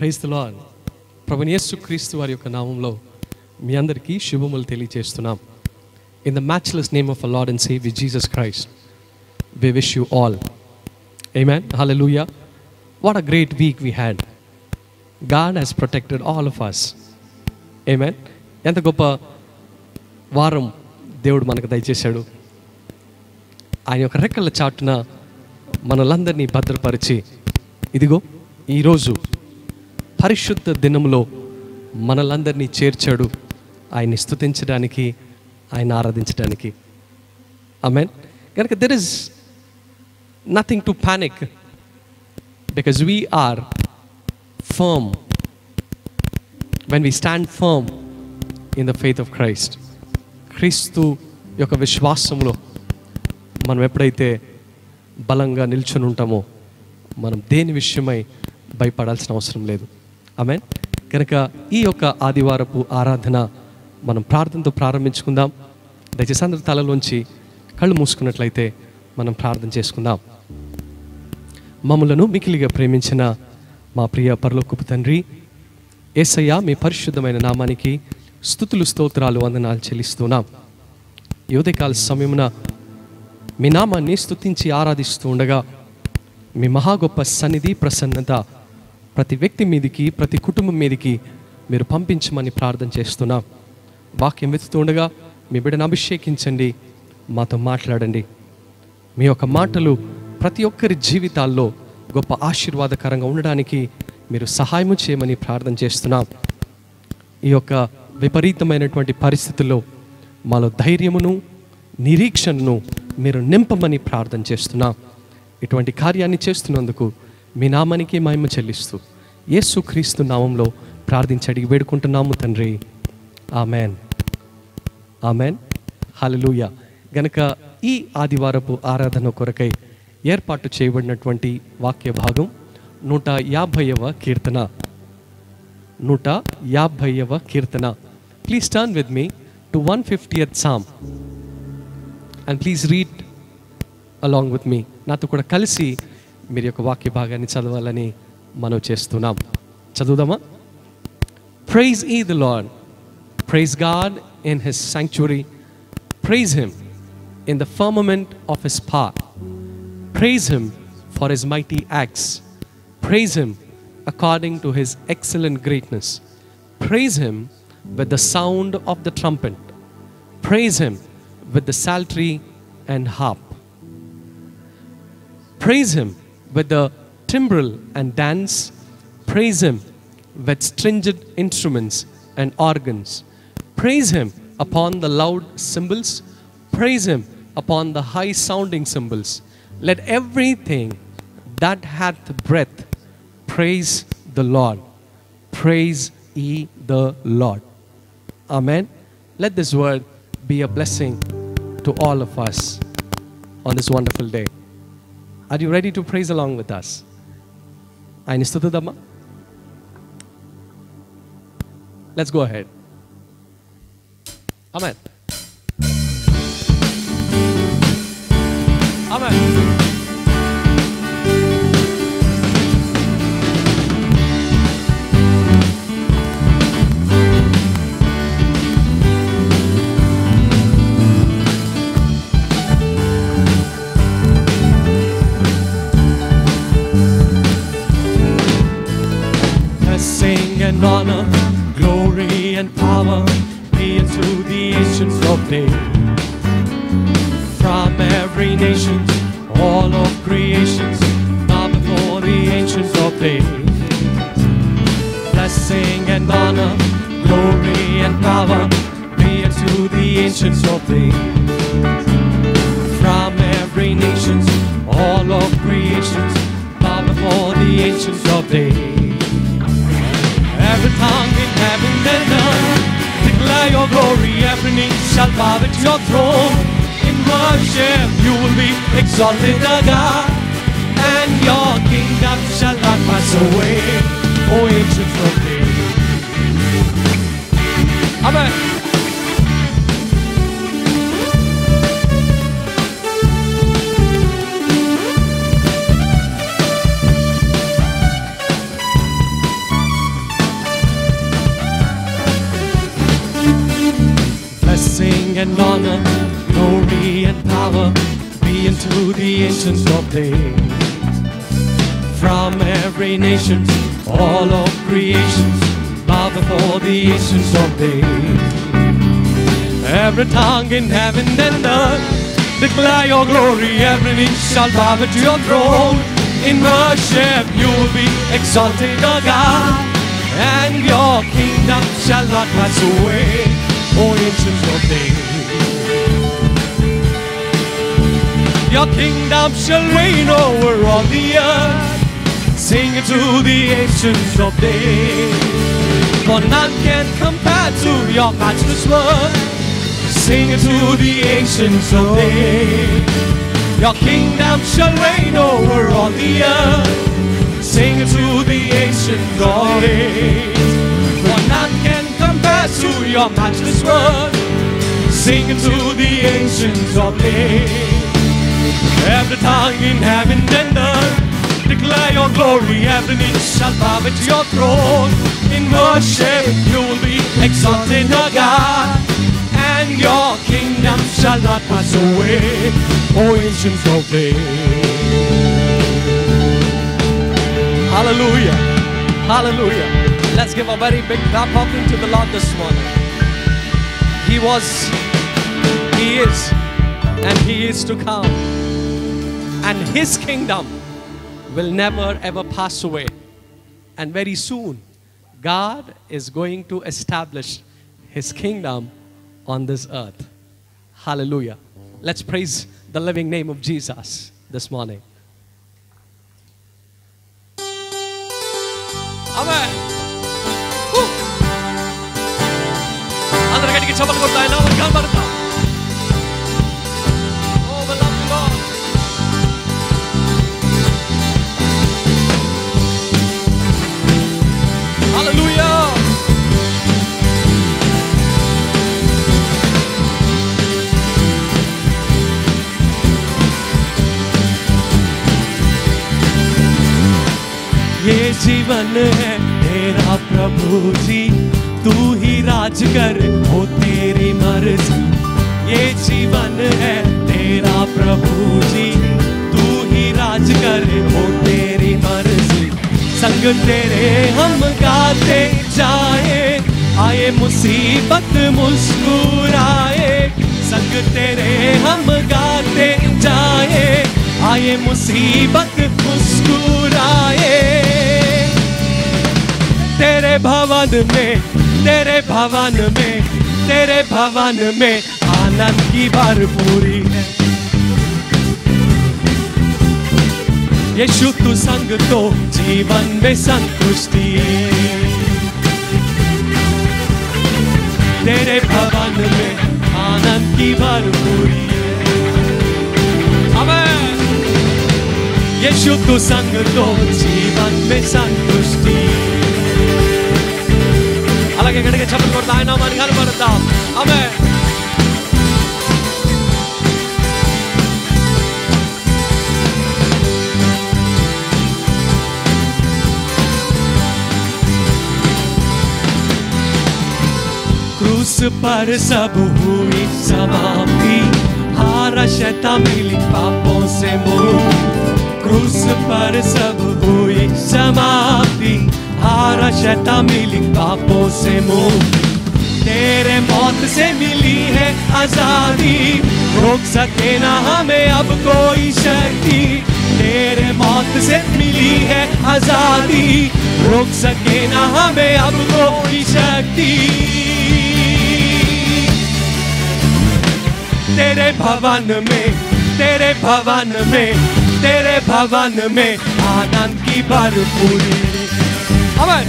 Praise the lord. ప్రభువైన యేసుక్రీస్తు వారి యొక్క నామంలో మీ అందరికీ శుభములు తెలియజేస్తున్నాం. In the matchless name of our Lord and saviour Jesus Christ we wish you all. Amen. Hallelujah. What a great week we had. God has protected all of us. Amen. ఎంత గొప్ప వారం దేవుడు మనకు దయచేశాడు. ఆయన యొక్క రెక్కల చాటున మనలందరినీ భద్రపరిచి ఇదిగో ఈరోజు పరిశుద్ధ దినంలో మనలందరినీ చేర్చాడు. ఆయన్ని స్తుతించడానికి, ఆయన ఆరాధించడానికి. ఆమేన్. కనుక there is nothing to panic because we are firm when we stand firm in the faith of Christ. క్రీస్తు యొక్క విశ్వాసంలో మనం ఎప్పుడైతే బలంగా నిల్చొని ఉంటామో మనం దేని విషయమై భయపడాల్సిన అవసరం లేదు. ఆమేన్. కనుక ఈ యొక్క ఆదివారపు ఆరాధన మనం ప్రార్థనతో ప్రారంభించుకుందాం. దయచేసి అందరి తలలోంచి కళ్ళు మూసుకున్నట్లయితే మనం ప్రార్థన చేసుకుందాం. మమ్మలను మికిలిగా ప్రేమించిన మా ప్రియ పరలోకపు తండ్రి యేసయ్య, మీ పరిశుద్ధమైన నామానికి స్తుతులు, స్తోత్రాలు, వందనాలు చెల్లిస్తున్నాం. ఈ ఉదయకాల సమయమున మీ నామాన్ని స్తుతించి ఆరాధిస్తూ ఉండగా మీ మహా గొప్ప సన్నిధి, ప్రసన్నత ప్రతి వ్యక్తి మీదికి, ప్రతి కుటుంబం మీదికి మీరు పంపించమని ప్రార్థన చేస్తున్నాం. వాక్యం వెతుకుతూ ఉండగా మీ బిడ్డను అభిషేకించండి, మాతో మాట్లాడండి. మీ యొక్క మాటలు ప్రతి ఒక్కరి జీవితాల్లో గొప్ప ఆశీర్వాదకరంగా ఉండడానికి మీరు సహాయము చేయమని ప్రార్థన చేస్తున్నాం. ఈ యొక్క విపరీతమైనటువంటి పరిస్థితుల్లో మాలో ధైర్యమును, నిరీక్షణను మీరు నింపమని ప్రార్థన చేస్తున్నాం. ఇటువంటి కార్యాన్ని చేస్తున్నందుకు మీ నామానికి మహిమ చెల్లిస్తూ యేసుక్రీస్తు నామంలో ప్రార్థించి అడిగి వేడుకుంటున్నాము తండ్రి. ఆమెన్. ఆమెన్. హల్లెలూయా. గనక ఈ ఆదివారపు ఆరాధన కొరకై ఏర్పాటు చేయబడినటువంటి వాక్య భాగం 150వ కీర్తన. 150వ కీర్తన. Please turn with me to 150th Psalm and please read along with me. నాతో కూడా కలిసి మీరు యొక్క వాక్య భాగాన్ని చదవాలని మనం చేస్తున్నాం. చదువుదామా? Praise ye the Lord. Praise God in his sanctuary. Praise him in the firmament of his power. Praise him for his mighty acts. Praise him according to his excellent greatness. Praise him with the sound of the trumpet. Praise him with the psaltery and harp. Praise him with the timbrel and dance. Praise him with stringed instruments and organs. Praise him upon the loud cymbals. Praise him upon the high sounding cymbals. Let everything that hath breath praise the Lord. Praise ye the Lord. Amen. Let this word be a blessing to all of us on this wonderful day. Are you ready to praise along with us? Ayani స్తుతిద్దామా? Let's go ahead. Amen. Amen. Blessing and honor, glory and power be unto the ancients of days. From every nation, all of creations, bow before the ancients of days. Blessing and honor, glory and power be unto the ancients of days. From every nation, all of creations, bow before the ancients of days. Every tongue in heaven and earth declare your glory. Every knee shall bow at your throne. In worship you will be exalted, O God, and your kingdom shall not pass away, O ancient of days. Amen. Blessing and honor, glory and power be unto the ancient of days. From every nation, all of creation, bow before the ancient of days. Every tongue in heaven and earth declare your glory. Every knee shall bow at your throne. In worship you will be exalted, O God, and your kingdom shall not pass away, O ancient of days. Your kingdom shall reign over all the earth. Sing it to the ancients of days. For none can compare to your matchless word. Sing it to the ancients of days. Your kingdom shall reign over all the earth. Sing it to the ancients of days. For none can compare to your matchless word. Sing it to the ancients of days. Every tongue in heaven and earth declare your glory. Every knee shall bow at your throne. In worship you will be exalted, O God, and your kingdom shall not pass away, O ancient of days. Hallelujah. Hallelujah. Let's give a very big clap offering to the Lord this morning. He was, He is, and He is to come. And His kingdom will never ever pass away. And very soon, God is going to establish His kingdom on this earth. Hallelujah. Let's praise the living name of Jesus this morning. Amen. అందరూ గట్టిగా చప్పట్లు కొడతారు. ఆయన నామమున కనబడతాం. Oh, we love you, Lord. Hallelujah. ये जीवन है तेरा प्रभु जी, तू ही राज कर, हो तेरी मर्जी। ये जीवन है तेरा प्रभु जी, तू ही राज कर, हो तेरी मर्जी। संग तेरे हम गाते जाए, आए मुसीबत मुस्कुराए। संग तेरे हम गाते जाए, आए मुसीबत मुस्कुराए। तेरे भवन में, तेरे भवन में, तेरे भवन में आनंद की भरपूरी है। यीशु तू संग तो जीवन में संतुष्टि। तेरे भवन में आनंद की भरपूरी है। आमेन। यीशु तू संग तो जीवन में संतुष्टि। అలాగే గట్టిగా చప్పట్లు కొడతా ఆయన నామాన్ని కనబడతాం. ఆమేన్. क्रूस पर सब हुई समाप्ति, हारा शैतान मिली पापों से मुक्ति। क्रूस पर सब हुई समाप्ति, हारा शैतान मिली पापों से मुक्ति। तेरे मौत से मिली है आजादी, रोक सके ना हमें अब कोई शक्ति। तेरे मौत से मिली है आजादी, रोक सके ना हमें अब कोई शक्ति। तेरे भवन में, तेरे भवन में, तेरे भवन में आनंद की भरपूरी। आमेन।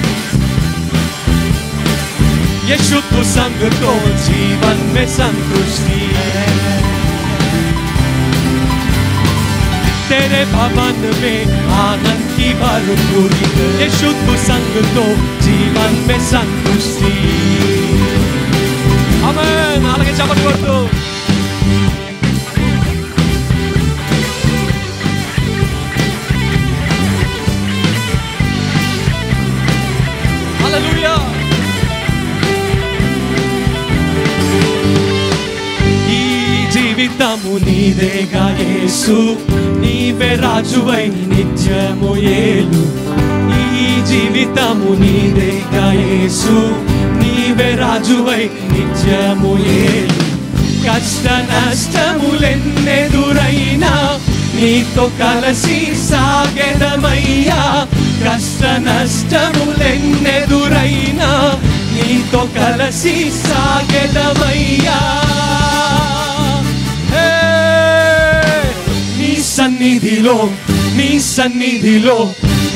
यीशु तू संग तो जीवन में संतुष्टि है। तेरे भवन में आनंद की भरपूरी। यीशु तू संग तो जीवन में संतुष्टि। आमेन। అలాగే చప్పట్లు కొడుతూ జీవితము నీదేగా యేసు, నీవే రాజువై నిత్యము ఏలు. ఈ జీవితము నీదేగా యేసు, నీవే రాజువై నిత్యము ఏలు. కష్ట నష్టములెన్నెదురైనా నీతో కలిసి సాగెదమయ్యా. కష్ట నష్టములెన్నెదురైనా నీతో కలిసి సాగెదమయ్యా. నీ సన్నిధిలో, నీ సన్నిధిలో,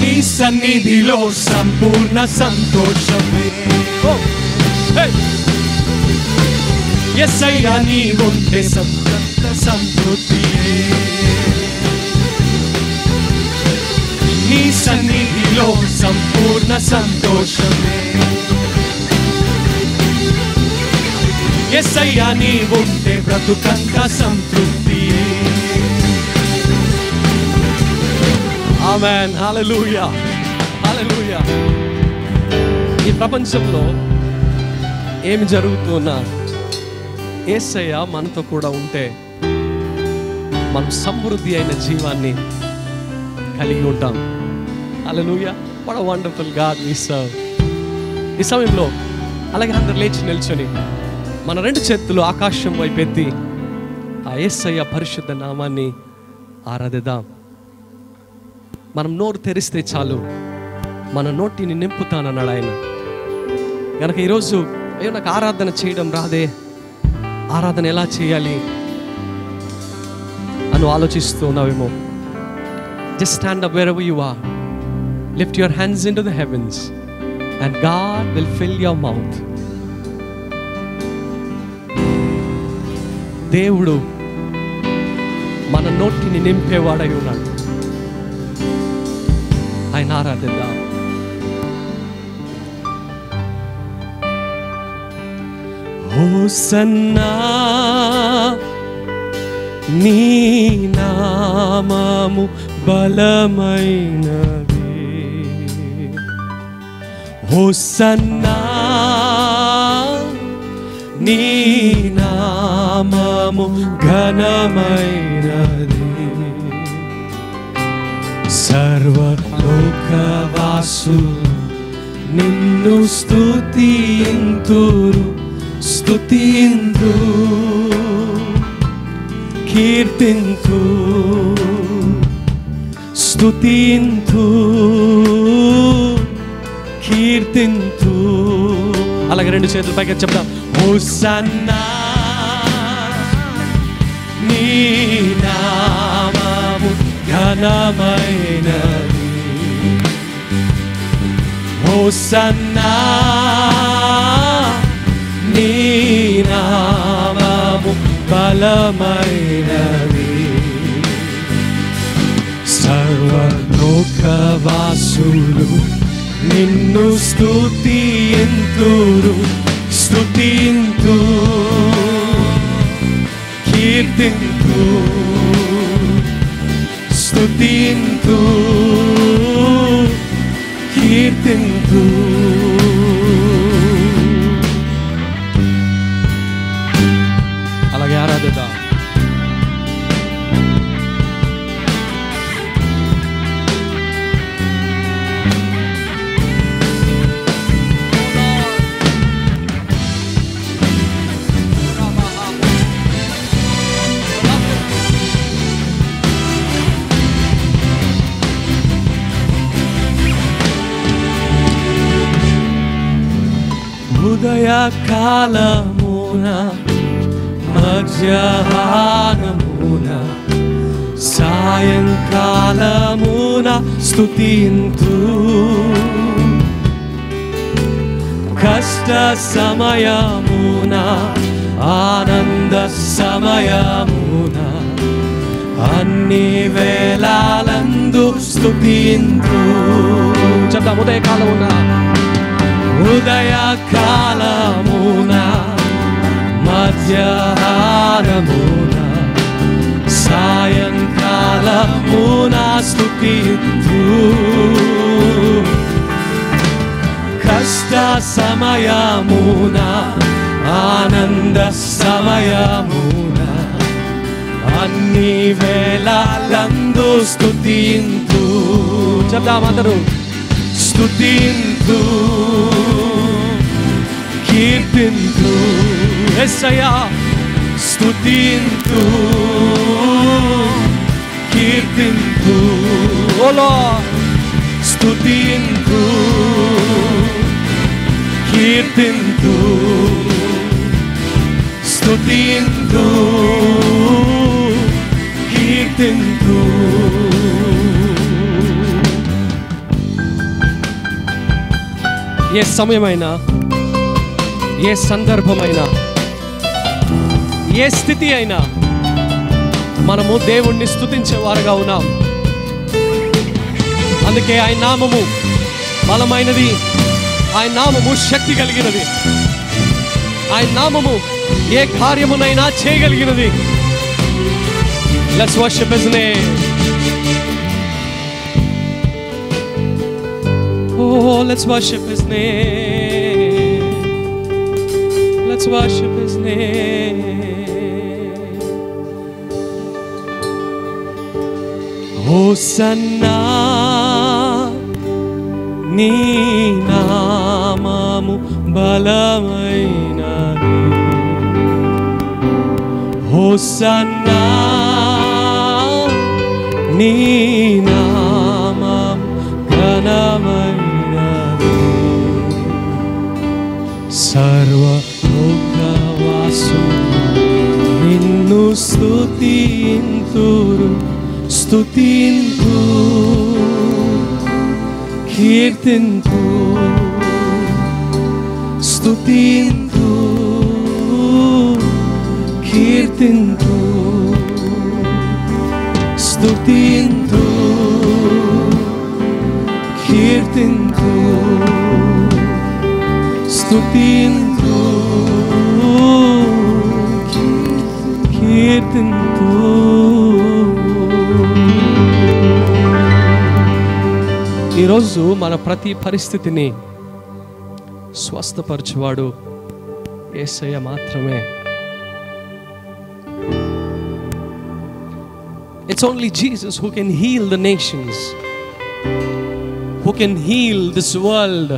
నీ సన్నిధిలో సంపూర్ణ సంతోషమే. యేసయ్యా నీవుంటే సంపూర్ణ సంతృప్తియే. నీ సన్నిధిలో సంపూర్ణ సంతోషమే. యేసయ్యా నీవుంటే బ్రతుకంత సంతృప్తియే. ఆమేన్. హల్లెలూయా, హల్లెలూయా. ఈ ప్రపంచంలో ఏమి జరుగుతున్నా యేసయ్య మనతో కూడా ఉంటే మనం సమృద్ధి అయిన జీవాన్ని కలిగి ఉంటాం. Hallelujah. What a wonderful God we serve. ఈ సమయంలో అలాగే అందరు లేచి నిల్చొని మన రెండు చేతులు ఆకాశం వైపు ఎత్తి ఆ యేసయ్య పరిశుద్ధ నామాన్ని ఆరాధిద్దాం. మనం నోరు తెరిస్తే చాలు మన నోటిని నింపుతానన్నాడు ఆయన. కనుక ఈరోజు అయ్యో నాకు ఆరాధన చేయడం రాదే, ఆరాధన ఎలా చేయాలి అని ఆలోచిస్తూ ఉన్నావేమో. Just stand up wherever you are. Lift your hands into the heavens and God will fill your mouth. దేవుడు మన నోటిని నింపేవాడై ఉన్నాడు. ఆయన ఆరాధిద్దాం. హోసన్నా నీ నామము బలమైనది. హోసన్నా నీ నామము ఘనమైనది. సర్వలోకవాసులు నిన్ను స్తుతింతురు, స్తుతింతు, కీర్తింతు, స్తుతింతు, కీర్తింతు. అలాగే రెండు చేతుల పైకి చెప్తాం. హోసన్నా నీ నామము ఘనమైనది. హోసన్నా నీ నామము బలమైనది. సర్వలోకవాసులు నిన్ను స్తుతింతురు, స్తుతింతు, కీర్తింతు, స్తుతింతు, కీర్తింతు. అలాగే ఆరాధిద్దాం. ఉదయకాలమున మధ్యాహ్నమున సాయంకాలమున స్తుతింతు, కష్ట సమయమున ఆనంద సమయమున అన్ని వేళలందు స్తుతింతు. చెప్తాం. ఉదయకాలమున, ఉదయకాలమున మధ్యాహ్నమున సాయంకాలమున స్తుతింతు, కష్ట సమయమున ఆనంద సమయమున అన్ని వేళలందు స్తుతింతు. చెప్దాం అందరూ. స్తుతింతు కీర్తింతు యేసయ్యా. స్తుతింతు కీర్తింతు. ఓ లార్డ్. స్తుతింతు కీర్తింతు. స్తుతింతు కీర్తింతు. ఏ సమయమైనా, ఏ సందర్భమైనా, ఏ స్థితి అయినా మనము దేవుణ్ణి స్తుతించేవారుగా ఉన్నాం. అందుకే ఆయన నామము బలమైనది, ఆయన నామము శక్తి కలిగినది, ఆయన నామము ఏ కార్యమునైనా చేయగలిగినది. Let's worship his name. Oh, let's worship his name. Let's worship his name. Hosanna, నీ నామము బలమైనది. హోసన్నా, నీ నామము ఘనమైనది. సర్వలోకవాసులు నిన్ను స్తుతింతురు. స్తుతింతు కీర్తింతు. స్తుతింతు కీర్తింతు. స్తుతింతు కీర్తింతు. స్తుతింతు కీర్తింతు. ఈరోజు మన ప్రతి పరిస్థితిని స్వస్థపరచువాడు యేసయ్య మాత్రమే. It's only Jesus who can heal the nations, who can heal this world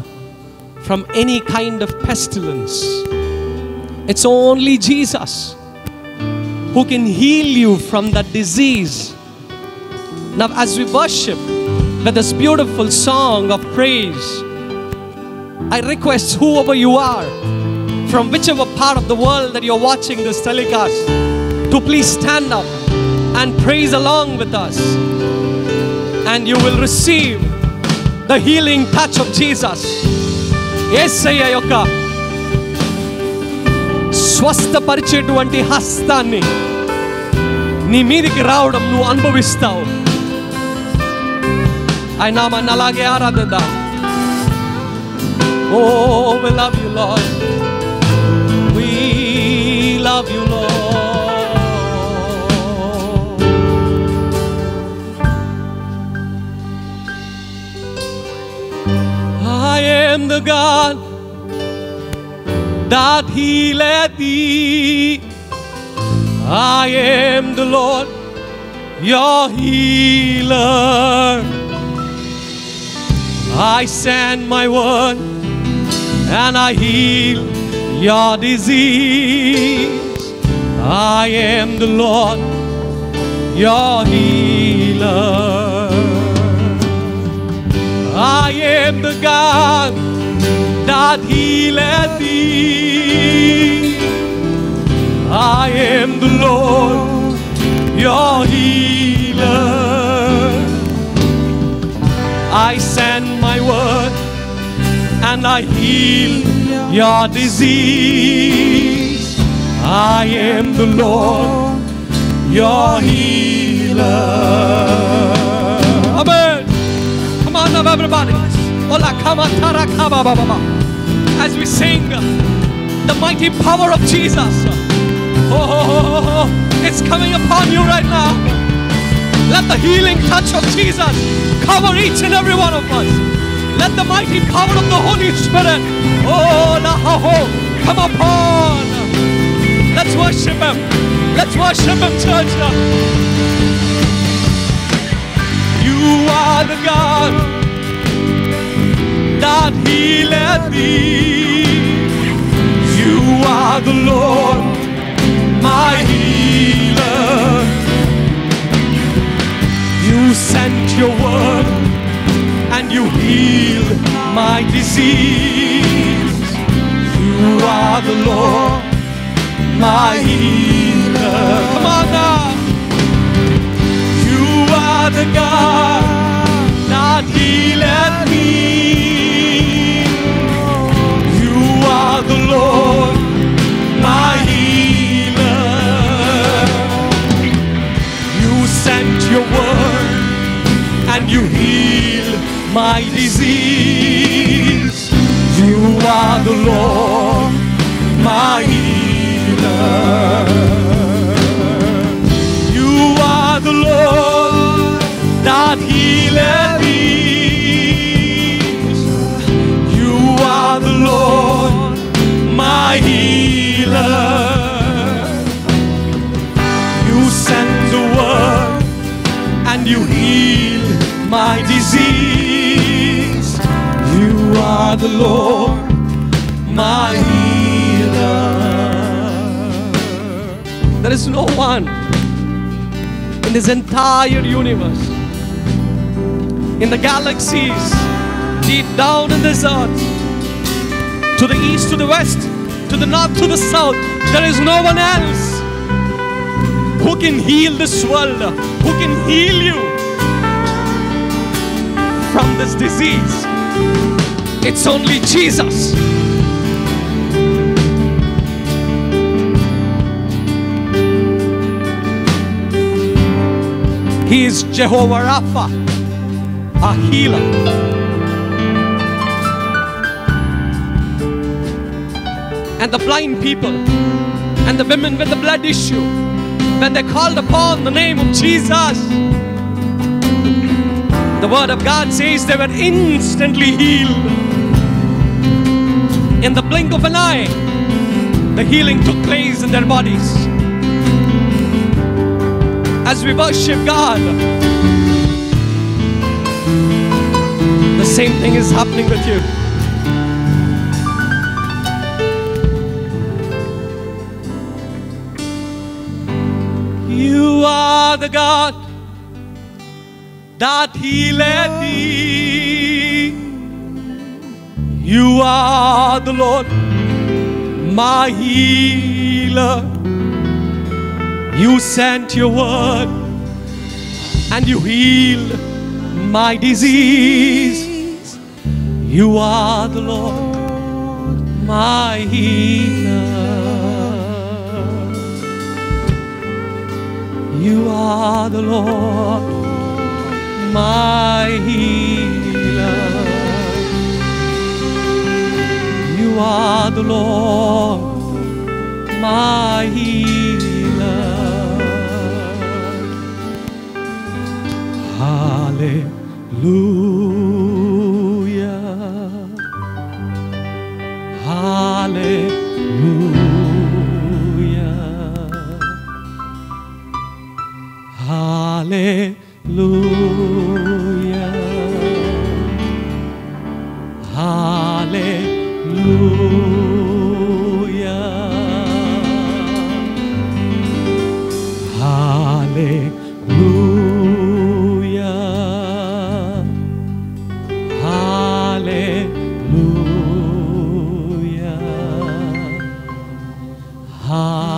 from any kind of pestilence. It's only Jesus who can heal you from that disease. Now as we worship with this beautiful song of praise, I request whoever you are, from whichever part of the world that you're watching this telecast, to please stand up and praise along with us, and you will receive the healing touch of Jesus. యేసయ్య యొక్క స్వస్థపరిచేటువంటి హస్తాన్ని నీ మీదికి రావడం నువ్వు అనుభవిస్తావు. ఆయన నామాన్ని అలాగే ఆరాధిద్దాం. Oh, we love you, Lord. We love you, Lord. I am the God that healeth thee. I am the Lord, your healer. I send my word and I heal your disease. I am the Lord, your healer. I am the God that healeth thee. I am the Lord, your healer. I send my word and I heal your disease. I am the Lord, your healer. Amen. Come on now everybody. Ola kama tara kaba baba. As we sing the mighty power of Jesus. Oh, it's coming upon you right now. Let the healing touch of Jesus cover each and every one of us. Let the mighty power of the Holy Spirit, oh, come upon. Let's worship Him. Let's worship Him, church. You are the God that healeth thee. You are the Lord, my healer. You sent your word and you healed my disease. You are the Lord, my healer. Come on now. You are the God that healeth me. You are the Lord, my healer. You sent your word and you healed my disease. You are the Lord, my healer. You are the Lord that healeth thee. You are the Lord, my healer. You sent the word and you healed my disease. You are the Lord, my healer. There is no one in this entire universe, in the galaxies, deep down in this earth, to the east, to the west, to the north, to the south, there is no one else who can heal this world, who can heal you from this disease. It's only Jesus. He is Jehovah Rapha, our healer. And the blind people and the women with the blood issue, when they called upon the name of Jesus, the word of God says they were instantly healed. In the blink of an eye, the healing took place in their bodies. As we worship God, the same thing is happening with you. You are the God that healeth thee. You are the Lord, my healer. You sent your word and you healed my disease. You are the Lord, my healer. You are the Lord, my healer. You are the Lord, my healer. Hallelujah. Hallelujah. Hallelujah. Hallelujah. Hallelujah. Hallelujah. Hallelujah. Hallelujah.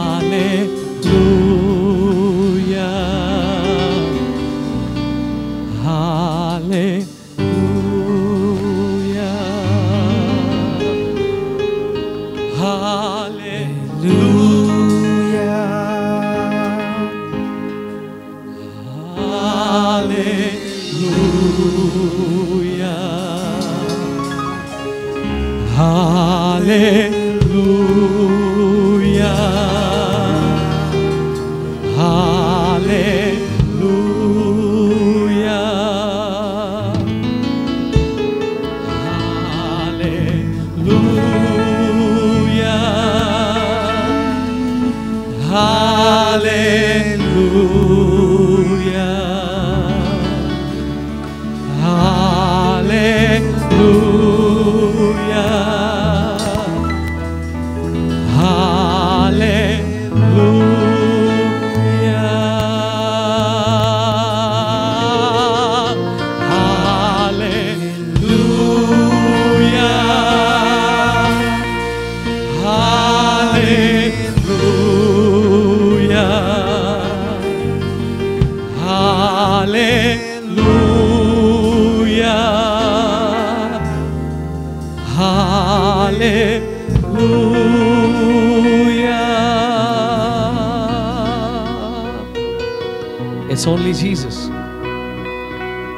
It's only Jesus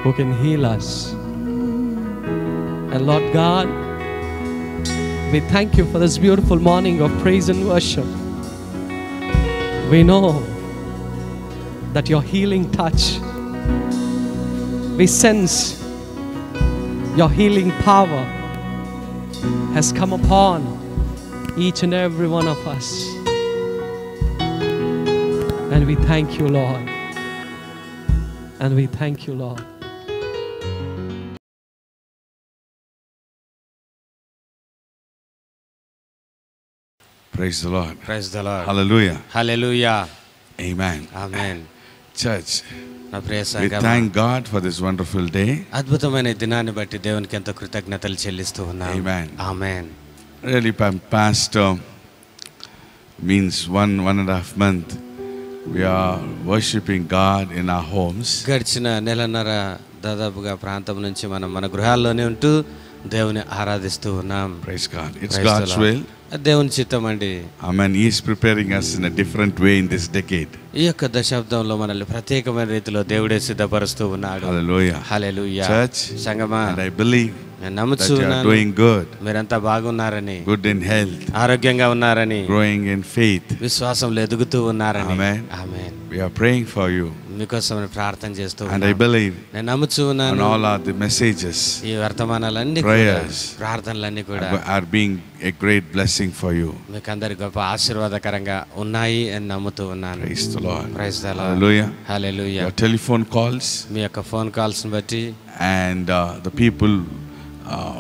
who can heal us. And Lord God, we thank you for this beautiful morning of praise and worship. We know that your healing touch, we sense your healing power has come upon each and every one of us. And we thank you, Lord. And we thank you, Lord. Praise the Lord. Praise the Lord. Hallelujah. Hallelujah. Amen. Amen. Church, నా ప్రియ we Sangma, thank God for this wonderful day. అద్భుతమైన ఈ దినాన్ని బట్టి దేవునికి ఎంతో కృతజ్ఞతలు చెల్లిస్తూ ఉన్నాం. Amen. Amen. Really, past means one and a half month, we are worshiping God in our homes. గడిచిన నెలన్నర దాదాపుగా ప్రాంతం నుంచి మనం మన గృహాల్లోనే ఉంటూ దేవుని ఆరాధిస్తూ ఉన్నాం. Praise God. It's Praise the God's Lord. will. దేవుని చిత్తం అండి. Amen. He is preparing us in a different way in this decade. ఈ యొక్క దశాబ్దంలో మనల్ని ప్రత్యేకమైన రీతిలో దేవుడే సిద్ధపరుస్తూ ఉన్నాడు. Hallelujah. హల్లెలూయా. Church, సంగమా, and I believe నేను that you are నమ్ముచున్నాను doing good, మీరంతా బాగున్నారని, good in health, ఆరోగ్యంగా ఉన్నారని, growing in faith. విశ్వాసంలో ఎదుగుతూ ఉన్నారని. Amen. Amen. We are praying for you. మీకోసం ప్రార్థన చేస్తూ And I ఉన్నాను. believe నేను నమ్ముచూ on ఉన్నాను all our the messages ఈ వర్తమానాలన్నీ కూడా, prayers ప్రార్థనలన్నీ కూడా are being a great blessing for you. మీకు అందరికి గొప్ప ఆశీర్వాదకరంగా ఉన్నాయి అని నమ్ముతూ ఉన్నాను. Praise the Lord. Praise the Lord. Hallelujah. Hallelujah. Your telephone calls మీ యొక్క ఫోన్ కాల్స్ బట్టి, and the people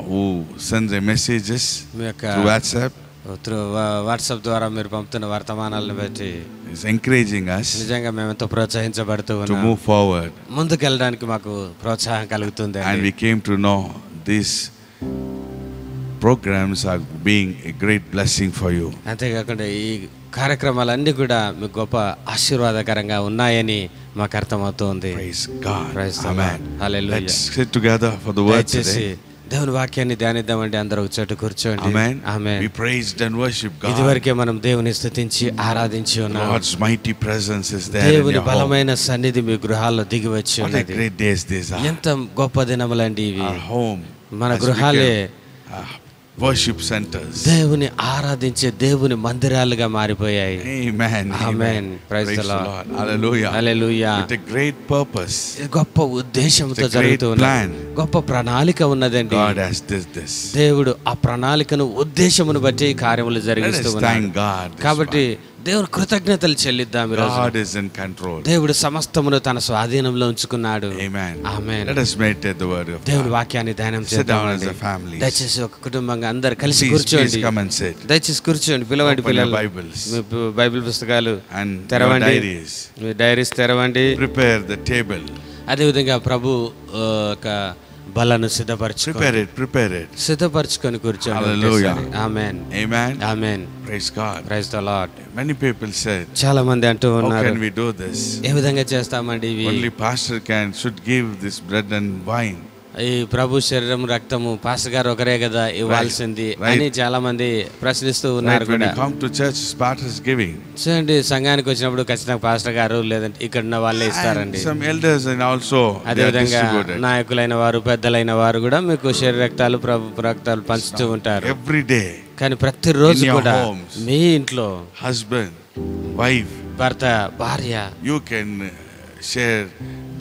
who send their messages మీ యొక్క through WhatsApp వాట్సాప్ ద్వారా మీరు పంపుతున్న వర్తమానాలను బట్టి is encouraging us నిజంగా మేము ఎంతో ప్రోత్సహించబడుతూ to ఉన్నాం. move forward. ముందుకెళ్ళడానికి మాకు ప్రోత్సాహం కలుగుతుంది. And we came to know these programs are being a great blessing for you. అంతేకాకుండా ఈ కార్యక్రమాలన్నీ కూడా మీకు గొప్ప ఆశీర్వాదకరంగా ఉన్నాయని మాకు అర్థమవుతుంది. Praise God. Praise the Amen. Lord. Hallelujah. Let's sit together for the word దయచేసి today. దేవుని వాక్యాన్ని ధ్యానిద్దామండి. అందరూ ఒక చోట కూర్చోండి. Amen. Amen. We praised and worship God. ఇదివరకే మనం దేవుని స్తుతించి ఆరాధించి ఉన్నాం. God's mighty presence is there in దేవుని your home. బలమైన సన్నిధి మీ గృహాల్లో దిగి వచ్చి What a ఉన్నది. great days these are. ఎంత గొప్ప దినములండి ఇవి. Our home మన has గృహాలే become, worship centers. దేవుని ఆరాధించే దేవుని మందిరాలుగా మారిపోయాయి. Amen. Amen. Praise the Lord. Hallelujah. Hallelujah. With a great purpose. ఇది గొప్ప ఉద్దేశంతో It's a great జరుగుతూ ఉన్నది. plan. గొప్ప ప్రణాళిక ఉన్నదండి. God has this. దేవుడు ఆ ప్రణాళికను ఉద్దేశమును బట్టి కార్యములు Let జరిగిస్తూ us ఉన్నాడు. thank God. this కాబట్టి one. దేవుడు కృతజ్ఞతలు చెల్లిద్దాం ఈ రోజు. God is in control. దేవుడు సమస్తమును తన స్వాధీనంలో ఉంచుకున్నాడు. Amen. Amen. Let us meditate the word of దేవుడి God. వాక్యాన్ని ధ్యానం Sit down as చేద్దామండి. a family. దయచేసి ఒక కుటుంబంగా అందరు కలిసి Please కూర్చోండి. come and sit. దయచేసి కూర్చోండి. పిల్లవాడి Open your పిల్లలు Bibles మీ బైబిల్ పుస్తకాలు and your తెరవండి. diaries. మీ డైరీస్ తెరవండి. Prepare the table. అదేవిధంగా ప్రభు ఒక బలను Prepare it. సిద్ధపరచుకొని కూర్చోండి. Hallelujah. Amen. Amen. Amen. Praise God. Praise the Lord. Many people said, చాలా మంది అంటూ how ఉన్నారు, can we do this? ఏ విధంగా చేస్తామండి ఇవి? Only pastor should give this bread and wine. ఈ ప్రభు శరీరం రక్తము పాస్టర్ గారు ఒకరే కదా ఇవ్వాల్సింది అని చాలా మంది ప్రశ్నిస్తూ ఉన్నారు Right, when కూడా. you come to church, pastor is giving. చూడండి, సంఘానికి వచ్చినప్పుడు ఖచ్చితంగా పాస్టర్ గారు లేదంటే ఇక్కడ ఉన్న వాళ్ళే ఇస్తారండి. And some elders and also they are అదేవిధంగా distributed. నాయకులైన వారు పెద్దలైన వారు కూడా మీకు శరీర రక్తాలు ప్రభు రక్తాలు పంచుతూ ఉంటారు. Every day, కానీ ప్రతిరోజు in your కూడా homes, మీ ఇంట్లో husband, wife, భర్త భార్య you can share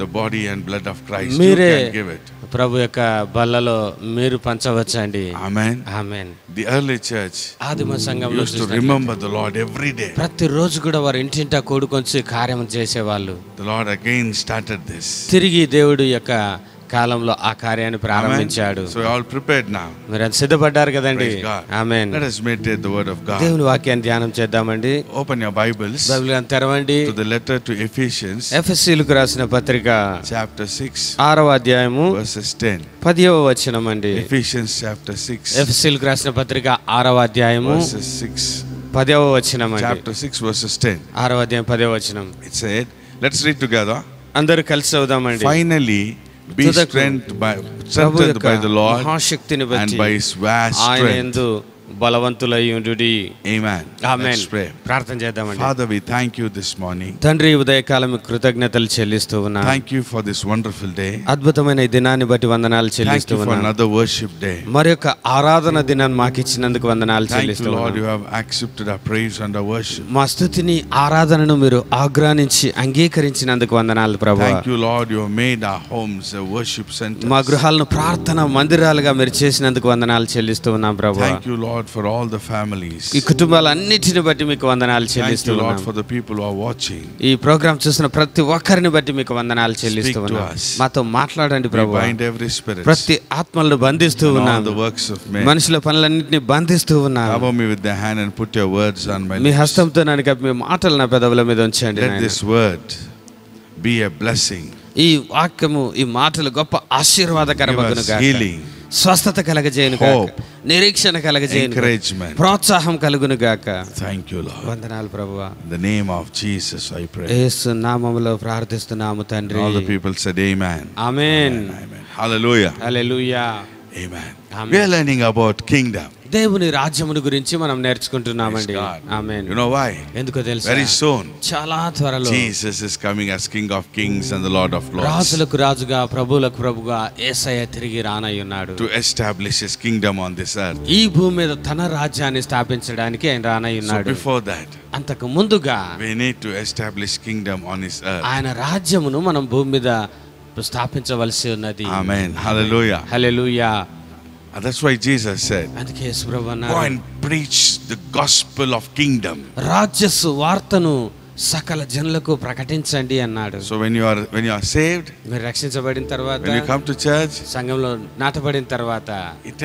the body and blood of Christ. You మీరే can give it. ప్రభు యొక్క బల్లలో మీరు పంచవచ్చండి. Amen. Amen. The early church ఆదిమ సంఘంలో used to remember the Lord every day. ప్రతిరోజు కూడా వారు ఇంటింటా కూడుకొంచి కార్యం చేసేవాళ్ళు. The Lord again started this. తిరిగి దేవుడు యొక్క కాలంలో ఆ కార్యాన్ని ప్రారంభించాడు. So we are all prepared now. మీరు అంత సిద్ధపడ్డారు కదండి. Praise God. Amen. Let us meditate the word of God. దేవుని వాక్యాన్ని ధ్యానం చేద్దామండి. Open your Bibles బైబిల్ తెరవండి. to the letter to Ephesians, ఎఫెసీయులకు రాసిన పత్రిక chapter 6, 6వ అధ్యాయము verses 10. 10వ వచనం అండి. Ephesians chapter 6, ఎఫెసీయులకు రాసిన పత్రిక 6వ అధ్యాయము verses 6. 10వ వచనం అండి. Chapter 6, verses 10. 6వ అధ్యాయం 10వ వచనం. It said, let's read together. అందరూ కలిసి చదువుదామండి. Finally, be strengthened by the Lord మహాశక్తిని and బట్టి by His vast ఆయన strength. యందు బలవంతులై ఉండుడి. Amen. ఆమేన్. Let's pray. ప్రార్థన చేద్దామండి. Father, we thank you this morning. తండ్రి, ఉదయకాలం కృతజ్ఞతలు చెల్లిస్తూ ఉన్నాను. Thank you for this wonderful day. అద్భుతమైన ఈ దినాన్ని బట్టి వందనాలు Thank చెల్లిస్తూ you for ఉన్నాను. another worship day. మరొక ఆరాధన దినాన్ని మాకు ఇచ్చినందుకు వందనాలు Thank చెల్లిస్తూ you, Lord, ఉన్నాను. you have accepted our praise and our worship. మా స్తుతిని ఆరాధనను మీరు ఆగ్రానించి అంగీకరించినందుకు వందనాలు ప్రభువా. Thank you, Lord, you have made our homes a worship center. మా గృహాలను ప్రార్థన మందిరాలుగా మీరు చేసినందుకు వందనాలు చెల్లిస్తూ ఉన్నాం ప్రభువా. Thank you, Lord, for all the families. ఈ కుటుంబాలన్నిటిని బట్టి మీకు వందనాలు Thank చెల్లిస్తూ you, Lord, ఉన్నాం. for the people who are watching. ఈ ప్రోగ్రామ్ చూసిన ప్రతి ఒక్కరిని బట్టి మీకు వందనాలు చెల్లిస్తూ Speak to ఉన్నాం. us. మాతో మాట్లాడండి We ప్రభువా. bind every spirit ప్రతి ఆత్మలను బంధిస్తూ and all ఉన్నాం. the works of men. మనుషుల పనులన్నింటినీ బంధిస్తూ ఉన్నాం. Cover me with the hand and put your words on my me lips. హస్తంతో నన్ను కప్పి మీ మాటలు నా పెదవుల మీద ఉంచండి Let నాయనా. this word be a blessing. ఈ వాక్యము, ఈ మాటలు గొప్ప ఆశీర్వాదకరమగును Give us గాక. healing, స్వస్థత కలగజేయును గాక. hope, నిరీక్షణ కలగజేయును గాక. encouragement. ప్రోత్సాహం కలుగును గాక. Thank you, Lord. వందనాలు ప్రభువా. In the name of Jesus, I pray. యేసు నామములో ప్రార్థిస్తున్నాము తండ్రి. All the people said amen. Amen. Amen. Hallelujah. Hallelujah. Amen. Amen. We are learning about kingdom. దేవుని రాజ్యమును గురించి మనం నేర్చుకుంటున్నామండి. Praise God. Amen. You know why? ఎందుకో తెలుసా? Very soon, చాలా త్వరలో Jesus is coming as King of Kings and the Lord of Lords రాజులకు రాజుగా, ప్రభువులకు ప్రభుగా యేసయ్య తిరిగి రానయ్యున్నాడు. to establish His kingdom on this earth. ఈ భూమి మీద తన రాజ్యాన్ని స్థాపించడానికి ఆయన So రానయ్యున్నాడు. before that, అంతకు ముందుగా we need to establish kingdom on His earth. ఆయన రాజ్యమును మనం భూమి మీద స్థాపించవలసి ఉన్నది. Amen. Hallelujah. Hallelujah. And that's why Jesus said, అందుకే యేసు ప్రభువు go అన్నారు, and preach the gospel of kingdom. రాజ్య సువార్తను సకల జనులకు ప్రకటించండి అన్నాడు. So when you are saved, మీరు రక్షించబడిన తర్వాత, when you come to church, సంఘంలో నాటబడిన తర్వాత,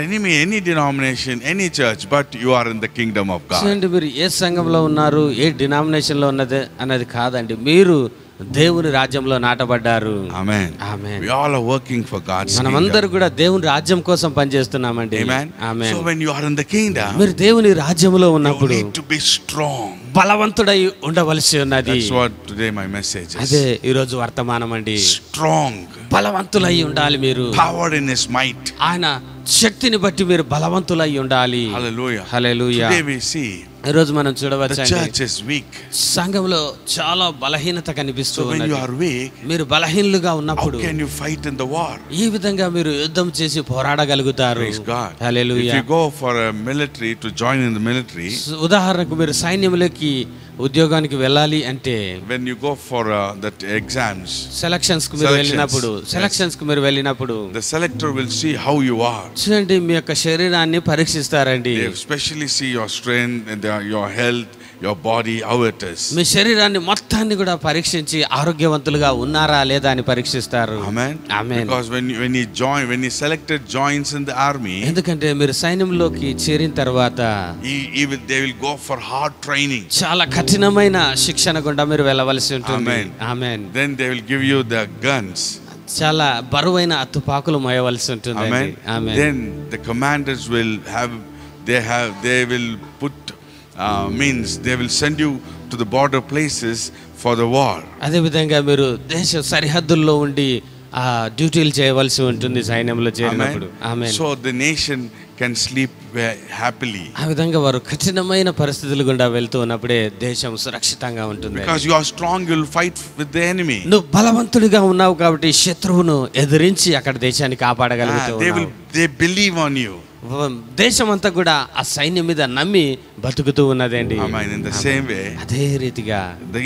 any denomination, any church, but you are in the kingdom of God. చూడండి, మీరు ఏ సంఘంలో ఉన్నారు, ఏ డినామినేషన్ లో ఉన్నది అన్నది కాదండి, మీరు దేవుని రాజ్యంలో నాటబడ్డారు. Amen. Amen. We all are working for God's మనమందరూ kingdom. కూడా దేవుని రాజ్యం కోసం పనిచేస్తున్నామండి. Amen. Amen. So when you are in the kingdom, మీరు దేవుని రాజ్యంలో you ఉన్నప్పుడు need to be strong. బలవంతుడై ఉండవలసి ఉన్నది. That's what today my message is. అదే ఈరోజు వర్తమానం అండి. Strong. బలవంతులై ఉండాలి మీరు. Power in His might. ఆయన శక్తిని బట్టి మీరు బలవంతులై ఉండాలి. Hallelujah. Hallelujah. Today we see ఈ రోజు మనం the చూడవచ్చండి, church is weak. సంఘంలో చాలా బలహీనత కనిపిస్తూ So when ఉన్నది. you are weak, మీరు బలహీనులుగా how ఉన్నప్పుడు can you fight in the war? ఈ విధంగా మీరు యుద్ధం చేసి పోరాడగలుగుతారు. Praise God. If hallelujah. you go for a military to join in the military, ఉదాహరణకు మీరు సైన్యంలోకి ఉద్యోగానికి వెళ్ళాలి అంటే, when you go for that exams, selections కు మీరు వెళ్ళినప్పుడు, సెలక్షన్స్ కు మీరు వెళ్ళినప్పుడు the selector will see how you are. చూడండి, మీ యొక్క శరీరాన్ని పరీక్షిస్తారండి. They especially see your strength and your health, your body, how it is. మీ శరీరాన్ని మొత్తాన్ని కూడా పరీక్షించి ఆరోగ్యవంతులుగా ఉన్నారా లేదా అని పరీక్షిస్తారు. Amen. Amen. Because when he selected joins in the army, ఎందుకంటే మీరు సైన్యంలోకి చేరిన తర్వాత they will go for hard training. చాలా కఠినమైన శిక్షణ గుండా మీరు వెళ్ళవలసి ఉంటుంది. Amen. Amen. Then they will give you the guns. చాలా బరువైన అత్తుపాకులు మోయవలసి ఉంటుంది. Amen. Amen. Then the commanders will they will put means they will send you to the border places for the war. అదే విధంగా మీరు దేశ సరిహద్దుల్లో ఉండి ఆ డ్యూటీలు చేయవలసి ఉంటుంది సైన్యంలో చేరినప్పుడు. ఆమేన్. So the nation can sleep happily. ఆ విధంగా వారు కఠినమైన పరిస్థితులు గుండా వెళ్తూ ఉన్నప్పుడే దేశం సురక్షితంగా ఉంటుంది. Because you are strong, you will fight with the enemy. నువ్వు బలవంతుడిగా ఉన్నావు కాబట్టి శత్రువును ఎదిరించి అక్కడ దేశాన్ని కాపాడగలుగుతావు. They believe on you. దేశమంతా కూడా ఆ సైన్యం మీద నమ్మి బతుకుతూ ఉన్నదండి. Amen. In the same way, అదే రీతిగా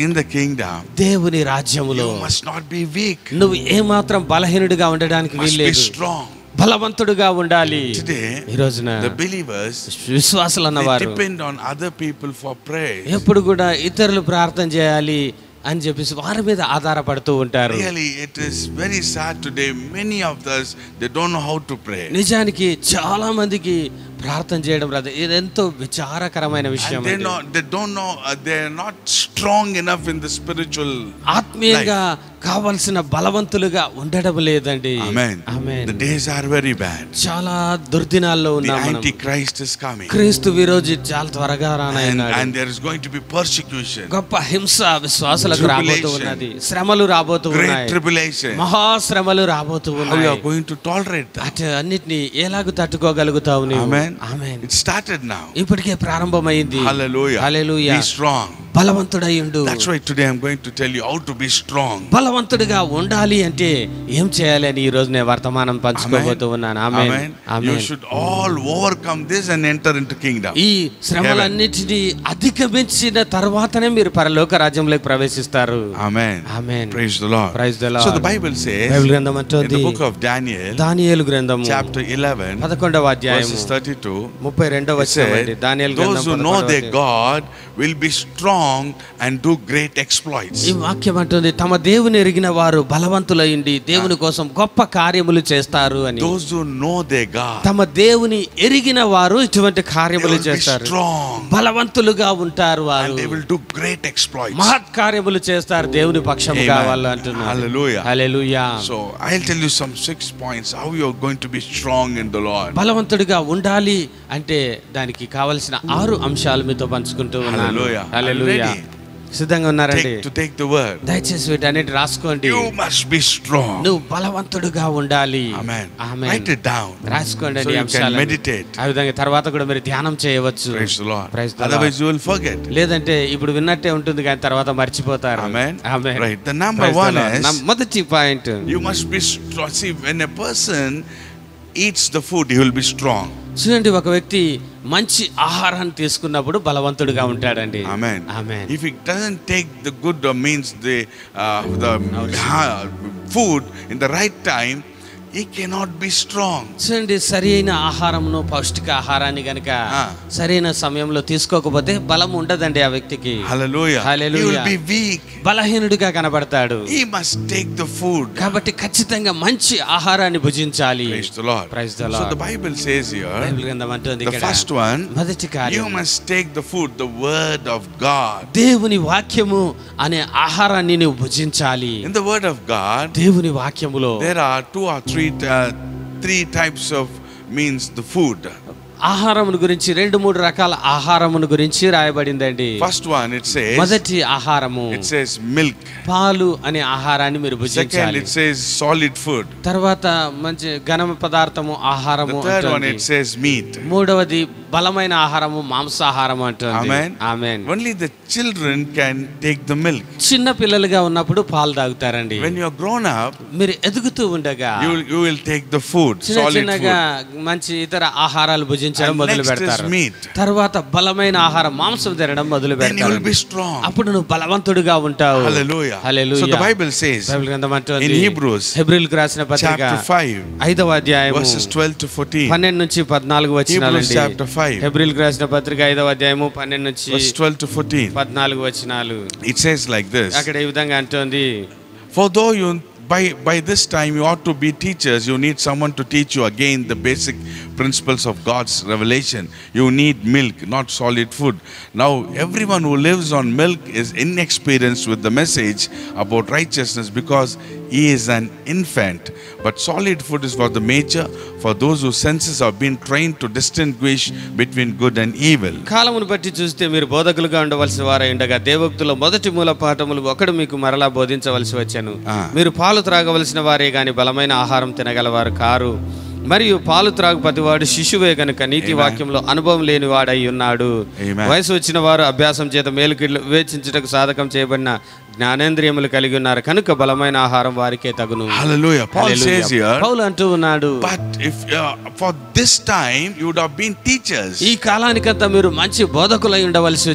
in the kingdom, దేవుని రాజ్యములో you must not be weak. నువ్వు ఏమాత్రం బలహీనుడిగా ఉండడానికి You must be వీల్లేదు, strong. బలవంతుడుగా ఉండాలి. Today, ఈ రోజున the believers, విశ్వాసులు they అన్నవారు depend on other people for praise. ఎప్పుడు కూడా ఇతరులు ప్రార్థన చేయాలి అని చెప్పేసి వారి మీద ఆధారపడుతూ ఉంటారు. Really, it is very sad today. Many of us, they don't know how to pray. నిజానికి చాలా మందికి ప్రార్థన చేయడం రాదు. ఇది ఎంతో విచారకరమైన విషయం. And they don't know, they are not strong enough in the spiritual ఆత్మీయంగా life. కావాల్సిన బలవంతులుగా ఉండడం లేదండి. Amen. Amen. The days are very bad. చాలా దుర్దినాల్లో The ఉన్నాం మనం. Antichrist is coming. క్రీస్తు విరోధి చాలా త్వరగా రానయ్యాడు. And there is going to be persecution. గొప్ప హింస విశ్వాసులకు రాబోతూ ఉన్నది. శ్రమలు రాబోతూ Great ఉన్నాయి. tribulation. మహాశ్రమలు రాబోతూ How you ఉన్నాయి. are going to tolerate that? అటు అన్నిటిని ఎలాగూ తట్టుకోగలుగుతావు నీవు? Amen. Amen. It started now. ఇప్పటికే ప్రారంభమైంది. Hallelujah. Hallelujah. Be strong. బలవంతుడయ్యుండు. That's why today I'm going to tell you how to be strong. బలవంతుడిగా ఉండాలి అంటే ఏం చేయాలి అని ఈ రోజు నేను వర్తమానం పంచుకోబోతూ ఉన్నాను. ఆమేన్. Amen. You amen. should all overcome this and enter into kingdom. ఈ శ్రమలన్నిటిని అధిగమించిన తర్వాతనే మీరు పరలోక రాజ్యంలోకి ప్రవేశిస్తారు. Amen. Amen. Praise the Lord. Praise the Lord. So the Bible says Bible గ్రంథం in అంటోంది, the book of Daniel, దానియేలు గ్రంథము chapter 11, 11వ అధ్యాయము verses 32, 32వ it వచనం అండి. said, దానియేలు those గ్రంథం who know 11వ their అధ్యాయం. God will be strong and do great exploits. ఈ వాక్యం అంటుంది, తమ దేవుని ఎరిగిన వారు బలవంతులయ్యుండి దేవుని కోసం గొప్ప కార్యములు చేస్తారు అని. Those who know their God, తమ దేవుని ఎరిగిన వారు ఇటువంటి they కార్యములు will be చేస్తారు, strong బలవంతులుగా ఉంటారు వారు, and they will do great exploits. మహత్ కార్యములు చేస్తారు దేవుని పక్షముగా Amen. వాళ్ళు అంటున్నారు. Hallelujah. Hallelujah. So I'll tell you some 6 points how you are going to be strong in the Lord. బలవంతుడిగా ఉండాలి అంటే దానికి కావలసిన 6 అంశాలు మీతో పంచుకుంటూ ఉన్నాను. Hallelujah. హల్లెలూయా. Ready? సిద్ధంగా ఉన్నారండి? Take the word. దయచేసి వీటన్నిటి రాసుకోండి. You must be strong. నువ్వు బలవంతుడుగా ఉండాలి. Amen. Amen. Write it down. రాసుకోండి So ఈ you can అంశాలను. meditate. ఆ విధంగా తర్వాత కూడా మీరు ధ్యానం చేయవచ్చు. Praise the Lord. Praise the Otherwise Lord. you will forget. లేదంటే ఇప్పుడు విన్నట్టే ఉంటుంది కానీ తర్వాత మర్చిపోతారు. Amen. Amen. Right. The number Praise the one Lord. is మొదటి point, you must be strong. See, when a person eats the food, he will be strong. చూడండి, ఒక వ్యక్తి మంచి ఆహారాన్ని తీసుకున్నప్పుడు బలవంతుడిగా ఉంటాడండి. Amen. Amen. If he doesn't take the good means the food in the right time, he cannot be strong. చూడండి, సరైన ఆహారమును పౌష్టిక ఆహారాన్ని గనుక సరైన సమయంలో తీసుకోకపోతే బలం ఉండదండి ఆ వ్యక్తికి. Hallelujah. Hallelujah. He will be weak. బలహీనుడిగా కనబడతాడు. He must take the food. కాబట్టి ఖచ్చితంగా మంచి ఆహారాన్ని భుజించాలి. Praise the Lord. Praise the So Lord. the Bible says here, Bible గ్రంథం అంటుంది the ఇక్కడ, first one, మొదటి you కార్యం must take the food, the word of God. దేవుని వాక్యము అనే ఆహారాన్ని నువ్వు భుజించాలి. In the word of God, దేవుని వాక్యములో there are 2 or 3 types of means the food. ఆహారమును గురించి 2-3 రకాల ఆహారమును గురించి రాయబడిందండి. First one, it says, మొదటి ఆహారము it says milk. పాలు అనే ఆహారాన్ని మీరు Second, భుజించాలి. it says solid food. తర్వాత మంచి ఘన పదార్థము ఆహారము The third one, అంటుంది. it says meat. మూడవది బలమైన ఆహారము మాంసాహారము అంటుంది. Amen. Amen. Only the children can take the milk. చిన్న పిల్లలుగా ఉన్నప్పుడు పాలు తాగుతారండి. When you are grown up, మీరు ఎదుగుతూ ఉండగా you will take the food, చిన్న solid చిన్నగా food. మంచి ఇతర ఆహారాలు భుజించడం And మొదలు next is పెడతారు. meat. తర్వాత బలమైన ఆహారం మాంసం తినడం మొదలు Then you పెడతారు. will be strong. అప్పుడు నువ్వు బలవంతుడిగా ఉంటావు. Hallelujah. Hallelujah. So the Bible says Bible గ్రంథం అంటోంది, in Hebrews, హెబ్రీయులకు రాసిన పత్రిక chapter 5, 5వ అధ్యాయము verses 12 to 14. 12 నుంచి 14 Hebrews వచనాలండి. chapter 5, హెబ్రీయులకు రాసిన పత్రిక 5వ అధ్యాయము 12 నుంచి verse 12 to 14. 14 వచనాలు. It says like this. అక్కడ ఈ విధంగా అంటోంది, For though you by this time you ought to be teachers, you need someone to teach you again the basic principles of God's revelation. You need milk, not solid food. Now everyone who lives on milk is inexperienced with the message about righteousness because he is an infant. But solid food is for the mature, for those whose senses have been trained to distinguish between good and evil. కాలమును బట్టి చూస్తే మీరు బోధకులుగా ఉండవలసిన వారై ఉండగా దేవోక్తుల మొదటి మూల పాఠములు ఒకడు మీకు మరలా బోధించవలసి వచ్చెను. మీరు పాలు త్రాగవలసిన వారే గాని బలమైన ఆహారం తినగలవారు కారు. మరియు పాలు త్రాగు ప్రతివాడు శిశువే గనుక నీతి వాక్యంలో అనుభవం లేని వాడై ఉన్నాడు. వయసు వచ్చిన వారు అభ్యాసం చేత మేలుకీళ్ళు వివేచించుటకు సాధకం చేయబడిన జ్ఞానేంద్రియములు కలిగి ఉన్నారు కనుక బలమైన ఆహారం వారికే తగును. Hallelujah. Paul says here, పౌలు అంటూ ఉన్నాడు, but if for this time you would have been teachers. ఈ కాలానికంతా మీరు మంచి బోధకులై ఉండవలసి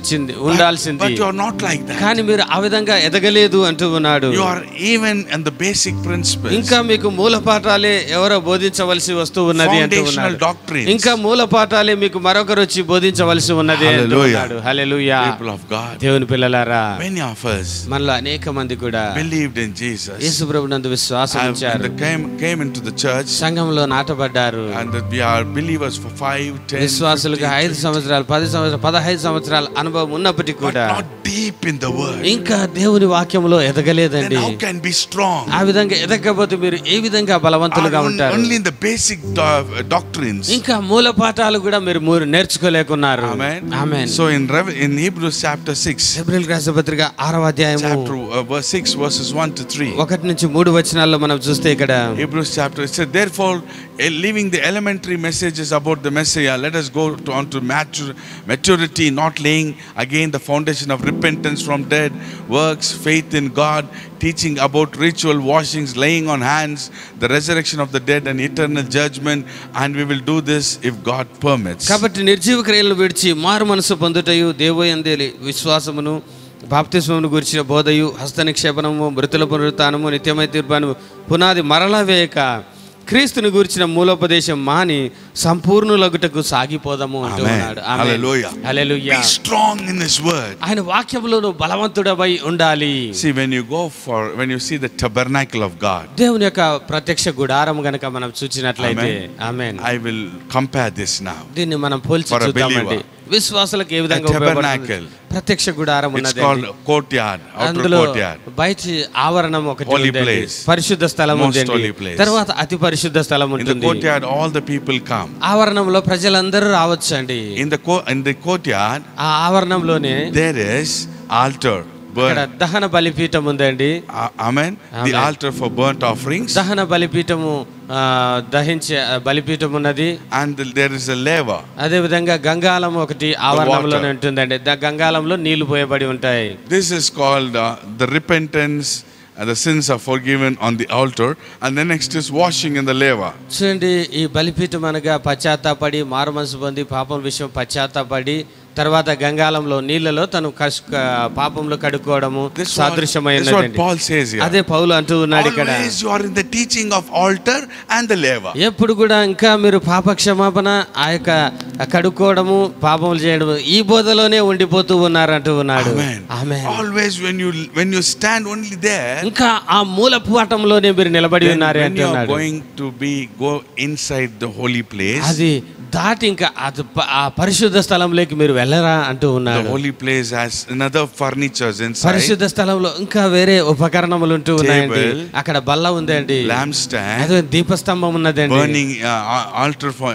ఉండాల్సింది. But you are not like that. కానీ మీరు ఆ విధంగా ఎదగలేదు అంటూ ఉన్నాడు. You are even in the basic principles. ఇంకా మీకు మూల పాఠాలే ఎవరో బోధించవలసి వస్తూ ఉన్నది అంటూ ఉన్నాడు. Doctrines. ఇంకా మూల పాఠాలే మీకు మరొకరు వచ్చి బోధించవలసి ఉన్నది అంటూ ఉన్నాడు. హల్లెలూయా. People of God. దేవుని పిల్లలారా, many of us మనలో అనేక మంది కూడా believed in Jesus. యేసు ప్రభువునందు విశ్వాసం ఉంచారు. Came into the church. సంఘంలో నాటబడ్డారు. And that we are believers for 5, 10, విశ్వాసులుగా 5 సంవత్సరాలు 10 సంవత్సరాలు 15 సంవత్సరాల అనుభవం ఉన్నప్పటికీ కూడా not deep in the word. ఇంకా దేవుని వాక్యంలో ఎదగలేదండి. Then how can be strong? ఆ విధంగా ఎదగకపోతే మీరు ఏ విధంగా బలవంతులుగా ఉంటారు? Only in the basic doctrines. ఇంకా మూల పాఠాలు కూడా మీరు నేర్చుకోలేకున్నారు. Amen. So in Hebrews chapter 6, హెబ్రీయులకు రాసిన పత్రిక 6వ అధ్యాయము chapter verse 6 verses 1 to 3. 1 నుంచి 3 వచనాల్లో మనం చూస్తే ఇక్కడ Hebrews chapter, it said, therefore leaving the elementary messages about the Messiah, let us go on to maturity, not laying again the foundation of repentance from dead works, faith in God, teaching about ritual washings, laying on hands, the resurrection of the dead and eternal judgment, and we will do this if God permits. కాబట్టి నిర్జీవ క్రియలను విడిచి మారు మనసు పొందుటయు దేవుయందే విశ్వాసమును బాప్తిస్మమును గురించిన బోధయు హస్త నిక్షేపణము మృతుల పునరుత్థానము నిత్యమై తీర్పును పునాది మరలా వేయక క్రీస్తుని గురించిన మూలోపదేశం మాని సంపూర్ణులగుటకు సాగిపోదాము అంటూ ఉన్నాడు. హల్లెలూయా. హల్లెలూయా. Be strong in his word. ఆయన వాక్యములో బలవంతుడవై ఉండాలి. See, when you see the tabernacle of God, దేవుని యొక్క ప్రత్యక్ష గుడారం గనుక మనం చూచినట్లయితే, ఆమేన్, I will compare this now. దీన్ని మనం పోల్చి చూద్దామండి. విశ్వాసులకు ఏ విధంగా tabernacle, ప్రత్యక్ష గుడారం ఉన్నది. it's called courtyard, outer courtyard. బయటి ఆవరణం ఒకటి holy ఉంది, place, పరిశుద్ధ స్థలం ఉంది. తర్వాత అతి పరిశుద్ధ స్థలం ఉంటుంది. In the courtyard all the people come. ఆవరణంలో ప్రజలందరూ రావచ్చు అండి. In the courtyard, ఆ ఆవరణంలోనే there is altar, అక్కడ దహన బలిపీఠం ఉందండి. amen. The altar for burnt offerings, దహన బలిపీఠము దహించే బలిపీఠం ఉన్నది. and there is a laver. అదే విధంగా గంగాళం ఒకటి ఆవరణంలోనే ఉంటుందండి. గంగాళంలో నీళ్లు పోయబడి ఉంటాయి. This is called the repentance, and the sins are forgiven on the altar, and the next is washing in the laver. చూడండి, ఈ బలిపీఠం అనగా పశ్చాత్తాపడి మారు మనసు పొంది పాపం విషయం పశ్చాత్తాపడి తర్వాత గంగాళంలో నీళ్లలో తను పాపంలో కడుక్కోవడము సాదృశ్యమైనదండి. అదే పౌలు అంటూ ఉన్నాడు ఇక్కడ. Always you are in the teaching of altar and the laver. ఎప్పుడు కూడా ఇంకా మీరు పాప క్షమాపణ, ఆ యొక్క కడుక్కోవడము, పాపములు చేయడం ఈ బోధలోనే ఉండిపోతూ ఉన్నారు అంటూ ఉన్నాడు. Amen. Always when you stand only there, ఇంకా ఆ మూల పాఠంలోనే మీరు నిలబడి ఉన్నారు అంటూ ఉన్నాడు. going to go inside the holy place, అది దాటి ఇంకా ఆ పరిశుద్ధ స్థలంలోకి మీరు వెళ్ళరా అంటూ ఉన్నారు. The holy place has another furnitures inside. పరిశుద్ధ స్థలంలో ఇంకా వేరే ఉపకరణములు ఉంటూ ఉన్నాయండి. అక్కడ బల్ల ఉందండి, lampstand, అదే దీపస్తంభం ఉన్నదండి, burning altar for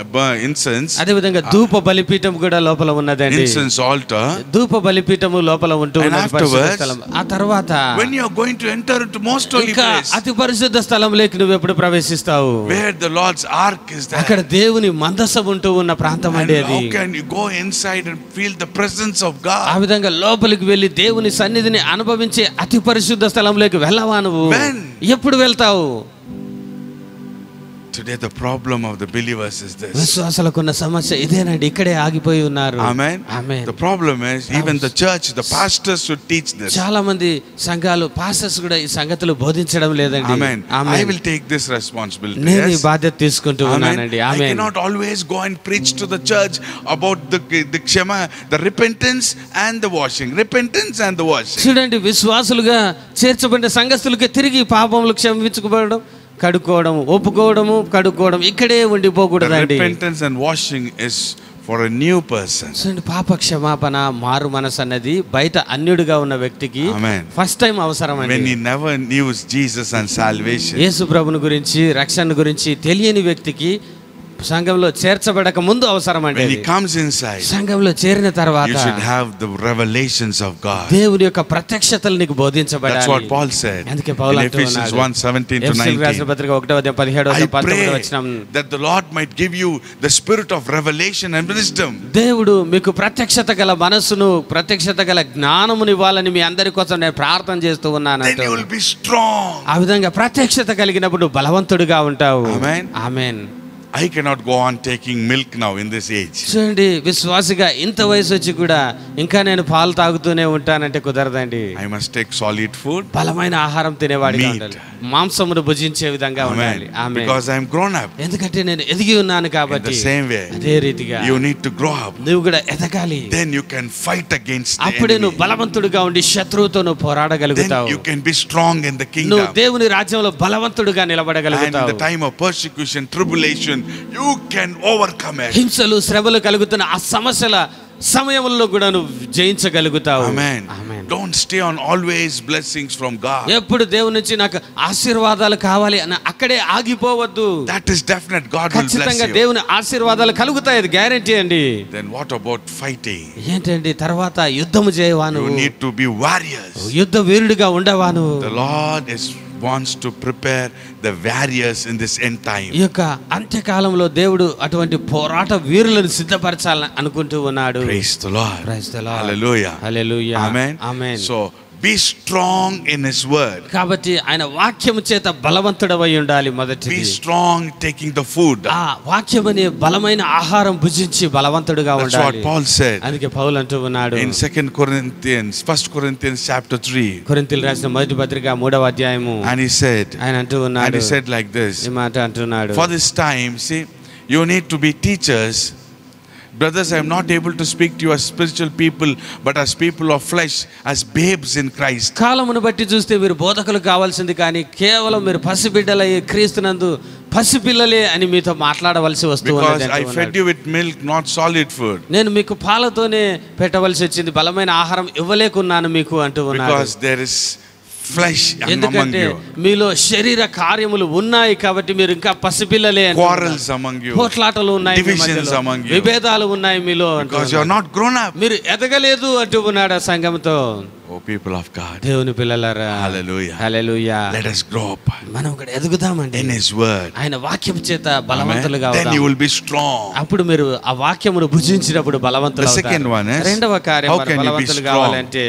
incense, అదే విధంగా ధూప బలిపీఠం కూడా లోపల ఉన్నదండి. incense altar, ధూప బలిపీఠము లోపల ఉంటూ ఉన్నది పరిశుద్ధ స్థలం. ఆ తర్వాత when you are going to enter into most holy place, అతి పరిశుద్ధ స్థలంలోకి నువ్వు ఎప్పుడు ప్రవేశిస్తావు? where the Lord's ark is there. అక్కడ దేవుని మందసం ఉంటూ ఉన్న ప్రాంతం అండి అది. How can you go inside and feel the presence of God? ఆ విధంగా లోపలికి వెళ్ళి దేవుని సన్నిధిని అనుభవించే అతి పరిశుద్ధ స్థలంలోకి వెళ్ళవా నువ్వు? ఎప్పుడు వెళ్తావు? Today the problem of the believers is this. విశ్వాసులకున్న సమస్య ఇదేనండి, ఇక్కడే ఆగిపోయి ఉన్నారు. Amen. Amen. The problem is even the church, the pastors should teach this. చాలా మంది సంఘాలు పాస్టర్స్ కూడా ఈ సంగతులు బోధించడం లేదండి. Amen. I will take this responsibility. నేను ఈ బాధ్యత తీసుకుంటూ ఉన్నానండి. I cannot always go and preach to the church about the ksema, the repentance and the washing. Repentance and the washing. చూడండి, విశ్వాసులుగా చేర్చబడిన సంఘస్థులకి తిరిగి పాపములు క్షమించుకోవడం, కడుక్కోవడం, ఒప్పుకోవడము, కడుక్కోవడం ఇక్కడే ఉండిపోకూడదండి. Repentance and washing is for a new person. పాప క్షమాపణ, మారు మనసు అన్నది బయట అన్యుడిగా ఉన్న వ్యక్తికి ఫస్ట్ టైం అవసరం అండి. When he never knew Jesus and salvation, యేసు ప్రభుని గురించి, రక్షణ గురించి తెలియని వ్యక్తికి సంఘంలో చేర్చబడక ముందు అవసరం అండి. When he comes inside, సంఘంలో చేరిన తర్వాత you should have the revelations of God. దేవుని యొక్క ప్రత్యక్షతలు నీకు బోధించబడాలి. That's what Paul said అందుకే పౌలు in అంటున్నాడు Ephesians 1:17-19. రాసిన పత్రిక 1:17 I 19 pray వచనం, that the Lord might give you the spirit of revelation and wisdom. దేవుడు మీకు ప్రత్యక్షత గల మనసును, ప్రత్యక్షత గల జ్ఞానమును ఇవ్వాలని మీ అందరి కోసం నేను ప్రార్థన చేస్తూ ఉన్నాను. Then you will be strong. ఆ విధంగా ప్రత్యక్షత కలిగినప్పుడు బలవంతుడిగా ఉంటావు. Amen. Amen. I cannot go on taking milk now in this age. చూడండి, విశ్వాసిగా ఇంత వయసు వచ్చి కూడా ఇంకా నేను పాలు తాగుతూనే ఉంటానంటే కుదరదండి. I must take solid food. బలమైన ఆహారం తినేవాడిగా Meat. ఉండాలి. మాంసమును భుజించే విధంగా ఉండాలి. Amen. Amen. Because I am grown up. ఎందుకంటే నేను ఎదిగి ఉన్నాను In కాబట్టి. the same way, అదే రీతిగా you need to grow up. నువ్వు కూడా ఎదగాలి. Then you can fight against the అప్పుడే నువ్వు enemy. బలవంతుడిగా ఉండి శత్రువుతో నువ్వు Then పోరాడగలుగుతావు. you can be strong in the నువ్వు kingdom. దేవుని రాజ్యంలో బలవంతుడిగా And in నిలబడగలుగుతావు. the time of persecution, tribulation, you can overcome it. హింసలు, శ్రమలు కలుగుతున్న ఆ సమస్యల సమయంలో కూడా నువ్వు జయించగలుగుతావు. Amen. Amen. Don't stay on always blessings from God. ఎప్పుడు దేవుని నుంచి నాకు ఆశీర్వాదాలు కావాలి అని అక్కడే ఆగిపోవద్దు. That is definite. God will bless ఖచ్చితంగా you. దేవుని ఆశీర్వాదాలు కలుగుతాయి, అది గ్యారెంటీ అండి. Then what about fighting? ఏంటండి తర్వాత యుద్ధము చేయవాను, You need to be warriors. యుద్ధ వీరుడిగా ఉండవాను. The Lord wants to prepare the warriors in this end time. ఈ యొక్క అంత్యకాలంలో దేవుడు అటువంటి పోరాట వీరులను సిద్ధపరచాలని అనుకుంటూ ఉన్నాడు. Praise the Lord. Praise the Lord. Hallelujah. Hallelujah. Amen. Amen. So be strong in His word. కాబట్టి ఆయన వాక్యము చేత బలవంతుడవై ఉండాలి. మొదటిది Be strong taking the food. ఆ వాక్యం అనే బలమైన ఆహారం భుజించి బలవంతుడుగా That's what ఉండాలి. Paul said అందుకే పౌలు అంటూ ఉన్నాడు in 1 Corinthians chapter 3. కొరింథీయులకు రాసిన మొదటి పత్రిక 3వ అధ్యాయము. And he said, ఆయన అంటూ ఉన్నాడు, like this. ఈ మాట అంటున్నాడు, For this time, see, you need to be teachers. Brothers, I am not able to speak to you as spiritual people, but as people of flesh, as babes in Christ. కాలమును బట్టి చూస్తే మీరు బోధకులు కావాల్సింది, కానీ కేవలం మీరు పసిబిడ్డలై క్రీస్తునందు పసిపిల్లలే అని మీతో మాట్లాడవలసి వస్తుంది. Because I fed you with milk, not solid food. నేను మీకు పాలతోనే పెట్టవలసి వచ్చింది, బలమైన ఆహారం ఇవ్వలేకున్నాను మీకు అంటూ ఉన్నాడు. Because there is flesh among ఎందుకంటే you, మీలో శరీర కార్యములు ఉన్నాయి కాబట్టి మీరు ఇంకా పసిపిల్లలే. quarrels among you, పోట్లాటలు ఉన్నాయి మీ divisions మధ్యలో, among you, విభేదాలు ఉన్నాయి మీలో అంటూ because you are ఉన్నాడు. not grown up. మీరు ఎదగలేదు అంటూ ఉన్నాడు ఆ సంఘంతో. Oh, people of God, దేవుని పిల్లలారా, hallelujah. హల్లెలూయా. Let us grow up మనం కూడా ఎదుగుదామండి in His word. ఆయన వాక్యం చేత Amen. బలవంతులుగా Then you అవుదాం. will be strong. అప్పుడు మీరు ఆ వాక్యమును భుజించినప్పుడు బలవంతులు The second అవుతారు. one is, రెండవ కార్యం, how మరి can you be బలవంతులు strong? కావాలంటే,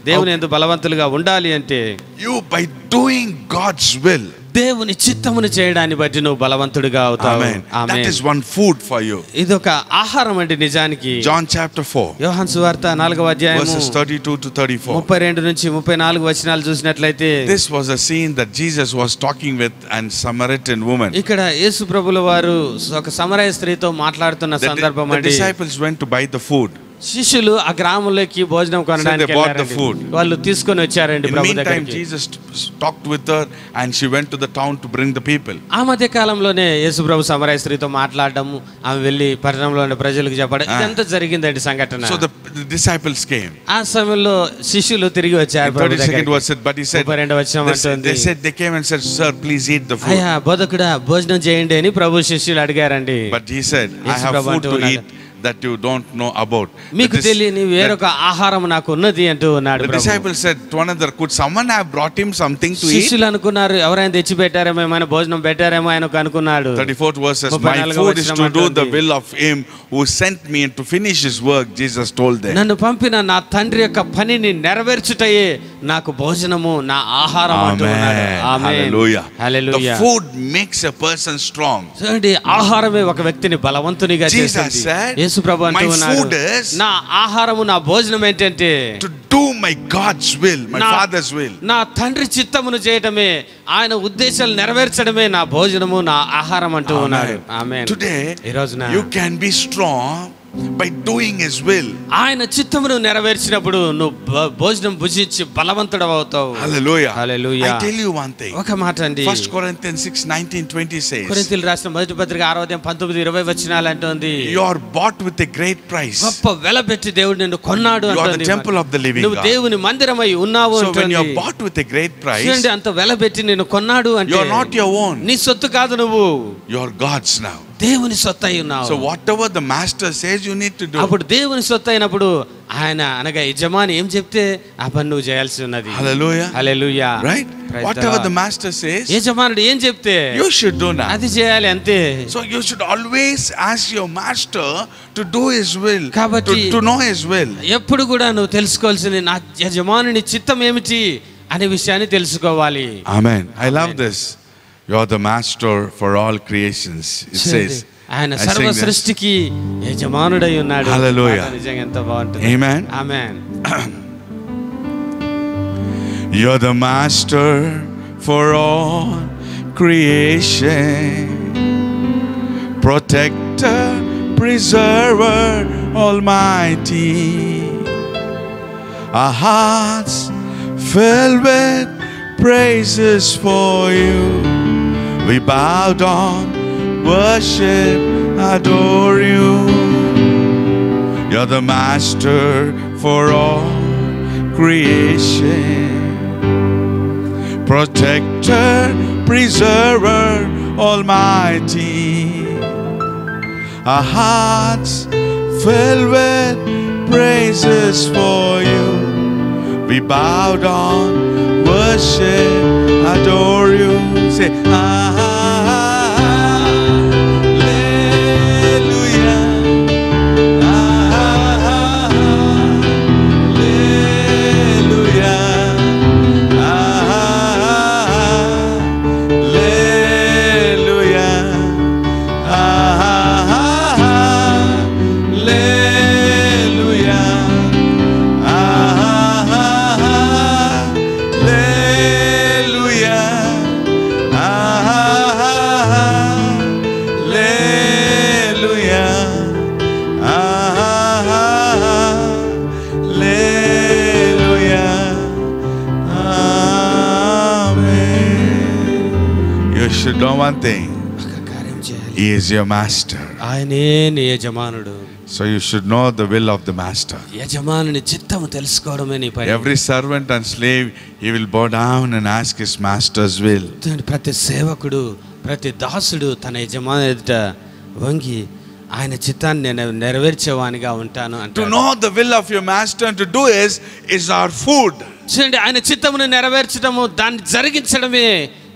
దేవుని యందు బలవంతులుగా ఉండాలి అంటే, You by doing God's will. దేవుని చిత్తమును చేయడాన్ని బట్టి నువ్వు బలవంతుడిగా అవుతావు. Amen. That amen. is one food for you. ఇదొక ఆహారం అండి నిజానికి. John chapter 4, యోహాను సువార్త 4వ అధ్యాయము verses 32 to 34. 32 నుంచి 34 వచనాలు చూసినట్లయితే, This was a scene that Jesus was talking with an Samaritan woman. ఇక్కడ యేసు ప్రభుల వారు ఒక సమరయ స్త్రీతో మాట్లాడుతున్న సందర్భం The అండి. disciples went to buy the food. శిష్యులు ఆ గ్రామంలోకి భోజనం కొనడానికి So they bought the వెళ్ళారండి. food. వాళ్ళు తీసుకొని వచ్చారండి In the ప్రభు meantime, దగ్గరికి. Jesus talked with her and she went to the town to bring the people. ఆ మధ్య కాలంలోనే యేసు ప్రభు సమరయ స్త్రీతో మాట్లాడడం, ఆమె వెళ్ళి పట్టణంలోని ప్రజలకు చెప్పడం, ఇదంతా జరిగిందండి సంఘటన. So the disciples came. ఆ సమయంలో శిష్యులు తిరిగి వచ్చారు In ప్రభు 32nd దగ్గరికి. verse, but he said, 32వ వచనం అంటుంది, they came and said, Sir, please eat the food. అయ్యా బోధకుడా భోజనం చేయండి అని ప్రభు శిష్యులు అడిగారండి. But he said, I Yesu have Prabhu food to అంటూ eat that you don't know about. మీకు తెలియని వేరొక ఆహారం నాకు ఉన్నది అంటూ ఉన్నాడు The Prabhu. disciples said to one another, could someone have brought him something to eat? శిష్యులు అనుకున్నారు ఎవరైనా తెచ్చి పెట్టారేమో, ఏమైనా భోజనం పెట్టారేమో ఆయనకు అనుకున్నాడు. 34th verse says, 34వ my food is to do the వచనం will of him who sent me and to finish his work, Jesus told them. నన్ను పంపిన నా తండ్రి యొక్క పనిని నెరవేర్చుటయే నాకు భోజనము, నా ఆహారం అంటూ ఉన్నాడు. Amen. Amen. Hallelujah. Hallelujah. The food makes a person strong. చూడండి, ఆహారమే ఒక వ్యక్తిని బలవంతునిగా Jesus చేస్తుంది. said, యేసు ప్రభు అంటూ my ఉన్నాడు, food is నా ఆహారము, నా భోజనం ఏంటంటే to do my God's will, my నా- Father's will. నా తండ్రి చిత్తమును చేయటమే, ఆయన ఉద్దేశాలు నెరవేర్చడమే నా భోజనము, నా ఆహారం అంటూ ఉన్నాడు. ఆమేన్. Today, ఈ రోజున you can be strong by doing his will. ఆయన చిత్తమును నెరవేర్చినప్పుడు నువ్వు భోజనం భుజించి బలవంతుడవు అవుతావు. Hallelujah. Hallelujah. I tell you one thing. ఒక మాట అండి, 1 Corinthians 6:19-20 says, కొరింథీయులకు రాసిన మొదటి పత్రిక 6వ అధ్యాయం 19-20 వచనాలు అంటోంది, you are bought with a great price. గొప్ప వెల పెట్టి దేవుడు నిన్ను కొన్నాడు You are the అంటోంది. temple of the living నువ్వు God. దేవుని మందిరమై ఉన్నావు So when అంటోంది. you are bought with a great price, చూడండి, అంత వెల పెట్టి నిన్ను కొన్నాడు అంటే you are not your own. నీ సొత్తు కాదు నువ్వు. You are God's now. దేవుని సొత్తు అయి ఉన్నావు. So whatever the master says, you need to do. అప్పుడు దేవుని సొత్తు అయినప్పుడు ఆయన అనగా యజమాని ఏం చెప్తే ఆ పని నువ్వు చేయాల్సి ఉన్నది. Hallelujah. Hallelujah. Right? Whatever the master says, యజమానుడు ఏం చెప్తే you should do now. అది చేయాలి అంతే. So you should always ask your master to do his will, to know his will. ఎప్పుడు కూడా నువ్వు తెలుసుకోవాల్సింది నా యజమానుని చిత్తం ఏమిటి అనే విషయాన్ని తెలుసుకోవాలి. Amen. I love this. You are the master for all creations. It says. ఆయన సర్వ సృష్టికి యజమానుడై ఉన్నాడు. Hallelujah. నిజంగా ఎంత బాగుంటుంది. Amen. Amen. You're the master for all creation, protector, preserver, almighty. Our hearts filled with praises for you. We bow down, worship, adore you. You're the master for all creation, protector, preserver, almighty. Our hearts filled with praises for you. We bow down, worship, adore you. Say, know one thing. He is your master. ఆయనే నీ యజమానుడు. So you should know the will of the master. యజమానుని చిత్తము తెలుసుకోవడమే నీ పని. Every servant and slave, he will bow down and ask his master's will. ప్రతి సేవకుడు, ప్రతి దాసుడు తన యజమాని ఎదుట వంగి ఆయన చిత్తాన్ని నేను నెరవేర్చేవానిగా ఉంటాను అంటాడు. To know the will of your master and to do is our food. చూడండి, ఆయన చిత్తమును నెరవేర్చడము, దాన్ని జరిగించడమే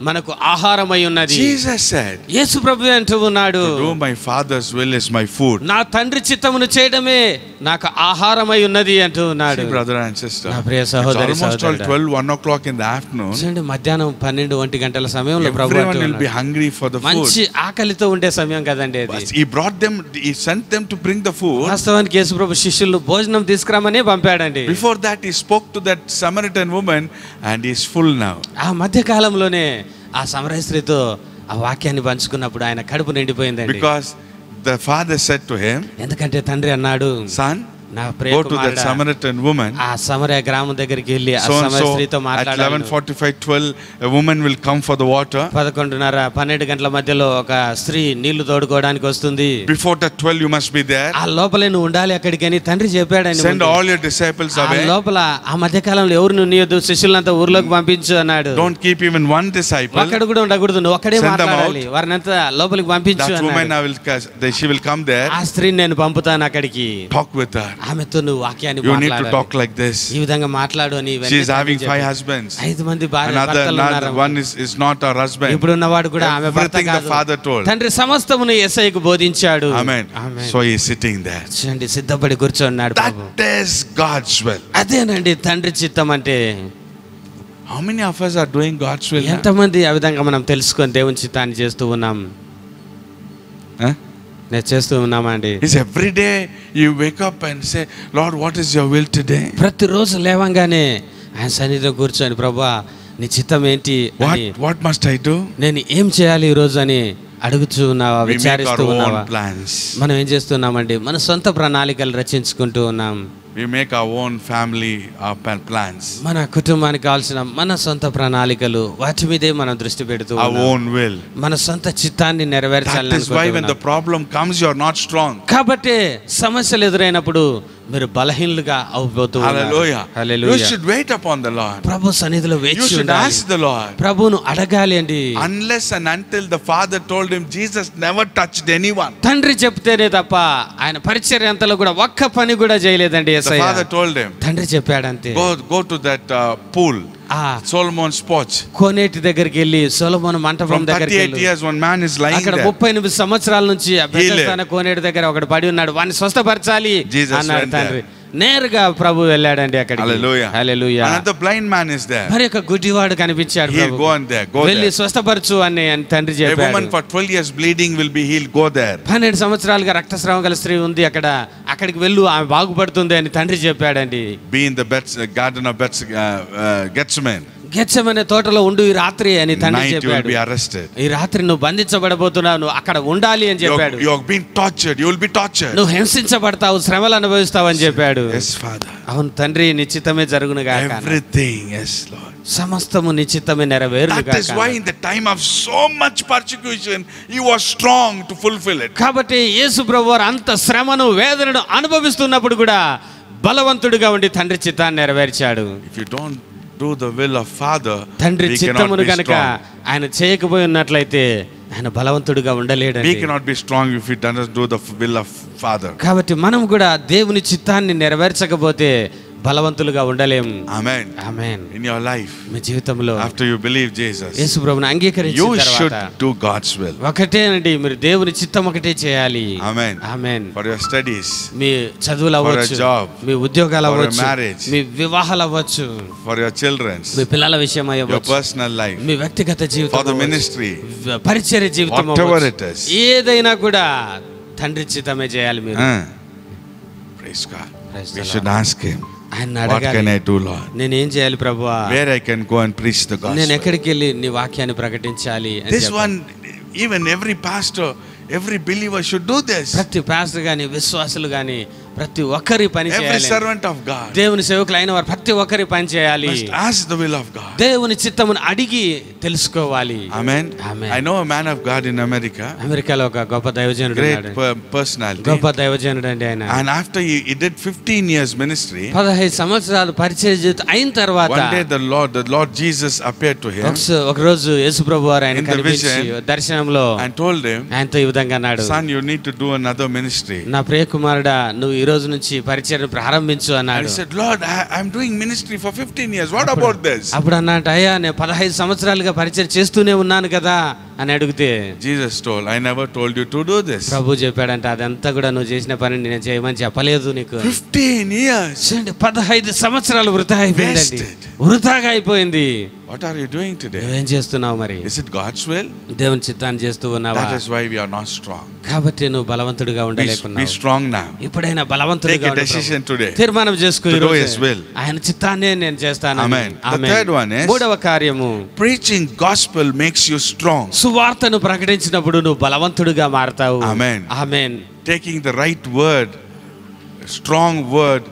మనకు ఆహారమై ఉన్నది. Jesus said, యేసు ప్రభువే అంటూ ఉన్నాడు, to do my father's will is my food. నా తండ్రి చిత్తమును చేయడమే నాకు ఆహారమై ఉన్నది అంటూ ఉన్నాడు. See, brother and sister, నా ప్రియ సహోదరి almost 1 o'clock in the afternoon. చూడండి, మధ్యాహ్నం 12 గంటల సమయంలో ప్రభువు everyone will be hungry for the food. మంచి ఆకలితో ఉండే సమయం కదండి అది. He sent them to bring the food. వాస్తవానికి యేసు ప్రభు శిష్యులను భోజనం తీసుకురామని పంపాడండి. Before that he spoke to that Samaritan woman and he is full now. ఆ మధ్య కాలంలోనే ఆ సమరయ స్త్రీతో ఆ వాక్యాన్ని పంచుకున్నప్పుడు ఆయన కడుపు నిండిపోయిందండి. Because the father said to him, ఎందుకంటే తండ్రి అన్నాడు, son, నా go to that Samaritan woman. ఆ సమరయ గ్రామం దగ్గరికి వెళ్ళి ఆ So and సమరయ so స్త్రీతో at మాట్లాడాలి. 11:45, 12 a woman will come for the water. 11:30 12 గంటల మధ్యలో ఒక స్త్రీ నీళ్లు తోడుకోవడానికి వస్తుంది. Before that 12 you must be there. ఆ లోపలే నువ్వు ఉండాలి అక్కడికని తండ్రి చెప్పాడని. Send all your disciples away. ఆ లోపల ఆ మధ్య కాలంలో ఎవరు నియొద్దు, శిష్యులంతా ఊర్లోకి పంపించు అన్నాడు. Don't keep even one disciple. ఒక్కడు కూడా ఉండకూడదు, నువ్వు ఒక్కడే మాట్లాడాలి, వారినంతా లోపలికి పంపించు that woman అన్నాడు. she will come there. ఆ స్త్రీని నేను పంపుతాను అక్కడికి. Talk with her. ఆమెతో నువ్వు వాక్యాన్ని You need to మాట్లాడాలి. talk like this. ఈ విధంగా మాట్లాడు అని. She is having 5 husbands. 5 మంది భర్తలు Another ఉన్నారు. one is not her husband. ఇప్పుడు ఉన్నవాడు కూడా ఆమె భర్త Everything the కాదు. father told. తండ్రి సమస్తమును యేసయ్యకు బోధించాడు. Amen. So he is sitting there. చూడండి, సిద్ధపడి కూర్చున్నాడు ప్రభు. That is God's will. అదేనండి తండ్రి చిత్తం అంటే. How many of us are doing God's will? ఎంతమంది ఆ విధంగా మనం తెలుసుకొని దేవుని చిత్తాన్ని చేస్తూ ఉన్నాం? నేను చేస్తూ ఉన్నామండి. Is every day you wake up and say, Lord, what is your will today? ప్రతిరోజు లేవంగానే ఆయన సన్నిధిలో కూర్చొని, ప్రభువా నీ చిత్తం ఏంటి, what must I do? నేను ఏం చేయాలి ఈ రోజు అని అడుగుతూ ఉన్నావా, We make విచారిస్తూ our ఉన్నావా? own plans. మనం ఏం చేస్తున్నామండి, మన సొంత ప్రణాళికలు రచించుకుంటూ ఉన్నాం. We make our own family plans. మన కుటుంబానికి కావాల్సిన మన సొంత ప్రణాళికలు, వాటి మీదే మనం దృష్టి పెడుతూ Our ఉన్నాం. own will. మన సొంత చిత్తాన్ని నెరవేర్చాలని That is why when the అనుకుంటున్నాం. problem comes, you are not strong. కాబట్టి సమస్యలు ఎదురైనప్పుడు మీరు బలహీనులుగా అవబోతూ ఉన్నారు. Hallelujah. Hallelujah. You should wait upon the Lord. ప్రభు సన్నిధిలో You వేచి should ఉండాలి. ask the Lord. ప్రభువును అడగాలి అండి. Unless and until the Father told him, Jesus never touched anyone. తండ్రి చెప్తేనే తప్ప ఆయన పరిచర్య అంతలో కూడా ఒక్క పని కూడా చేయలేదండి The Yesayya. Father told him, తండ్రి చెప్పాడంతే. go to that pool, ఆ Solomon's porch. కోనేటి దగ్గరికి వెళ్ళి సొలొమోను మంటపం From దగ్గరికి 38 వెళ్ళి years, one man is lying అక్కడ there. 38 సంవత్సరాల నుంచి ఆ బెతెస్దా కోనేటి దగ్గర ఒకడు పడి ఉన్నాడు. వాడిని స్వస్థపరచాలి Jesus అన్నాడు went తండ్రి. నేరుగా ప్రభు వెళ్ళాడండి అక్కడికి. Hallelujah. Hallelujah. Another blind man is there. మరి ఒక గుడ్డివాడు కనిపించాడు. He'll Prabhu go on there. Go వెళ్ళి there. స్వస్థపరచు అని తండ్రి A చెప్పాడు. woman for 12 years bleeding will be healed. Go there. 12 సంవత్సరాలుగా రక్తస్రావం గల స్త్రీ ఉంది అక్కడికి వెళ్ళు, ఆమె బాగుపడుతుంది అని తండ్రి చెప్పాడండి. Be in the garden of Gethsemane. Gethsemane తోటలో ఉండు ఈ రాత్రి అని తండ్రి Night you will చెప్పాడు. be arrested. ఈ రాత్రి నువ్వు బంధించబడబోతున్నావు, నువ్వు అక్కడ ఉండాలి అని చెప్పాడు. You're being tortured. You will be tortured. నువ్వు హింసించబడతావు, శ్రమలు అనుభవిస్తావు అని చెప్పాడు. Yes, Father. అవును తండ్రి, నిశ్చితమే జరుగును గాక. Everything, yes, Lord. సమస్తము నిశ్చితమే నెరవేరును That is why గాక. in the time of so much persecution, he was strong to fulfill it. కాబట్టి యేసు ప్రభువారు అంత శ్రమను వేదనను అనుభవిస్తున్నప్పుడు కూడా బలవంతుడిగా ఉండి తండ్రి చిత్తాన్ని నెరవేర్చాడు. If you don't do the will of Father, తండ్రి we cannot చిత్తమును be గనుక strong. ఆయన చేయకపోయి ఉన్నట్లయితే ఆయన బలవంతుడిగా ఉండలేడండి. We cannot be strong if we don't do the will of Father. కాబట్టి మనం కూడా దేవుని చిత్తాన్ని నెరవేర్చకపోతే బలవంతులుగా ఉండలేం. Amen. Amen. In your life, మీ జీవితంలో after you believe Jesus, యేసు ప్రభువుని అంగీకరించిన you should తర్వాత do God's will. ఒకటేనండి, మీరు దేవుని చిత్తం ఒకటే చేయాలి. Amen. Amen. For your studies, మీ చదువులు అవ్వచ్చు, For a job, మీ ఉద్యోగాలు for a అవ్వచ్చు, marriage, మీ వివాహాలు అవ్వచ్చు, for your children's, మీ పిల్లల విషయం your అవ్వచ్చు, personal life, మీ వ్యక్తిగత జీవితం for the అవ్వచ్చు, ministry, పరిచర్య జీవితం whatever అవ్వచ్చు. it is. ఏదైనా కూడా తండ్రి చిత్తమే చేయాలి మీరు. Praise God. Praise We the should Lord. ask Him, ఆయన what can అడగాలి, I do, Lord? నేనేం చేయాలి ప్రభువా, Where I can go and preach the నేను gospel. ఎక్కడికి వెళ్ళి నీ వాక్యాన్ని ప్రకటించాలి అని This చెప్పాలి. one, even every pastor, every believer should do this. ప్రతి పాస్టర్ గాని, విశ్వాసులు గాని, ప్రతి ఒక్కరి పని Every చేయాలి. servant of God దేవుని సేవకులు అయిన వారు ప్రతి ఒక్కరి పని చేయాలి. must ask the will of God. దేవుని చిత్తమును అడిగి తెలుసుకోవాలి. Amen. Amen. I know a man of God in America, అమెరికాలో ఒక గొప్ప దైవజనుడు great ఉన్నాడు. personality. గొప్ప దైవజనుడు అండి ఆయన. And after he did 15 years ministry, 15 సంవత్సరాలు పరిచర్య జీవితం అయిన తర్వాత one day the Lord Jesus appeared to him ఒక రోజు యేసు ప్రభువు వారు ఆయన In the కనిపించి vision, దర్శనంలో and told him, ఆయనతో ఈ విధంగా అన్నాడు, son, you need to do another ministry. నా ప్రియ కుమారుడా, నువ్వు ఈ రోజు నుంచి పరిచర్య ప్రారంభించు And అన్నాడు. he said, Lord, I'm doing ministry for 15 years. What about this? అప్పుడు అన్నట్టు, అయ్యా నేను 15 సంవత్సరాలుగా పరిచర్య చేస్తూనే ఉన్నాను కదా అని అడిగితే Jesus told, I never told you to do this. ప్రభు చెప్పాడంట, అదంతా కూడా నువ్వు చేసిన పని నేను చేయమని చెప్పలేదు నీకు. 15 years. 15 సంవత్సరాలు వృధా అయిపోయిందండి, Wasted. వృధాగా అయిపోయింది. What are you doing today? నువ్వేం చేస్తున్నావు మరి? Is it God's will? దేవుని చిత్తాన్ని చేస్తూ ఉన్నావా? That is why we are not strong. కాబట్టి నువ్వు బలవంతుడిగా Be ఉండలేకున్నావు. strong now. ఇప్పుడైనా బలవంతుడిగా Take a ఉండు decision ప్రభు. today. తీర్మానం చేసుకో To ఈ do రోజే. His will. ఆయన చిత్తాన్నే నేను చేస్తాను. Amen. The third one is, మూడవ కార్యము, preaching gospel makes you strong. సువార్తను ప్రకటించినప్పుడు నువ్వు బలవంతుడిగా మారతావు. Amen. Amen. Taking the right word, strong word,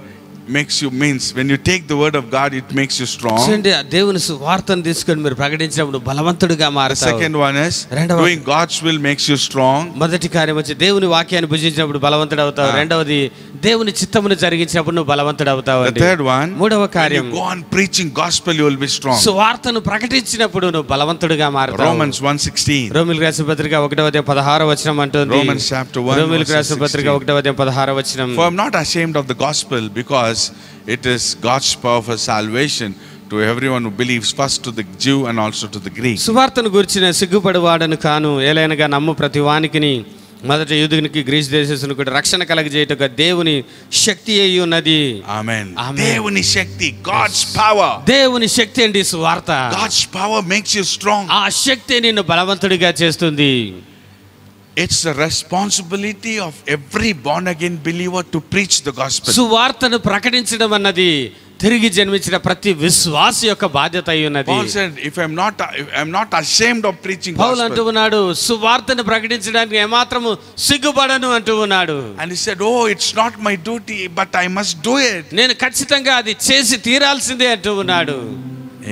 makes you, means when you take the word of God, it makes you strong. చూడండి, దేవుని సువార్తను తీసుకొని మీరు ప్రకటించినప్పుడు బలవంతుడిగా The మారతావు. second one is, రెండవ- doing God's will makes you strong. మొదటి కార్యం వచ్చి దేవుని వాక్యాన్ని భుజించినప్పుడు బలవంతుడు అవుతావు. రెండవది దేవుని చిత్తమును జరిగించినప్పుడు నువ్వు బలవంతుడు అవుతావు. The third one, మూడవ when కార్యం, you go on preaching gospel, you will be strong. సువార్తను ప్రకటించినప్పుడు నువ్వు బలవంతుడిగా మారతావు. Romans 1:16. రోమిలకు రాసిన పత్రిక 1:16 అంటుంది. Romans chapter 1, రోమిలకు verses రాసిన పత్రిక 1:16. For I'm not ashamed of the gospel, because it is God's power for salvation to everyone who believes, first to the Jew and also to the Greek. సువార్తను గురించిన సిగ్గుపడివాడను కాను, ఏలైనగా నమ్ము ప్రతి వానికిని, మొదట యూదునికి గ్రీసు దేశస్తునికి కూడా రక్షణ కలగజేయుటకు దేవుని శక్తి అయి ఉన్నది. Amen. Amen. దేవుని శక్తి, God's power. దేవుని శక్తి అండి సువార్త. God's power makes you strong. ఆ శక్తి నిన్ను బలవంతుడిగా చేస్తుంది. It's the responsibility of every born again believer to preach the gospel. సువార్తను ప్రకటించడం అన్నది తిరిగి జన్మించిన ప్రతి విశ్వాసి యొక్క బాధ్యత అయి ఉన్నది. Paul said, if I'm not ashamed of preaching పౌలు అంటూ gospel. ఉన్నాడు, సువార్తను ప్రకటించడానికి ఏమాత్రము సిగ్గుపడను అంటూ ఉన్నాడు. And he said, oh, it's not my duty, but I must do it. నేను ఖచ్చితంగా అది చేసి తీరాల్సిందే అంటూ ఉన్నాడు.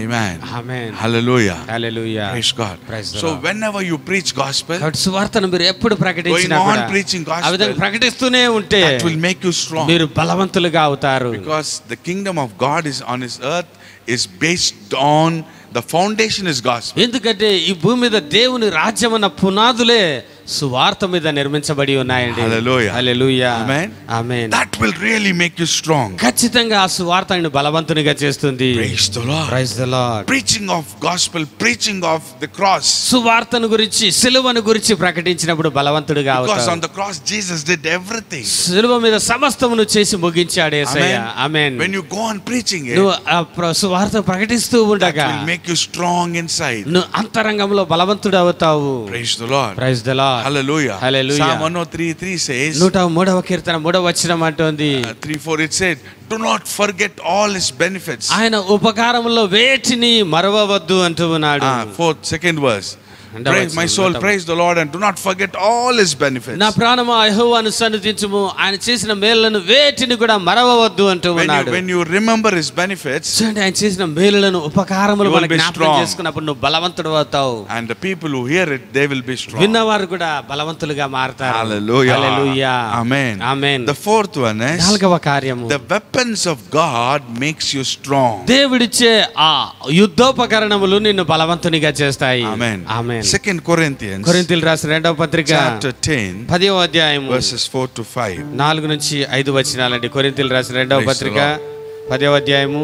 Amen. Amen. Hallelujah. Hallelujah. Praise God. Praise the So Lord. whenever you preach gospel, కాబట్టి సువార్తను మీరు ఎప్పుడు ప్రకటించినా going on కూడా preaching gospel, ఆ విధంగా ప్రకటిస్తూనే ఉంటే that will make you strong. మీరు బలవంతులుగా అవుతారు. Because the kingdom of God is on his earth is based on the foundation is gospel. ఎందుకంటే ఈ భూమి మీద దేవుని రాజ్యం అన్న పునాదులే సువార్త మీద నిర్మించబడి ఉన్నాయండి. Hallelujah. Hallelujah. Amen. Amen. That will really make you strong. ఖచ్చితంగా ఆ సువార్త నిన్ను బలవంతునిగా చేస్తుంది. Praise the Lord. Praise the Lord. Preaching of gospel, preaching of the cross. సువార్తను గురించి సిలువను గురించి ప్రకటించినప్పుడు బలవంతుడిగా Because అవుతావు. on the cross Jesus did everything. సిలువ మీద సమస్తమును చేసి ముగించాడు యేసయ్య. ఆమేన్. When you go on preaching it, నువ్వు ఆ సువార్త ప్రకటిస్తూ that ఉండగా will make you strong inside. నువ్వు అంతరంగంలో బలవంతుడు అవుతావు. Praise the Lord. Praise the Lord. Hallelujah. Hallelujah. Psalm 103:3 says, 103వ కీర్తన 3వ వచనం అంటోంది, 3:4 it said, do not forget all his benefits. ఆయన ఉపకారములో వేటిని మరవవద్దు అంటూ ఉన్నాడు. Second verse. Praise my soul, praise the Lord, and do not forget all his benefits. నా ప్రాణమా యెహోవాను సన్నిధించుము, ఆయన చేసిన మేలులను వేటిని కూడా మరవవద్దు అంటూ ఉన్నాడు. When you remember his benefits, చూడండి, ఆయన చేసిన మేలులను ఉపకారములు you will మనకు be జ్ఞాపకం strong. చేసుకున్నప్పుడు నువ్వు బలవంతుడు అవుతావు. and the people who hear it, they will be strong. విన్నవారు కూడా బలవంతులుగా మారతారు. Hallelujah. Hallelujah. Amen. Amen. The fourth one is, నాలుగవ కార్యము, the weapons of God makes you strong. దేవుడిచ్చే ఆ యుద్ధోపకరణములు నిన్ను బలవంతునిగా చేస్తాయి. Amen. ఆమేన్. 2 Corinthians కొరింథీయులకు రాసిన 2వ పత్రిక chapter 10 10వ అధ్యాయము verses 4 to 5. 4 నుంచి 5 వచనాలండి. కొరింథీయులకు రాసిన 2వ Praise పత్రిక the 10వ అధ్యాయము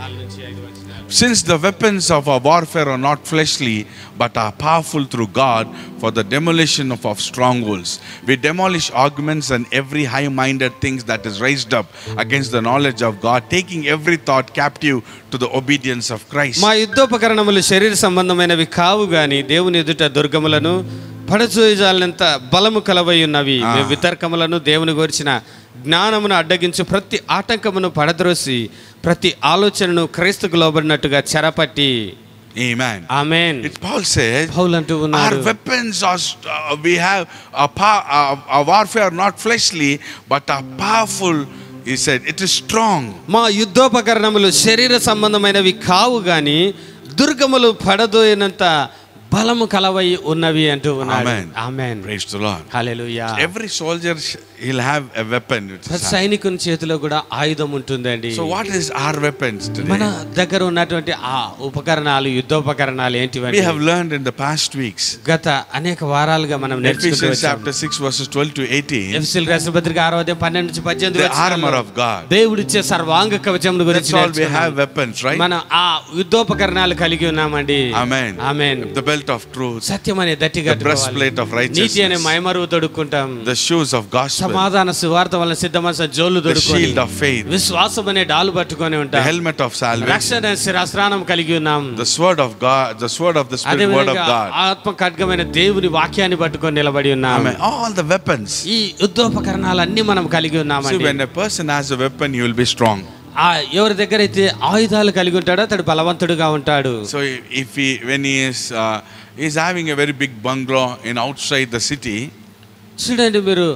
4 నుంచి 5 వచనాలు. Since the weapons of our warfare are not fleshly but are powerful through God for the demolition of our strongholds, we demolish arguments and every high-minded thing that is raised up against the knowledge of God, taking every thought captive to the obedience of Christ. మా యుద్ధోపకరణములు శరీర సంబంధమైనవి కావు గాని దేవుని ఎదుట దుర్గములను పడచూయజాలనంత బలము కలవై ఉన్నవి. మేము వితర్కములను దేవుని గురించిన జ్ఞానమును అడ్డగించు ప్రతి ఆటంకమును పడద్రోసి ప్రతి ఆలోచనను క్రీస్తుకు లోబడినట్టుగా చెరపట్టి. Amen. ఆమేన్. Paul says, పౌలు అంటూ ఉన్నాడు, our weapons are we have a warfare not fleshly but are powerful. He said it is strong. మా యుద్ధోపకరణములు శరీర సంబంధమైనవి కావు గాని దుర్గములు పడదోయనంత బలము కలవై ఉన్నవి అంటూ ఉన్నాడు. ఆమేన్. Praise the Lord. Hallelujah. Every soldier he'll have a weapon. ప్రతి సైనికుని చేతిలో కూడా ఆయుధం ఉంటుందండి. So what is our weapons today? మన దగ్గర ఉన్నటువంటి ఆ ఉపకరణాలు, యుద్ధోపకరణాలు ఏంటివంటే, we have learned in the past weeks. గత అనేక వారాలుగా మనం నేర్చుకుంటూ Ephesians వచ్చాము. chapter 6 verses 12 to 18. ఎఫెసీయులకు రాసిన పత్రిక 6వ అధ్యాయం 12 నుంచి 18 The armor of God. దేవుడిచ్చే సర్వాంగ కవచముల గురించి That's all we నేర్చుకున్నాం. have weapons, right? మనం ఆ యుద్ధోపకరణాలు కలిగి ఉన్నామండి. Amen. Amen. The belt of truth. సత్యం అనే దట్టి The కట్టుకోవాలి. breastplate of righteousness. నీతి అనే మైమరువు తొడుక్కుంటాం. The shoes of gospel. సమాధాన సువార్త వలన సిద్ధమైన జోలు The తొడుక్కొని, shield of faith. విశ్వాసం అనే డాలు పట్టుకొని The ఉంటాం. helmet of salvation. రక్షణ శిరస్త్రాణం కలిగి ఉన్నాం. The sword of God, the sword of the అదే spirit, word of విధంగా God. ఆత్మ ఖడ్గమైన దేవుని వాక్యాన్ని పట్టుకొని నిలబడి ఉన్నాం. Amen. All the weapons. ఈ యుద్ధోపకరణాలన్నీ మనం కలిగి See, ఉన్నామండి. when a person has a weapon, he will be strong. ఆ ఎవరి దగ్గర అయితే ఆయుధాలు కలిగి ఉంటాడో అతడు బలవంతుడుగా ఉంటాడు. So when he is he's having a very big bungalow in outside the city, చూడండి, మీరు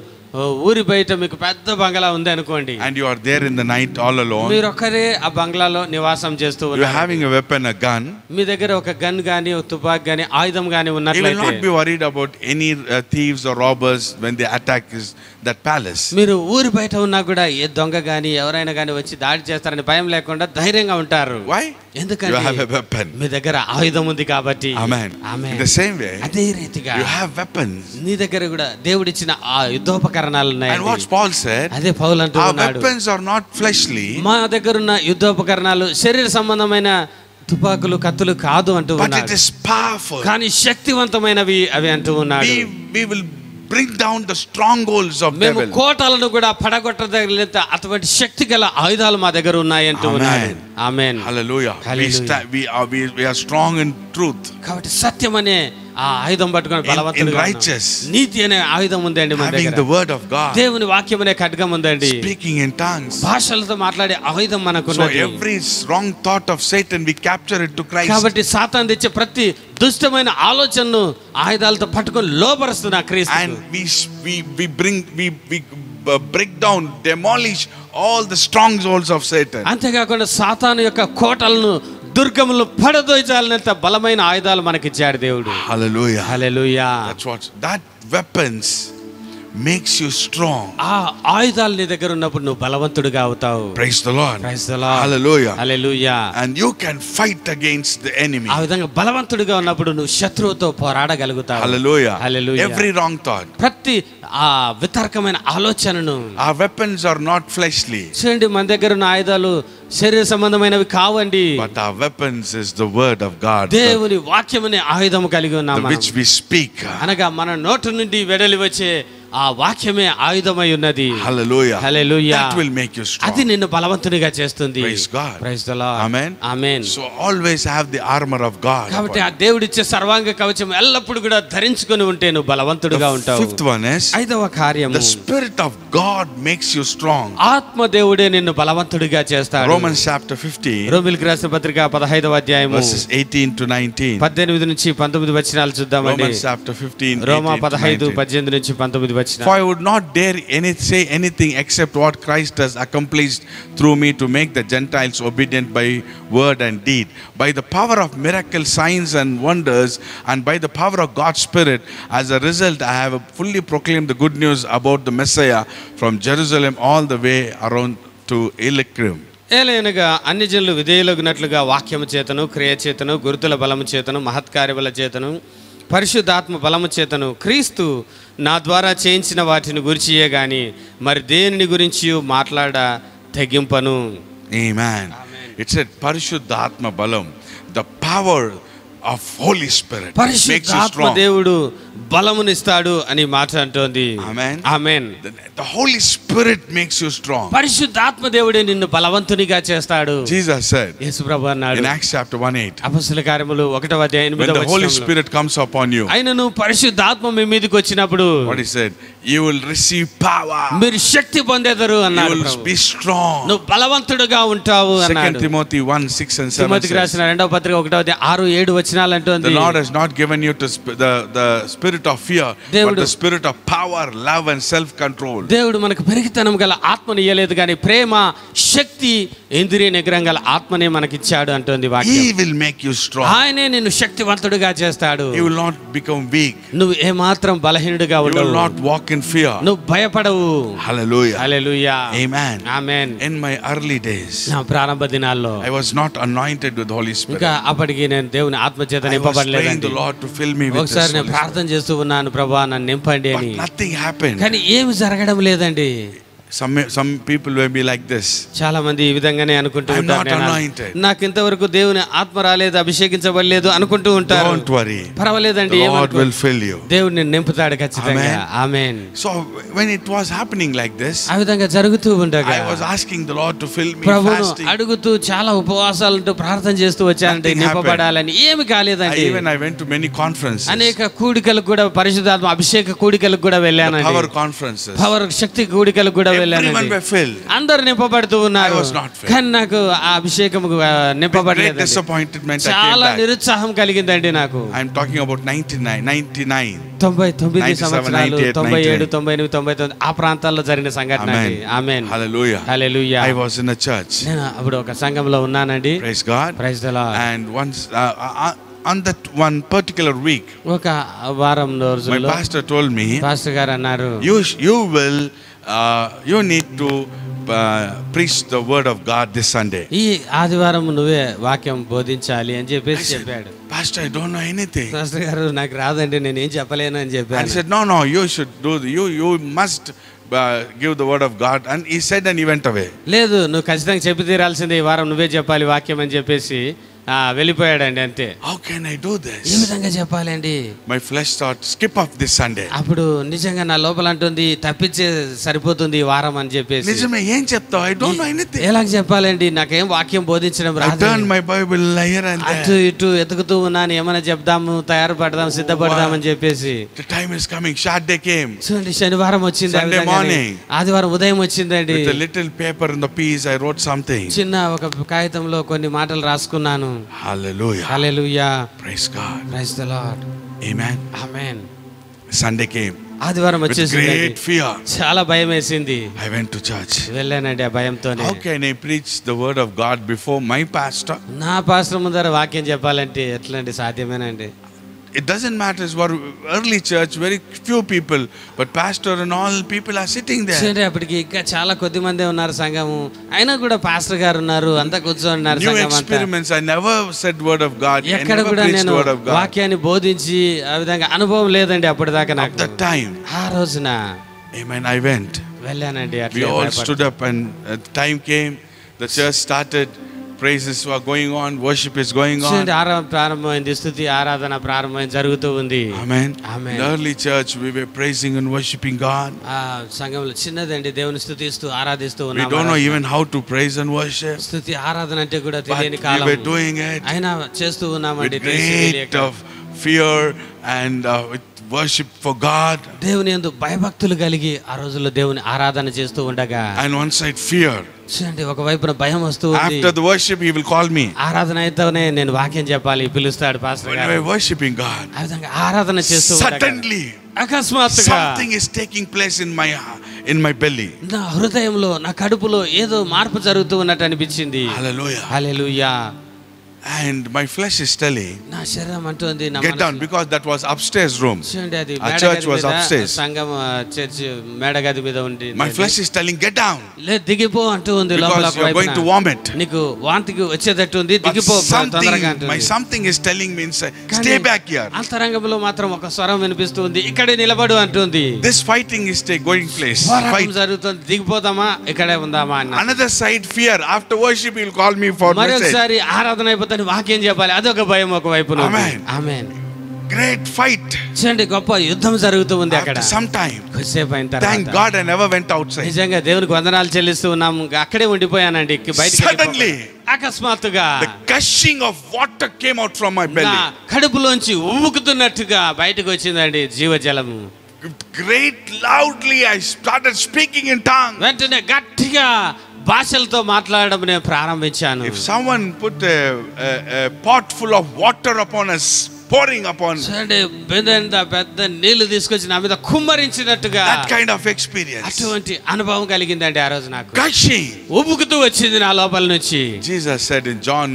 ఊరి బయట మీకు పెద్ద బంగ్లా ఉంది అనుకోండి, and you are there in the night all alone, మీరు ఒక్కరే ఆ బంగ్లాలో నివాసం చేస్తూ you are ఉన్నారు. having a weapon, a gun. మీ దగ్గర ఒక గన్ గానీ, ఒక తుపాకీ గానీ, ఆయుధం గానీ You will ఉన్నట్లయితే not be worried about any thieves or robbers when they attack that palace. మీరు ఊరి బయట ఉన్నా కూడా ఏ దొంగ గానీ ఎవరైనా గానీ వచ్చి దాడి చేస్తారని భయం లేకుండా ధైర్యంగా ఉంటారు. Why? You ఎందుకంటే have a weapon. మీ దగ్గర ఆయుధం ఉంది కాబట్టి. Amen. Amen. In the same way, అదే రీతిగా you have weapons. నీ దగ్గర కూడా దేవుడిచ్చిన ఆ యుద్ధోపకరణాలు ఉన్నాయి. And what Paul said, అదే పౌలు అంటూ our ఉన్నాడు, weapons are not fleshly, మా దగ్గర ఉన్న యుద్ధోపకరణాలు శరీర సంబంధమైన తుపాకులు, కత్తులు కాదు అంటూ but ఉన్నాడు. it is powerful. కానీ శక్తివంతమైనవి అవి అంటూ ఉన్నాడు. We will bring down the strongholds of మేము devil. కోటలను కూడా పడగొట్టదగినంత అటువంటి శక్తి గల ఆయుధాలు మా దగ్గర ఉన్నాయి అంటూ ఉన్నాడు. ఆమేన్. Hallelujah. Hallelujah. We are strong in truth. కాబట్టి సత్యం అనే ఆ ఆయుధం పట్టుకొని బలవంతులుగా in righteous. ఉన్నాం. నీతి అనే ఆయుధం ఉందండి మన Having దగ్గర. the word of God. దేవుని వాక్యం అనే ఖడ్గం ఉందండి. Speaking in tongues. భాషలతో మాట్లాడే ఆయుధం మనకు So ఉన్నది. every wrong thought of Satan, we capture it to Christ. కాబట్టి సాతాను తెచ్చే ప్రతి దుష్టమైన ఆలోచనను ఆయుధాలతో పట్టుకొని లోబరుస్తున్నా క్రీస్తు. And we break down, demolish all the strongholds of Satan. అంతేకాకుండా సాతాను యొక్క కోటలను దుర్గములు పడదోయజాలనంత బలమైన ఆయుధాలు మనకిచ్చాడు దేవుడు. Hallelujah. Hallelujah. That weapons makes you strong. ఆ ఆయుధాలు నీ దగ్గర ఉన్నప్పుడు నువ్వు బలవంతుడిగా అవుతావు. Praise the Lord. Praise the Lord. Hallelujah. Hallelujah. And you can fight against the enemy. ఆ విధంగా బలవంతుడిగా ఉన్నప్పుడు నువ్వు శత్రువుతో పోరాడగలుగుతావు. Hallelujah. హల్లెలూయా. Every wrong thought. ప్రతి ఆ వితర్కమైన ఆలోచనను. Our weapons are not fleshly. చూడండి, మన దగ్గర ఉన్న ఆయుధాలు శరీర సంబంధమైనవి కావండి. But our weapons is the word of God. దేవుని వాక్యమనే ఆయుధము కలిగి ఉన్నాము. Which we speak. అనగా మన నోటి నుండి వెడలి వచ్చే ఆ వాక్యమే ఆయుధమై ఉన్నది. Hallelujah. Hallelujah. That will make you strong. అది నిన్ను బలవంతునిగా చేస్తుంది. Praise God. Praise the Lord. Amen. Amen. So always have the armor of God. కాబట్టి ఆ దేవుడిచ్చే సర్వాంగ కవచం ఎల్లప్పుడూ కూడా ధరించుకొని ఉంటే నువ్వు బలవంతుడిగా ఉంటావు. Fifth one is ఐదవ కార్యము, the Spirit of God makes you strong. ఆత్మ దేవుడే నిన్ను బలవంతుడిగా చేస్తాడు. Romans chapter 15 రోమీయులకు రాసిన పత్రిక 15వ అధ్యాయము verses 18 to 19. 18 నుంచి 19 వచనాలు చూద్దామండి. Romans chapter 15 Roma 18 to 15 19. 18 నుంచి 19 వచనాలు. For I would not dare say anything except what Christ has accomplished through me to make the Gentiles obedient by word and deed, by the power of miracles, signs and wonders, and by the power of God's Spirit. As a result, I have fully proclaimed the good news about the Messiah from Jerusalem all the way around to Illyricum. ఏలైనగా అన్ని జనులు విధేయులగునట్లుగా వాక్యము చేతను, క్రియ చేతను, గురుతుల బలము చేతను, మహత్కార్యముల చేతను, పరిశుద్ధాత్మ బలము చేతను క్రీస్తు నా ద్వారా చేయించిన వాటిని గురించియే గాని మరి దేనిని గురించి మాట్లాడ తెగింపను. Amen. It said Parishuddhatma Balam, the power of Holy Spirit makes you పరిశుద్ధాత్మ strong. దేవుడు బలమునిస్తాడు అని మాట అంటోంది. Amen. Amen. The Holy Spirit makes you strong. పరిశుద్ధాత్మ దేవుడే నిన్ను బలవంతునిగా చేస్తాడు. Jesus said యేసుప్రభు అన్నాడు in Acts chapter 1:8, అపొస్తలుల కార్యములు 1వ అధ్యాయం 8వ when the Holy వచనంలో, Spirit comes upon you, అయినను పరిశుద్ధాత్మ మీ మీదకి వచ్చినప్పుడు what he said, you will receive power. మీరు శక్తి పొందేదరు You అన్నాడు. will Prabhu. be strong. నువ్వు బలవంతుడుగా ఉంటావు 2 అన్నాడు. Timothy 1:6 and 7 తిమోతికి says, రాసిన 2వ పత్రిక 1వ అధ్యాయం 6, 7 వచనాలు అంటోంది. the Lord has not given you to the spirit of fear, but దేవుడు the spirit of power, love and self control. దేవుడు మనకు పెరిగితనం గల ఆత్మని ఇయ్యలేదు కానీ ప్రేమ, శక్తి, ఇంద్రియ నిగ్రహం గల ఆత్మనే మనకిచ్చాడు అంటోంది వాక్యం. He will make you strong. ఆయనే నిన్ను శక్తివంతుడిగా చేస్తాడు. You will not become weak. నువ్వు ఏమాత్రం బలహీనుడిగా You will ఉండవు. not walk in fear. నువ్వు భయపడవు. Hallelujah. Hallelujah. Amen. Amen. In my early days, నా ప్రారంభ దినాల్లో I was not anointed with Holy Spirit. ఇంకా అప్పటికి నేను దేవుని ఆత్మ చేత I was praying నింపబడలేదండి. the Lord to fill me with His ఒకసారి నేను Holy Spirit. ప్రార్థన చేస్తూ ఉన్నాను, ప్రభువా నన్ను నింపండి But అని. nothing happened. కానీ ఏమి జరగడం లేదండి. Some people will be like this. చాలా మంది ఈ విధంగానే అనుకుంటూ I'm ఉంటారు, not నేను anointed. నాకు ఇంతవరకు దేవుని ఆత్మ రాలేదు, అభిషేకించబడలేదు అనుకుంటూ ఉంటారు. Don't worry. పర్వాలేదండి, The Lord ఏమనుకో. will fill you. దేవుడు నిన్ను నింపుతాడు ఖచ్చితంగా. Amen. Amen. So when it was happening like this, ఆ విధంగా జరుగుతూ ఉండగా I was asking the Lord to fill me, ప్రభువును fasting. అడుగుతూ చాలా ఉపవాసాలతో ప్రార్థన చేస్తూ వచ్చానంటే Nothing నింపబడాలని. ఏమి కాలేదండి. I went to many conferences. అనేక కూడికలకు కూడా, పరిశుద్ధాత్మ అభిషేక కూడికలకు కూడా The వెళ్ళానండి. power conferences. పవర్ శక్తి కూడికలకు కూడా Everyone వెళ్ళానండి. were filled. అందరు నింపబడుతూ ఉన్నారు. I was not filled. కానీ నాకు ఆ అభిషేకం Great నింపబడలేదు. disappointment. I came చాలా back. నిరుత్సాహం కలిగిందండి నాకు. I'm talking about 99. 99 97, సంవత్సరాలు, 98, 97, 98, 99 ఆ ప్రాంతాల్లో జరిగిన సంఘటన. Amen. Amen. Hallelujah. Hallelujah. I was in a church. నేను అప్పుడు ఒక సంఘంలో ఉన్నానండి. Praise God. Praise the Lord. And once on that one particular week, ఒక వారం my రోజుల్లో pastor told me, పాస్టర్ గారు అన్నారు, you need to preach the word of God this Sunday. ఈ ఆదివారం నువ్వే వాక్యం బోధించాలి అని చెప్పేసి చెప్పాడు. Pastor, I don't know anything. Pastor గారు నాకు రాదండి, నేనేం చెప్పలేను అని And he చెప్పాను. said, no, you should do, you must give the word of God. And he said, and he went away. లేదు, నువ్వు ఖచ్చితంగా చెప్పి తీరాల్సిందే, ఈ వారం నువ్వే చెప్పాలి వాక్యం అని చెప్పేసి వెళ్ళిపోయాడండి అంతే. How can I do A this? విధంగా చెప్పాలండి? My flesh thought, skip off this Sunday. అప్పుడు నిజంగా నా లోపల అంటుంది, తప్పించే సరిపోతుంది ఈ వారం అని చెప్పేసి. నిజమే, ఏం చెప్తావు? I don't know anything. ఎలాగ చెప్పాలండి? నాకేం వాక్యం బోధించడం I రాదు. turned my Bible here and అటు there. ఇటు ఎతుకుతూ ఉన్నాను, ఏమైనా చెప్దాము, తయారు పడదాం, సిద్ధపడదాం అని చెప్పేసి. The time is coming. Saturday came. చూడండి, శనివారం వచ్చింది, ఆ Sunday విధంగానే. morning. ఆదివారం ఉదయం వచ్చిందండి. With a little paper in the piece, I wrote something. చిన్న ఒక కాగితంలో కొన్ని మాటలు రాసుకున్నాను. Hallelujah. Hallelujah. Praise God. Praise the lord. Amen. Amen. Sunday came. ఆదివారం with వచ్చేసింది. great fear. చాలా భయం వేసింది. I went to church. వెళ్ళానండి ఆ భయంతోనే. How can I preach the word of God before my pastor? నా పాస్టర్ ముందర వాక్యం చెప్పాలంటే ఎట్లండి, సాధ్యమేనండి? It doesn't matter. It's for early church, very few people, but pastor and all people are sitting there. సరే, అప్పటికి ఇంకా చాలా కొద్ది మందే ఉన్నారు సంఘము, అయినా కూడా పాస్టర్ గారు ఉన్నారు, అంతా కూర్చొని New experiments. I never said word of God. I ఎక్కడ never కూడా preached నేను word of God. వాక్యాన్ని బోధించి ఆ విధంగా అనుభవం లేదండి అప్పటిదాకా At నాకు. that time, ఆ రోజున amen, I went. వెళ్ళానండి. We all stood up and time came. The church started. Praises were going on. Worship is going on. ప్రారంభమైంది, స్తుతి ఆరాధన ప్రారంభమైంది, జరుగుతూ ఉంది. Amen. Amen. In the early church, we were praising and worshiping God. ఆ సంఘంలో చిన్నదండి, దేవుని స్తుతిస్తూ ఆరాధిస్తూ We ఉన్నాం. don't know even how to praise and worship. స్తుతి ఆరాధన అంటే కూడా But తెలియని we column. were doing it అయినా చేస్తూ ఉన్నామండి. with great of fear and with worship for God. దేవుని యందు భయభక్తులు కలిగి ఆ రోజుల్లో దేవుని ఆరాధన చేస్తూ ఉండగా, And one side fear. చూడండి, ఒక వైపున భయం వస్తూ ఉంది. After the worship, he will call me. ఆరాధన అయితేనే నేను వాక్యం చెప్పాలి, పిలుస్తాడు పాస్టర్ When గారు. we were worshiping God, ఆ విధంగా ఆరాధన చేస్తూ ఉండగా suddenly అకస్మాత్తుగా something is taking place in my belly. నా హృదయంలో, నా కడుపులో ఏదో మార్పు జరుగుతూ ఉన్నట్టు అనిపించింది. Hallelujah. Hallelujah. And my flesh is telling, నా శరీరం అంటుంది, నా get down, because that was upstairs room. చూడండి, అది Our మేడ church గది was మీద, upstairs. సంఘం చర్చ్ మేడగది మీద ఉంది. My flesh is telling, get down, దిగిపో అంటూ ఉంది. లోపల because you are going to vomit. నీకు వాంతికి వచ్చేటట్టు ఉంది, But దిగిపో తొందరగా అంటుంది. something is telling me inside, stay back here. అంతరంగంలో మాత్రం ఒక స్వరం వినిపిస్తూ ఉంది, ఇక్కడే నిలబడు అంటుంది. This fighting is going place. పోరాటం జరుగుతుంది, దిగిపోతామా ఇక్కడే ఉందామా అన్న. Another side, fear. After worship, he will call me for message. మరొకసారి ఆరాధన అయిపోతాను, వాక్యం చెప్పాలి, అదొక భయం ఒక వైపు. Amen. ఆమేన్. Great fight. చూడండి, గొప్ప యుద్ధం జరుగుతూ ఉంది అక్కడ. After some time, కొద్దిసేపు అయిన thank తర్వాత God I never went outside. నిజంగా దేవునికి వందనాలు చెల్లిస్తూ ఉన్నాం, అక్కడే ఉండిపోయానండి. బయటికి Suddenly, అకస్మాత్తుగా the gushing of water came out from my belly. నా కడుపులోంచి ఉమ్ముకుతున్నట్టుగా బయటకు వచ్చిందండి జీవజలము. Great loudly, I started speaking in tongues. వెంటనే గట్టిగా భాషలతో మాట్లాడడం నేను ప్రారంభించాను. If someone put a pot full of water upon us, pouring upon, చూడండి, పెద్ద నీళ్లు తీసుకొచ్చి నా మీద కుమ్మరించినట్టుగా that kind of experience, అటువంటి అనుభవం కలిగిందండి ఆ రోజు నాకు. gushing. ఉబుకుతూ వచ్చింది నా లోపల నుంచి. Jesus said in John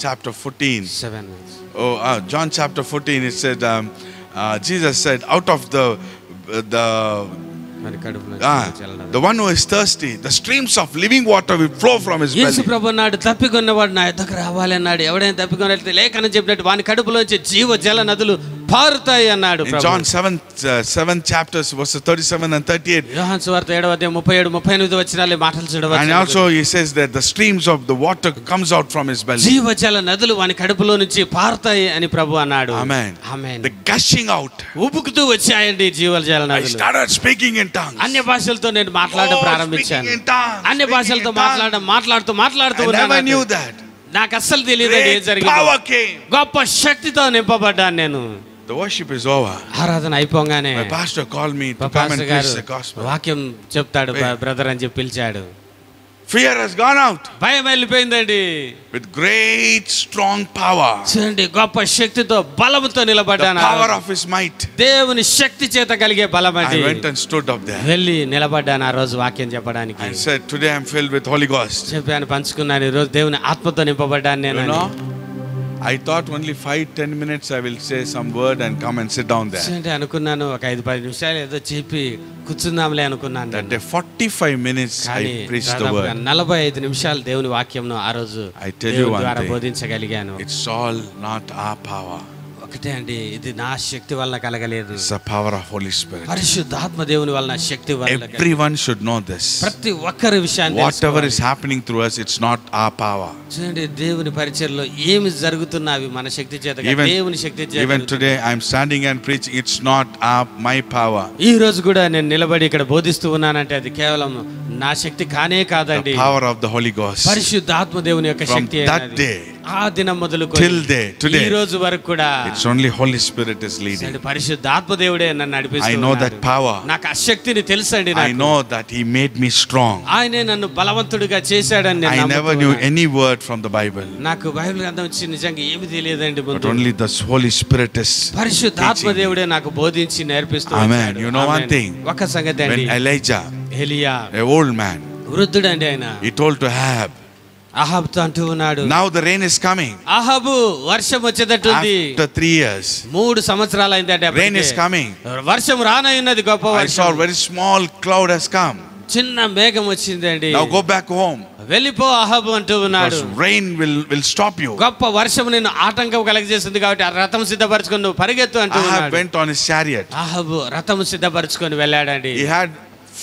chapter 14. 7 John chapter 14, it said, Jesus said, out of the మరి కడుపులో the one who is thirsty, the streams of living water will flow from his belly. యేసు ప్రభు అన్నాడు, తప్పికొన్నవాడు నా యొద్దకు రావాలి అన్నాడు. ఎవడైనా తప్పికొన్నట్లయితే లేఖనం చెప్పినట్టు వాని కడుపులోంచి జీవ జల నదులు పారుతాయి అన్నాడు. In John 7 chapters, verses 37 and 38. యోహాను సువార్త 7వ అధ్యాయం 37 38 వచనాలు మాటలు చూడవచ్చు. And also he says that the streams of the water comes out from his belly. జీవ జల నదులు వాని కడుపులో నుంచి పారుతాయి అని ప్రభు అన్నాడు. Amen. Amen. The gushing out. ఉబుకుతూ వచ్చాయండి జీవ జల I నదులు. started speaking in tongues. అన్య భాషలతో నేను మాట్లాడడం ప్రారంభించాను. Speaking in tongues. అన్య భాషలతో మాట్లాడుతూ I never knew that. నాకు అస్సలు తెలియదు ఏం Great జరిగిందో. power came. గొప్ప శక్తితో నింపబడ్డాను నేను. The worship is over. ఆరాధన అయిపోగానే My pastor called me to come and pastor గారు preach the gospel. వాక్యం చెప్తాడు బ్రదర్ అని చెప్పి పిలిచాడు. Fear has gone out భయం వెళ్ళిపోయిందండి. with great strong power. చూడండి, గొప్ప శక్తితో బలముతో The నిలబడ్డాను. power of his might. దేవుని శక్తి చేత కలిగే బలం I అండి. went and stood up there. వెళ్ళి నిలబడ్డాను ఆ రోజు వాక్యం చెప్పడానికి. I said, today I'm filled with Holy Ghost. చెప్పాను, పంచుకున్నాను, ఈ రోజు దేవుని ఆత్మతో నింపబడ్డాను నేను. You know, I thought only 5-10 minutes I will say some word and come and sit down there. అంటే అనుకున్నాను, ఒక 5-10 నిమిషాలు ఏదో చెప్పి కూర్చుందాంలే అనుకున్నాను. That day 45 minutes I preached the word. 45 నిమిషాలు దేవుని వాక్యంను ఆ రోజు I tell you one ద్వారా thing. బోధించగలిగాను. It's all not our power. ఒకటే అండి, ఇది నా శక్తి వల్ల కలగలేదు, It's the power of Holy Spirit. పరిశుద్ధాత్మ దేవుని వలన శక్తి వల్ల కలిగింది. Everyone should know this. ప్రతి ఒక్కరి విషయాన్ని Whatever తెలుసుకోవాలి. is happening through us, it's not our power. చూడండి, దేవుని పరిచర్యలో ఏమి జరుగుతున్నవి మన శక్తి చేత కాదు, Even- దేవుని శక్తి చేత Even జరుగుతుంది. today I'm standing and preaching, it's not my power. ఈ రోజు కూడా నేను నిలబడి ఇక్కడ బోధిస్తూ ఉన్నానంటే అది కేవలం నా శక్తి కానే కాదండి, The power of the Holy Ghost. పరిశుద్ధాత్మ దేవుని యొక్క From శక్తి that అయినది. day, ఆ దినం మొదలుకొని till today, ఈ రోజు వరకు కూడా it's only Holy Spirit is leading. పరిశుద్ధాత్మ దేవుడే నన్ను నడిపిస్తున్నాడు. I know that power. నాకు ఆ శక్తిని తెలుసండి. I know that He made me strong. ఆయనే నన్ను బలవంతుడిగా చేశాడని నేను I never knew any word from the Bible. నాకు బైబిల్ గ్రంథం నుంచి నిజంగా ఏమీ తెలియదండి. But only the Holy Spirit is పరిశుద్ధాత్మ దేవుడే నాకు బోధించి నేర్పిస్తూ Amen. ఉన్నాడు. You know one thing. ఒక సంగతి అండి, when Elijah, ఎలియా a old man, వృద్ధుడండి ఆయన, he told to Ahab, అహాబుతో అంటూ ఉన్నాడు, now the rain is coming. అహాబు వర్షం వచ్చేటట్టుంది. After 3 years, 3 సంవత్సరాలు అయిందంటే rain is coming. వర్షం రానయ్యున్నది, గొప్ప I వర్షం. saw a very small cloud has come. చిన్న మేఘం వచ్చిందండి. Now go back home. వెళ్ళిపో అహాబు అంటూ ఉన్నాడు. Because rain will stop you. గొప్ప వర్షం నేను ఆటంకం కలగజేస్తుంది కాబట్టి ఆ రథం సిద్ధపరచుకొని నువ్వు పరిగెత్తు అంటూ Ahab ఉన్నాడు. went on his chariot. అహాబు రథం సిద్ధపరచుకొని వెళ్ళాడండి. He had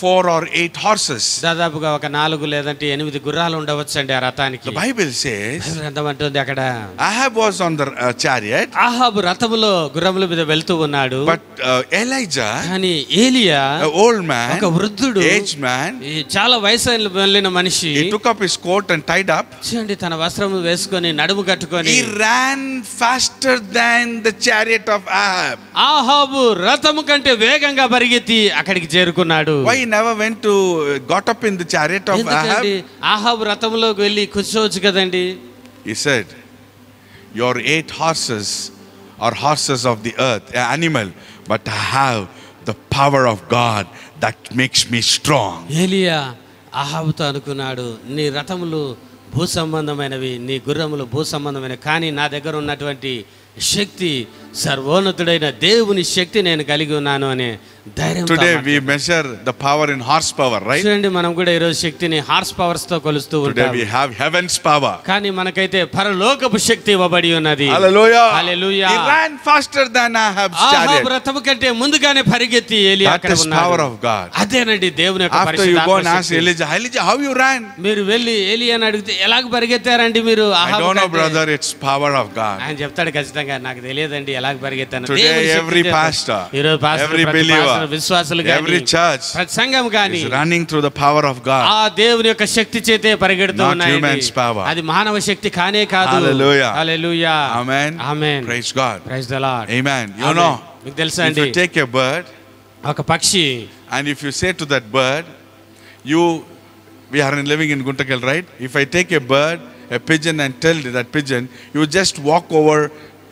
4 or 8 horses. దాదాపుగా ఒక 4 లేదంటే 8 గుర్రాలు ఉండవచ్చండి ఆ రథానికి. The Bible says గ్రంథం అంటుంది అక్కడ Ahab was on the chariot. అహాబు రథములో గుర్రముల మీద వెళ్తూ ఉన్నాడు. But Elijah, కానీ ఏలియా an old man, ఒక వృద్ధుడు, aged man, చాలా వయసు వెళ్ళిన మనిషి, he took up his coat and tied up. చూడండి తన వస్త్రము వేసుకొని నడుము కట్టుకొని He ran faster than the chariot of Ahab. అహాబు రథము కంటే వేగంగా పరిగెత్తి అక్కడికి చేరుకున్నాడు. Why he never got up in the chariot of Ahab? అహాబు రథములోకి వెళ్ళి కూర్చోవచ్చు కదండి. He said, your 8 horses are horses of the earth, an animal, but I have the power of God that makes me strong. ఏలియా అహాబుతో అనుకున్నాడు, నీ రథములు భూ సంబంధమైనవి, నీ గుర్రములు భూ సంబంధమైనవి, కానీ నా దగ్గర ఉన్నటువంటి శక్తి సర్వోన్నతుడైన దేవుని శక్తి నేను కలిగి ఉన్నాను అనే ధైర్యం. Today we measure the power in horsepower, right? చూడండి మనం కూడా ఈ రోజు శక్తిని హార్స్ పవర్స్ తో కొలుస్తూ ఉంటాం. Today we have heaven's power. కానీ మనకైతే పరలోకపు శక్తి ఇవ్వబడి ఉన్నది. Hallelujah. Hallelujah. He ran faster than Ahab's chariot. అహాబు రథము కంటే ముందుగానే పరిగెత్తి ఏలియా అక్కడ ఉన్నాడు. That is power of God. అదేనండి దేవుని యొక్క After you go and ask పరిశుద్ధాత్మ. Elijah, how you ran? మీరు వెళ్ళి ఏలియాని అడిగితే ఎలాగ పరిగెత్తారండి మీరు? I don't know, brother, it's power of God. ఆయన చెప్తాడు ఖచ్చితంగా, నాకు తెలియదండి ఎలాగ పరిగెత్తాను. Today every pastor, every believer, విశ్వాసులు every church ప్రతి సంఘం గాని is running through the power of God. ఆ దేవుని యొక్క శక్తి చేతే పరిగెడుతూ Not ఉన్నాయి. human's power. అది మానవ శక్తి కానే కాదు. Hallelujah. Hallelujah. Amen. Amen. Praise God. Praise the Lord. Amen. You Amen. know, మీకు తెలుసా if అండి, you take a bird ఒక పక్షి, and if you say to that bird, we are living in Guntakal, right? If I take a bird, a pigeon, and tell that pigeon, you just walk over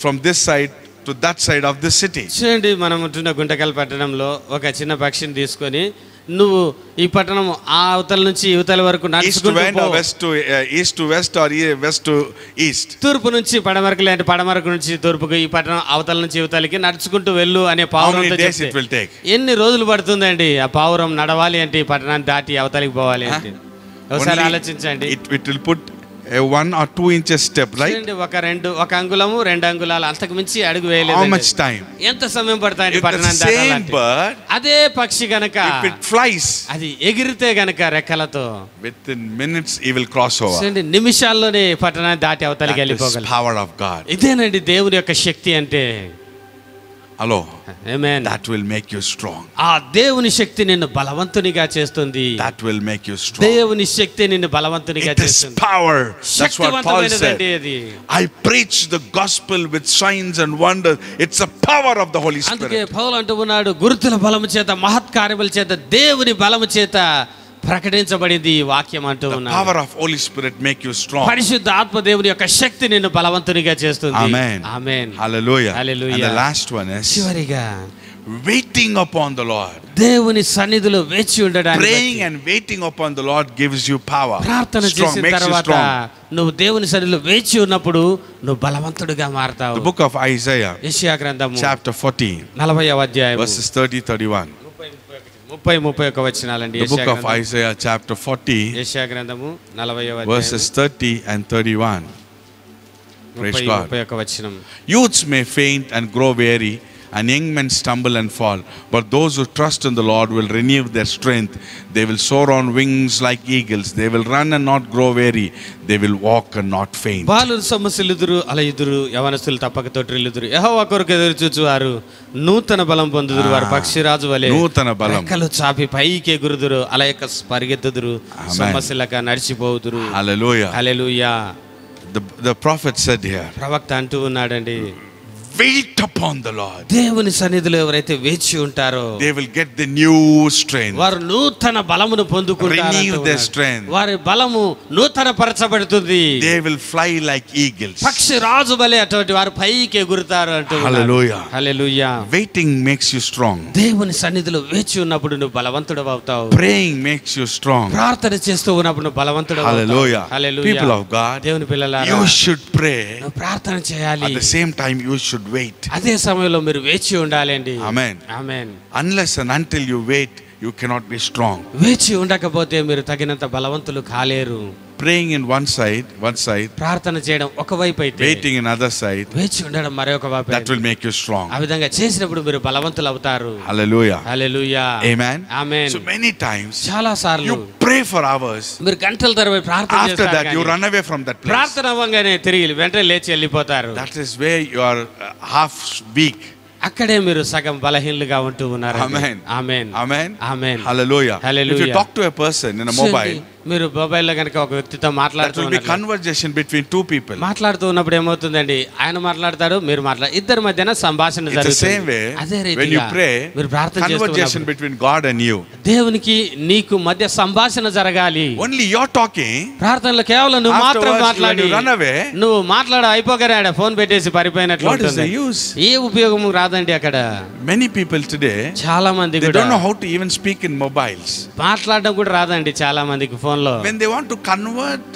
from this side to that side of this city. చూడండి మనం ఉంటున్న గుంటకల్ పట్టణంలో ఒక చిన్న పక్షిని తీసుకొని నువ్వు ఈ పట్టణం ఆ అవతల నుంచి యువతల వరకు నడుచుకుంటూ పో. east to west or west to east. తూర్పు నుంచి పడమరకు లేదంటే పడమరకు నుంచి తూర్పుకు ఈ పట్టణం అవతల నుంచి యువతలకి నడుచుకుంటూ వెళ్ళు అనే How పావురంతో many days చెప్తే it will take? ఎన్ని రోజులు పడుతుందండి ఆ పావురం నడవాలి అంటే, ఈ పట్టణాన్ని దాటి అవతలికి పోవాలి అంటే? ఒకసారి Only ఆలోచించండి. it will put a 1 or 2 inches step, right? చూడండి, ఒక అంగుళము 2 అంగుళాలు అంతకు మించి అడుగు వేయలేదు. How much time? ఎంత సమయం పడుతుంది If the పట్టణాన్ని same దాటాలంటే? bird, అదే పక్షి గనక if it flies, అది ఎగిరితే గనక రెక్కలతో within minutes he will cross over. చూడండి నిమిషాల్లోనే పట్టణాన్ని దాటి అవతలికి That is వెళ్ళిపోగలరు. power of God. ఇదేనండి దేవుని యొక్క శక్తి అంటే. Hello. Amen. That will make you strong. ఆ దేవుని శక్తి నిన్ను బలవంతునిగా చేస్తుంది. That will make you strong. దేవుని శక్తి నిన్ను బలవంతునిగా It is చేస్తుంది. power. That's what Paul said. శక్తివంతమైనదండి అది. I preach the gospel with signs and wonders. It's the power of the Holy అందుకే Spirit. పౌలు అంటూ ఉన్నాడు, గుర్తుల బలము చేత మహత్కార్యముల చేత దేవుని బలము చేత ప్రకటించబడింది ఈ వాక్యం అంటూ The ఉన్నాడు. power of Holy Spirit make you strong. పరిశుద్ధ ఆత్మ దేవుని యొక్క శక్తి నిన్ను బలవంతునిగా చేస్తుంది. Amen. Amen. Hallelujah. Hallelujah. And the last one is చివరిగా waiting upon the Lord. దేవుని సన్నిధిలో వేచి ఉండడానికి, Praying and waiting upon the Lord gives you power. ప్రార్థన Strong, చేసిన makes you తర్వాత strong. నువ్వు దేవుని సన్నిధిలో వేచి ఉన్నప్పుడు నువ్వు బలవంతుడిగా మారతావు. The book of Isaiah, యెషయా గ్రంథము chapter 40, 40వ అధ్యాయం verses 30-31. 30-31 వచనాలండి. The book of Isaiah, chapter 40, యెషయా గ్రంథము 40వ verses 30 and 31. Praise God. 31 వచనం. Youths may faint and grow weary, and young men stumble and fall, but those who trust in the Lord will renew their strength. They will soar on wings like eagles. They will run and not grow weary. They will walk and not faint. బాలురు సొమ్మసిల్లుదురు, అలయుదురు, యవనస్తులు తప్పక తొట్టిల్లుదురు. యెహోవా కొరకు ఎదురు చూచువారు నూతన బలం పొందుదురు. వారు పక్షిరాజు వలె నూతన బలం. రెక్కలు చాపి పైకి ఎగురుదురు, అలయక పరిగెత్తుదురు, సొమ్మసిల్లక నడిచిపోదురు. Hallelujah. Hallelujah. The prophet said here, ప్రవక్త అంటూ ఉన్నాడండి, wait upon the Lord. దేవుని సన్నిధిలో ఎవరైతే వేచి ఉంటారో They will get the new strength. వారు నూతన బలమును పొందుకుంటారు. Renew their strength. వారి బలము నూతన పరచబడుతుంది. They will fly like eagles. పక్షి రాజు వలె అటువంటి వారు పైకి ఎగురుతారు అంటూ ఉన్నారు. Hallelujah. Hallelujah. Waiting makes you strong. దేవుని సన్నిధిలో వేచి ఉన్నప్పుడు నువ్వు బలవంతుడు అవుతావు. Praying makes you strong. ప్రార్థన చేస్తూ ఉన్నప్పుడు నువ్వు బలవంతుడు అవుతావు. Hallelujah. Hallelujah. People of God, దేవుని పిల్లలారా, you should pray. నువ్వు ప్రార్థన చేయాలి. At the same time, you should wait. అదే సమయంలో మీరు వేచి ఉండాలండి. Amen. Amen. Unless and until you wait, you cannot be strong. వేచి ఉండకపోతే మీరు తగినంత బలవంతులు కాలేరు. Praying in one side, ప్రార్థన చేయడం ఒకవైపు అయితే, waiting in other side, వేచి ఉండడం మరొక వైపు, that will make you strong. ఆ విధంగా చేసినప్పుడు మీరు బలవంతులు అవుతారు. Hallelujah. హల్లెలూయా. Amen. ఆమేన్. So many times చాలా సార్లు you pray for hours. మీరు గంటల తరబడి ప్రార్థన After చేస్తారు, that you కానీ run away from that place. ప్రార్థన అవ్వగానే తిరిగి వెంటనే లేచి వెళ్ళిపోతారు. That is where you are half weak. అక్కడే మీరు సగం బలహీనులుగా ఉంటూ ఉన్నారు. Amen. Amen. Amen. Amen. Hallelujah. Hallelujah. If you talk to a person in a mobile, మీరు మొబైల్లో కనుక ఒక వ్యక్తితో that will be మాట్లాడుతున్నారు, conversation between two people. మాట్లాడుతూ ఉన్నప్పుడు ఏమవుతుందండి, ఆయన మాట్లాడతారు, మీరు ఇద్దరి మధ్యన సంభాషణ It's the జరుగుతుంది. same way అదే when you రీతిగా pray, మీరు ప్రార్థన conversation చేస్తున్నప్పుడు between God and you. దేవునికి నీకు మధ్య సంభాషణ జరగాలి. Only you're talking. ప్రార్థనలో కేవలం నువ్వు మాత్రం Afterwards, మాట్లాడి when you run away, నువ్వు అయిపోగానే ఆడ ఫోన్ పెట్టేసి పరిపోయినట్లు what is ఉంటుంది. the use? ఏ ఉపయోగము రాదండి అక్కడ. Many people today, చాలా మంది they కూడా don't know how to even speak in mobiles. మాట్లాడడం కూడా రాదండి చాలా మందికి ఫోన్ లో. When they want to convert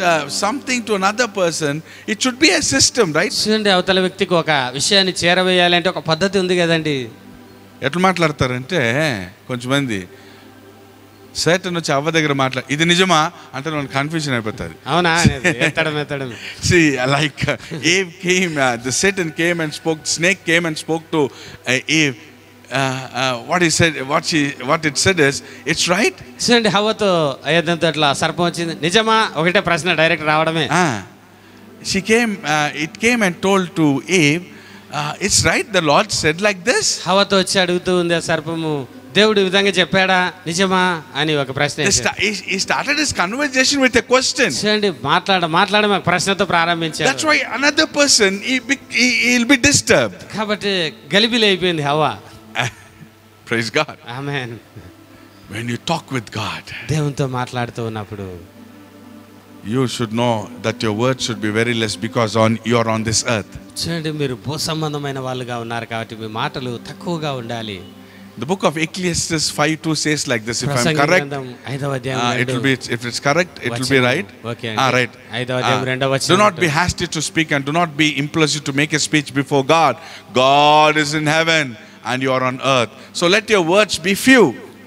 something to another person, it should be a system, right? చూడండి, అవతల వ్యక్తికి ఒక విషయాన్ని చేరవేయాలి అంటే ఒక పద్ధతి ఉంది కదండి. ఎట్లా మాట్లాడతారంటే కొంచెమంది సైటన్ వచ్చి అవ్వ దగ్గర ఇది నిజమా అంటే మనకు కన్ఫ్యూజన్ అయిపోతుంది. అవునా? ఎత్తడం See, like Eve came, the Satan came and spoke, snake came and spoke to Eve. What he said, what it said is, it's right. చూడండి, హవ్వతో అయ్యేదంతా అట్లా సర్పం వచ్చింది, నిజమా? ఒకటే ప్రశ్న డైరెక్ట్ రావడమే. It came and told to Eve, it's right, the Lord said like this. హవ్వతో వచ్చి అడుగుతూ ఉంది ఆ సర్పము, దేవుడు ఈ విధంగా చెప్పాడా, నిజమా అని ఒక ప్రశ్న. He started his conversation with a question. చూడండి, మాట్లాడ ఒక ప్రశ్నతో ప్రారంభించాడు. That's why another person he'll be disturbed. కాబట్టి గలిబిలి అయిపోయింది హవ్వ. Praise God. Amen. When you talk with God, దేవునితో మాట్లాడుతూ ఉన్నప్పుడు you should know that your words should be very less, because you're on this earth. చూడండి, మీరు భూ సంబంధమైన వాళ్ళుగా ఉన్నారు కాబట్టి మీ మాటలు తక్కువగా ఉండాలి. The book of Ecclesiastes 5:2 says like this, if I'm correct, it will be, if it's correct, it will be right. Okay. Right. Do not be hasty to speak and do not be impulsive to make a speech before God. God is in heaven and you are on earth. So let your words be few.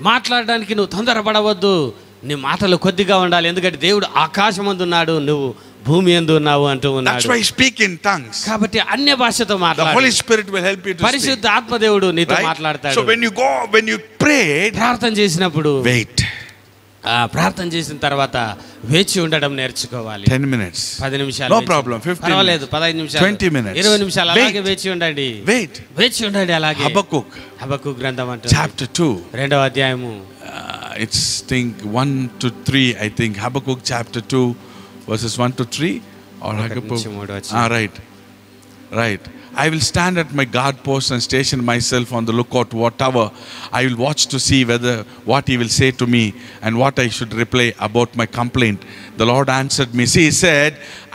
మాట్లాడడానికి నువ్వు తొందరపడవద్దు, నీ మాటలు కొద్దిగా ఉండాలి, ఎందుకంటే దేవుడు ఆకాశమందు ఉన్నాడు, నువ్వు భూమి యందు ఉన్నావు అంటూ ఉన్నాడు. That's why speak in tongues. కాబట్టి అన్య భాషతో మాట్లాడు. The Holy Spirit will help you to speak. పరిశుద్ధ ఆత్మదేవుడు నీతో మాట్లాడతాడు. So when you pray, ప్రార్థన చేసినప్పుడు wait. ప్రార్థన చేసిన తర్వాత వేచి ఉండడం నేర్చుకోవాలి. 10 minutes. 10 నిమిషాలు. No problem. 15 పర్వాలేదు. 15 నిమిషాలు. 20 minutes. 20 నిమిషాలు అలాగే వేచి ఉండండి. వేచి ఉండండి అలాగే. హబక్కూకు గ్రంథం అంటే chapter 2. రెండవ అధ్యాయము. It's think 1 to 3, I think. Habakkuk chapter 2 verses 1 to 3 or Habakkuk. Right. I will stand at my guard post and station myself on the lookout tower. I will watch to see what he will say to me and what I should reply about my complaint. The Lord answered me. See, he said,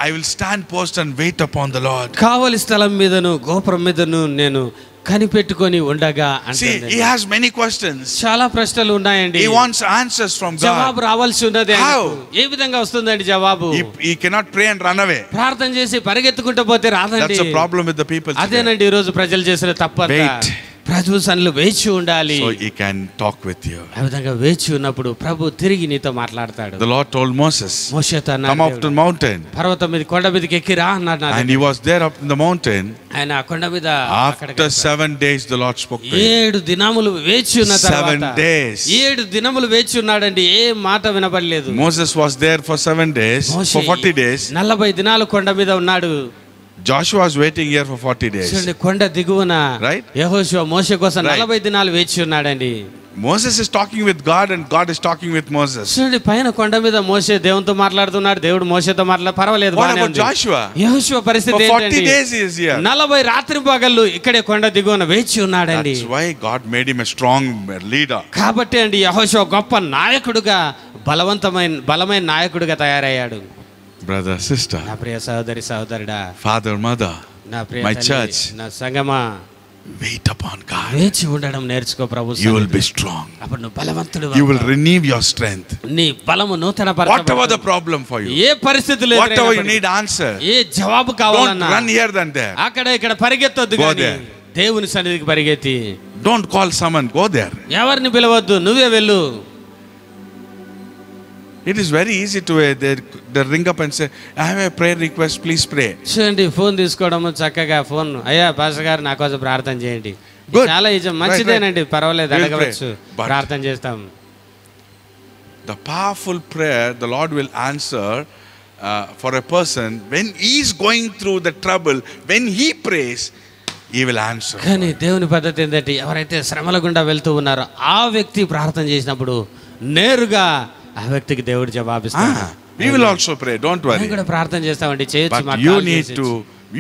I will stand post and wait upon the Lord. కావలి స్థలం మీదను గోపురం మీదను నేను కనిపెట్టుకొని ఉండగా అంటే. See, he has many questions. చాలా ప్రశ్నలు ఉన్నాయండి. He wants answers from God. జవాబు రావాల్సి ఉన్నది. How? ఏ విధంగా వస్తుందండి జవాబు? He cannot pray and run away. ప్రార్థన చేసి పరిగెత్తుకుంటూ పోతే రాదండి. That's a problem with the people today. అదేనండి ఈ రోజు ప్రజలు చేసిన తప్పంతా. Wait. ప్రభు సన్నిధిలో వేచి ఉండాలి. So he can talk with you. ఆ విధంగా వేచి ఉన్నప్పుడు ప్రభు తిరిగి నీతో మాట్లాడతాడు. The Lord told Moses, మోషేతో అన్నాడు, come up to the mountain. పర్వతం మీద కొండ మీదకి ఎక్కిరా అన్నాడు. And he was there up in the mountain. ఆయన ఆ కొండ మీద After 7 days the Lord spoke to him. 7 దినములు వేచి ఉన్న తర్వాత 7 days. 7 దినములు వేచి ఉన్నాడండి. ఏ మాట వినబడలేదు. Moses was there for 7 days, for 40 days. 40 దినాలు కొండ మీద ఉన్నాడు. Joshua was waiting here for 40 days. కొండ దిగువన Right? యెహోషువ మోషే కోసం 40 దినాలు వేచి ఉన్నాడండి. Moses is talking with God and God is talking with Moses. చూడండి, పైన కొండ మీద మోషే దేవునితో మాట్లాడుతున్నాడు, దేవుడు మోషేతో పర్వాలేదు. What about Joshua? యెహోషువ పరిస్థితి For 40 ఏంటండి? days he is here. 40 రాత్రి పగళ్ళు ఇక్కడే కొండ దిగువన వేచి ఉన్నాడండి. That's why God made him a strong leader. కాబట్టి అండి యెహోషువ గొప్ప నాయకుడుగా, బలమైన నాయకుడిగా తయారయ్యాడు. Brother, sister, నా ప్రియ సహోదరి సహోదరుడా, father, mother, నా ప్రియ my తల్లి, church, నా సంగమా, wait upon God. వేచి ఉండడం నేర్చుకో ప్రభు You will సన్నిధిలో. be strong. అప్పుడు నువ్వు బలవంతుడు. You will renew your strength. నీ బలము నూతన Whatever the problem for you, ఏ పరిస్థితులు whatever you need answer, ఏ జవాబు don't కావాలన్నా run here than there. అక్కడ ఇక్కడ పరిగెత్తొద్దు, Go కానీ there. దేవుని సన్నిధికి పరిగెత్తి. Don't call someone, go there. ఎవరిని పిలవద్దు, నువ్వే వెళ్ళు. It is very easy to they ring up and say, I have a prayer request, please pray. చూడండి, ఫోన్ తీసుకోవడం చక్కగా, ఫోన్ అయ్యా పాస్టర్ గారు నా కోసం ప్రార్థన చేయండి. Good. చాలా మంచిదేనండి, పర్వాలేదు, We'll అడగవచ్చు, pray. But ప్రార్థన చేస్తాం. the powerful prayer the Lord will answer for a person when he is going through the trouble, when he prays, he will answer. కానీ దేవుని పద్ధతి ఏంటంటే, ఎవరైతే శ్రమల గుండా వెళ్తూ ఉన్నారో ఆ వ్యక్తి ప్రార్థన చేసినప్పుడు నేరుగా ఆ వ్యక్తికి దేవుడు జవాబిస్తాడు. We will also pray, don't worry. మేము కూడా ప్రార్థన చేస్తామండి, చేయొచ్చు. But you need to,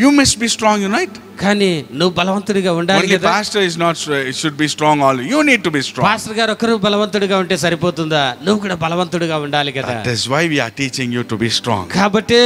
you must be strong, right? కానీ నువ్వు బలవంతుడిగా ఉండాలి Only కదా. pastor is not, should be strong all. You need to be strong. Pastor గారు ఒకరు బలవంతుడిగా ఉంటే సరిపోతుందా? నువ్వు కూడా బలవంతుడిగా ఉండాలి కదా. That is why we are teaching you to be strong. కాబట్టి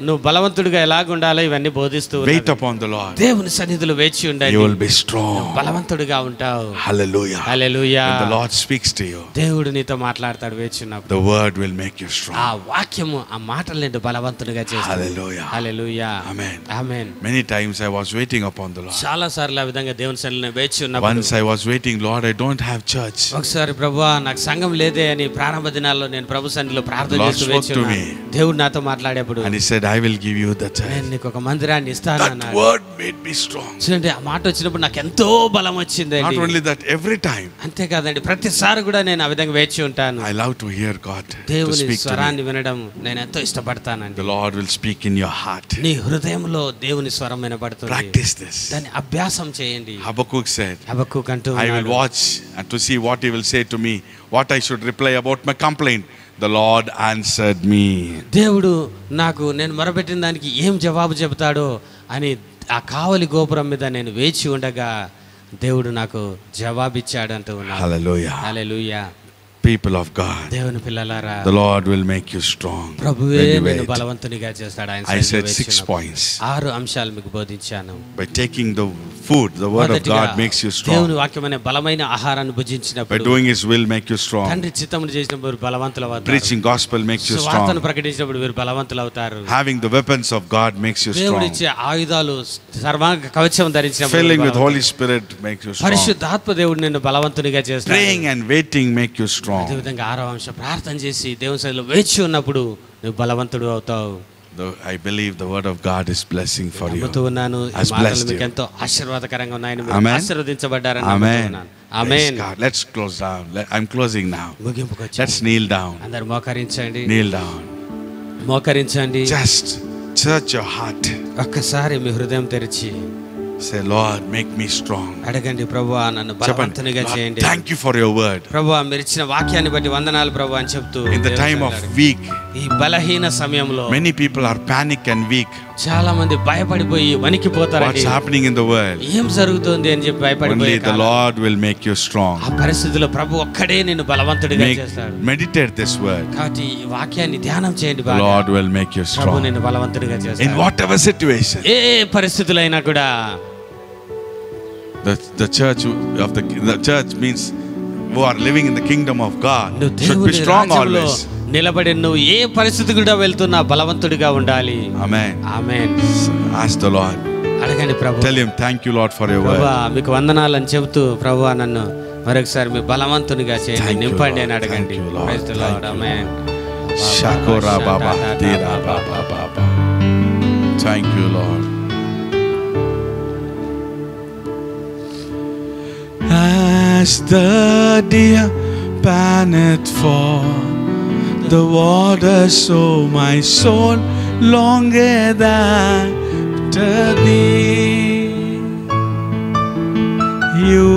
నువ్వు బలవంతుడిగా ఎలాగ ఉండాలో ఇవన్నీ బోధిస్తూ Wait upon the Lord. దేవుని సన్నిధిలో వేచి ఉండండి. You will be strong. బలవంతుడిగా ఉంటావు. Hallelujah. Hallelujah. When the Lord speaks to you, దేవుడు నీతో మాట్లాడతాడు వేచి ఉన్నప్పుడు. the word will make you strong. ఆ వాక్యము, ఆ మాటలు నిన్ను బలవంతుడిగా చేస్తుంది. Hallelujah. Hallelujah. Amen. Amen. Many times I was waiting upon the Lord. చాలా సార్లు ఆ విధంగా దేవుని సన్నిధిలో వేచి ఉన్నప్పుడు, Once I was waiting, Lord, I don't have church. ఒకసారి ప్రభువా నాకు సంఘం లేదే అని ప్రారంభ దినాల్లో నేను ప్రభు సన్నిధిలో ప్రార్థన Lord చేస్తూ spoke వేచి to ఉన్నాను. me. దేవుడు నాతో మాట్లాడేప్పుడు, And he said, I will give you the church. నేను నీకు ఒక మందిరాన్ని ఇస్తాను That అన్నాడు. word made me strong. చూడండి, ఆ మాట వచ్చినప్పుడు నాకు ఎంతో బలం వచ్చిందండి. Not only that, every time అంతేకాదండి, ప్రతిసారి కూడా నేను ఆ విధంగా వేచి ఉంటాను. I love to hear God to దేవుని speak to me. స్వరాన్ని వినడం నేను ఎంతో ఇష్టపడతానండి. The Lord will speak in your heart. నీ హృదయంలో దేవుని స్వరం వినబడుతుంది. Practice this. దాన్ని అభ్యాసం చేయండి. Habakkuk said, హబక్కూకు అంటూ I will ఉన్నాడు, watch and to see what he will say to me, what I should reply about my complaint. The Lord answered me. దేవుడు నాకు నేను మొరపెట్టిన దానికి ఏం జవాబు చెబుతాడో అని ఆ కావలి గోపురం మీద నేను వేచి ఉండగా దేవుడు నాకు జవాబిచ్చాడు అంటూ ఉన్నాడు. Hallelujah. Hallelujah. People of God, దేవుని పిల్లలారా, the Lord will make you strong. ప్రభువే when you నిన్ను wait. బలవంతునిగా చేస్తాడు. ఆయన I సన్నిధిలో said వేచి 6 ఉన్నప్పుడు. points. 6 అంశాలు మీకు బోధించాను. By taking the food, the word of మొదటిగా, God makes you దేవుని strong. వాక్యమనే బలమైన ఆహారాన్ని By భుజించినప్పుడు, doing His will make you strong. తండ్రి చిత్తమును చేసినప్పుడు బలవంతులు అవుతారు. Preaching gospel makes you సువార్తను strong. ప్రకటించినప్పుడు వీరు బలవంతులు అవుతారు. Having the weapons of God makes you దేవుడు strong. ఇచ్చే ఆయుధాలు, సర్వాంగ కవచం ధరించినప్పుడు Filling with బలవంతులు. Holy Spirit makes you strong. పరిశుద్ధాత్మ దేవుడు నిన్ను బలవంతునిగా చేస్తాడు. Praying and waiting make you strong. అదేవిధంగా 6వ అంశం, ప్రార్థన చేసి దేవుని సన్నిధిలో వేచి ఉన్నప్పుడు నువ్వు బలవంతుడు అవుతావు. I believe the word of God is blessing for you. నమ్ముతూ ఉన్నాను, ఈ Has మాటలు blessed మీకు you. ఎంతో ఆశీర్వాదకరంగా ఉన్నాయని, మీరు Amen. ఆశీర్వదించబడ్డారని Amen. నమ్ముతున్నాను. Praise amen. God. Let's close down. I'm closing now. ముగింపుకు వచ్చాము. Let's kneel down. అందరు మోకరించండి, Kneel down. మోకరించండి. Just search your heart. ఒక్కసారి మీ హృదయం తెరిచి Say, Lord, make me strong. అడగండి, ప్రభువా నన్ను బలవంతునిగా Lord, చేయండి. thank you for your word. ప్రభువా మీరు ఇచ్చిన వాక్యాన్ని బట్టి వందనాలు ప్రభువా అని చెప్తూ, In the time of దేవుని weak, ఈ బలహీన సమయంలో many people are panic and weak. చాలా మంది భయపడిపోయి వణికిపోతారండి. What's happening in the world? ఏం జరుగుతుంది అని చెప్పి భయపడిపోయి, Only the Lord will make you strong. ఆ పరిస్థితిలో ప్రభు ఒక్కడే నిన్ను బలవంతుడిగా చేస్తాడు. Meditate this word. కాబట్టి ఈ వాక్యాన్ని ధ్యానం చేయండి The బాగా. Lord will make you Prabhu strong. నిన్ను బలవంతుడిగా In చేస్తాడు. whatever situation. ఏ పరిస్థితులైనా కూడా. The church means who are living in the kingdom of God నువ్వు should be దేవుని strong రాజ్యంలో always. నిలబడి నువ్వు ఏ పరిస్థితి కూడా వెళ్తున్నా బలవంతుడిగా ఉండాలి. Amen. Amen. Ask the Lord. అడగండి ప్రభు. Tell Him, thank you, Lord, for your word. ప్రభువా మీకు వందనాలు అని చెబుతూ, ప్రభువా నన్ను మరొకసారి మీ బలవంతునిగా చేయండి, Thank you, నింపండి అని Lord. అడగండి. Thank you, Lord. Praise the Thank Lord. you, amen. Shakora Baba, Dira Baba Baba. Thank you, Lord. As the deer panteth for the water, so my soul longeth after thee. You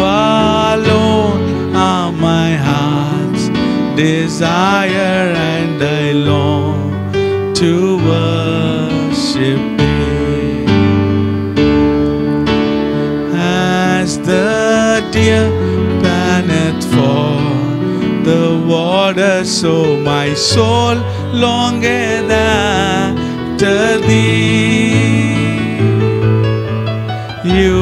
alone dear panteth for the water, so my soul longeth after thee. You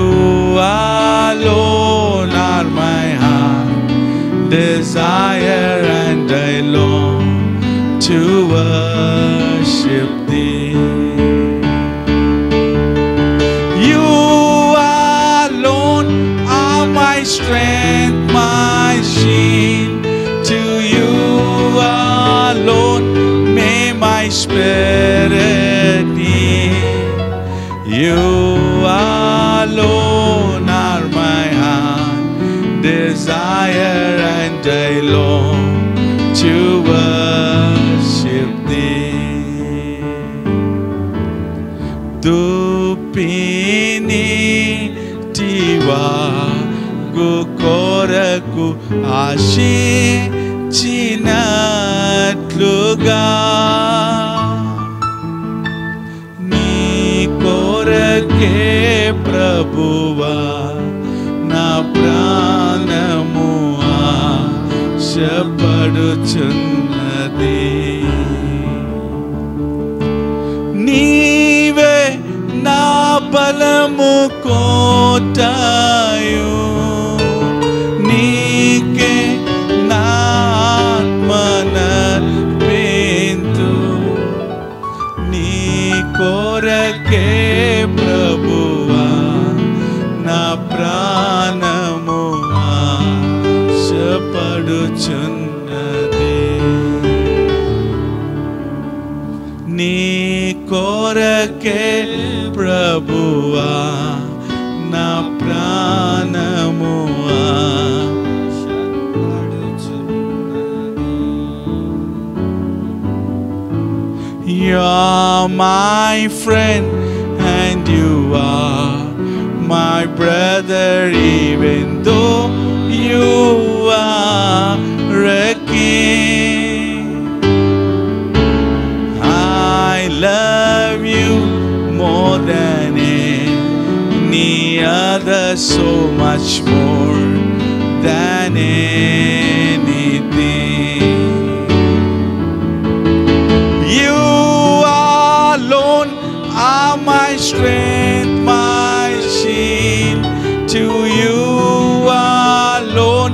alone are my heart desire, and I long to worship thee. You alone are my strength, my shield. To you alone may my spirit yield. You alone are my heart desire, and I long to worship thee. Dupini tiwa gukoraku ఆశించినట్లుగా నీ కొరకే ప్రభువా నా ప్రాణము ఆశపడుచున్నది. నీవే నా బలము కోటయు, నీకే నా ఆత్మనర్పింతు. నీ కొరకే ప్రభువా నా ప్రాణము ఆశపడుచున్నది. నీ కొరకే ప్రభువా నా ప్రాణము You are my friend and you are my brother, even though you are a king. I love you more than any other, so much more than anything. You alone are my strength, my shield. To you alone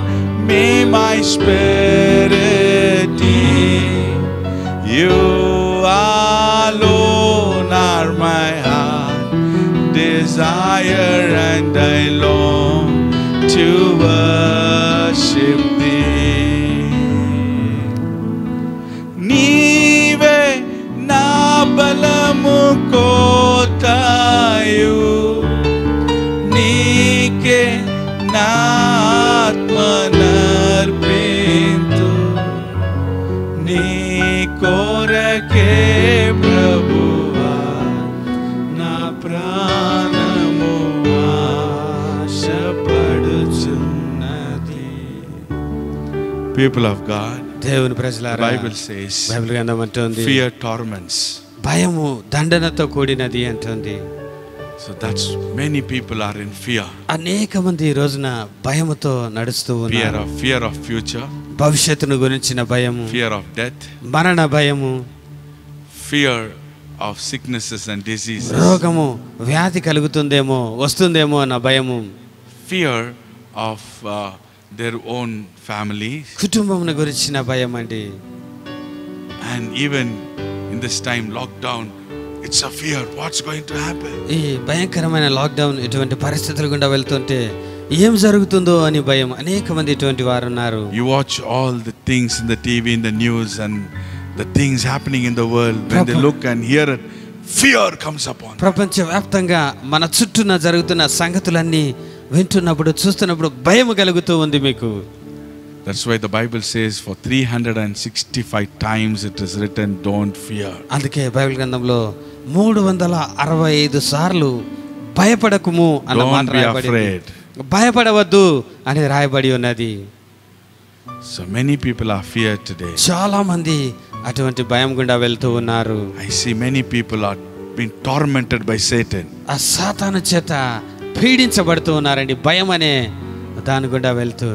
may my spirit yield. You alone are my heart desire, and I long to worship thee. నీవే నా బలము కోటయు, నీకే నా ఆత్మనర్పింతు. నీ కొరకే ప్రభువా నా ప్రాణము ఆశపడుచున్నది. People of God, దేవుని ప్రజలారా, Bible says బైబిల్ గ్రంథం అంటుంది fear torments. భయము దండనతో కూడినది అంటుంది. So that's many people are in fear. అనేక మంది ఈ రోజున భయముతో నడుస్తూ ఉన్నారు. Fear of future, భవిష్యత్తును గురించిన భయము, fear of death, మరణ భయము, fear of sicknesses and diseases, రోగము వ్యాధి కలుగుతుందేమో వస్తుందేమో అన్న భయము, fear of their own family, కుటుంబమును గురించిన భయం అండి. and even in this time lockdown, it's a fear. What's going to happen? ఈ భయంకరమైన లాక్డౌన్ ఇటువంటి పరిస్థితులు గుండా వెళ్తుంటే ఏం జరుగుతుందో అని భయం. అనేక మంది ఇటువంటి వారు ఉన్నారు. You watch all the things in the TV, in the news, and the things happening in the world. When they look and hear it, fear comes upon them. ప్రపంచవ్యాప్తంగా మన చుట్టూన జరుగుతున్న సంగతులన్నీ వింటున్నప్పుడు చూస్తున్నప్పుడు భయం కలుగుతూ ఉంది మీకు. That's why the Bible says for 365 times it is written, don't fear. అందుకే బైబిల్ గ్రంథంలో 365 సార్లు భయపడకుము అన్న మాట రాయబడింది. భయపడవద్దు అని రాయబడి ఉన్నది. So many people are feared today. చాలా మంది అటువంటి భయం గుండా వెళ్తూ ఉన్నారు. I see many people are being tormented by Satan. ఆ సాతాను చేత పీడించబడుతూ ఉన్నారండి. భయం అనే దాని గుండా వెళ్తూ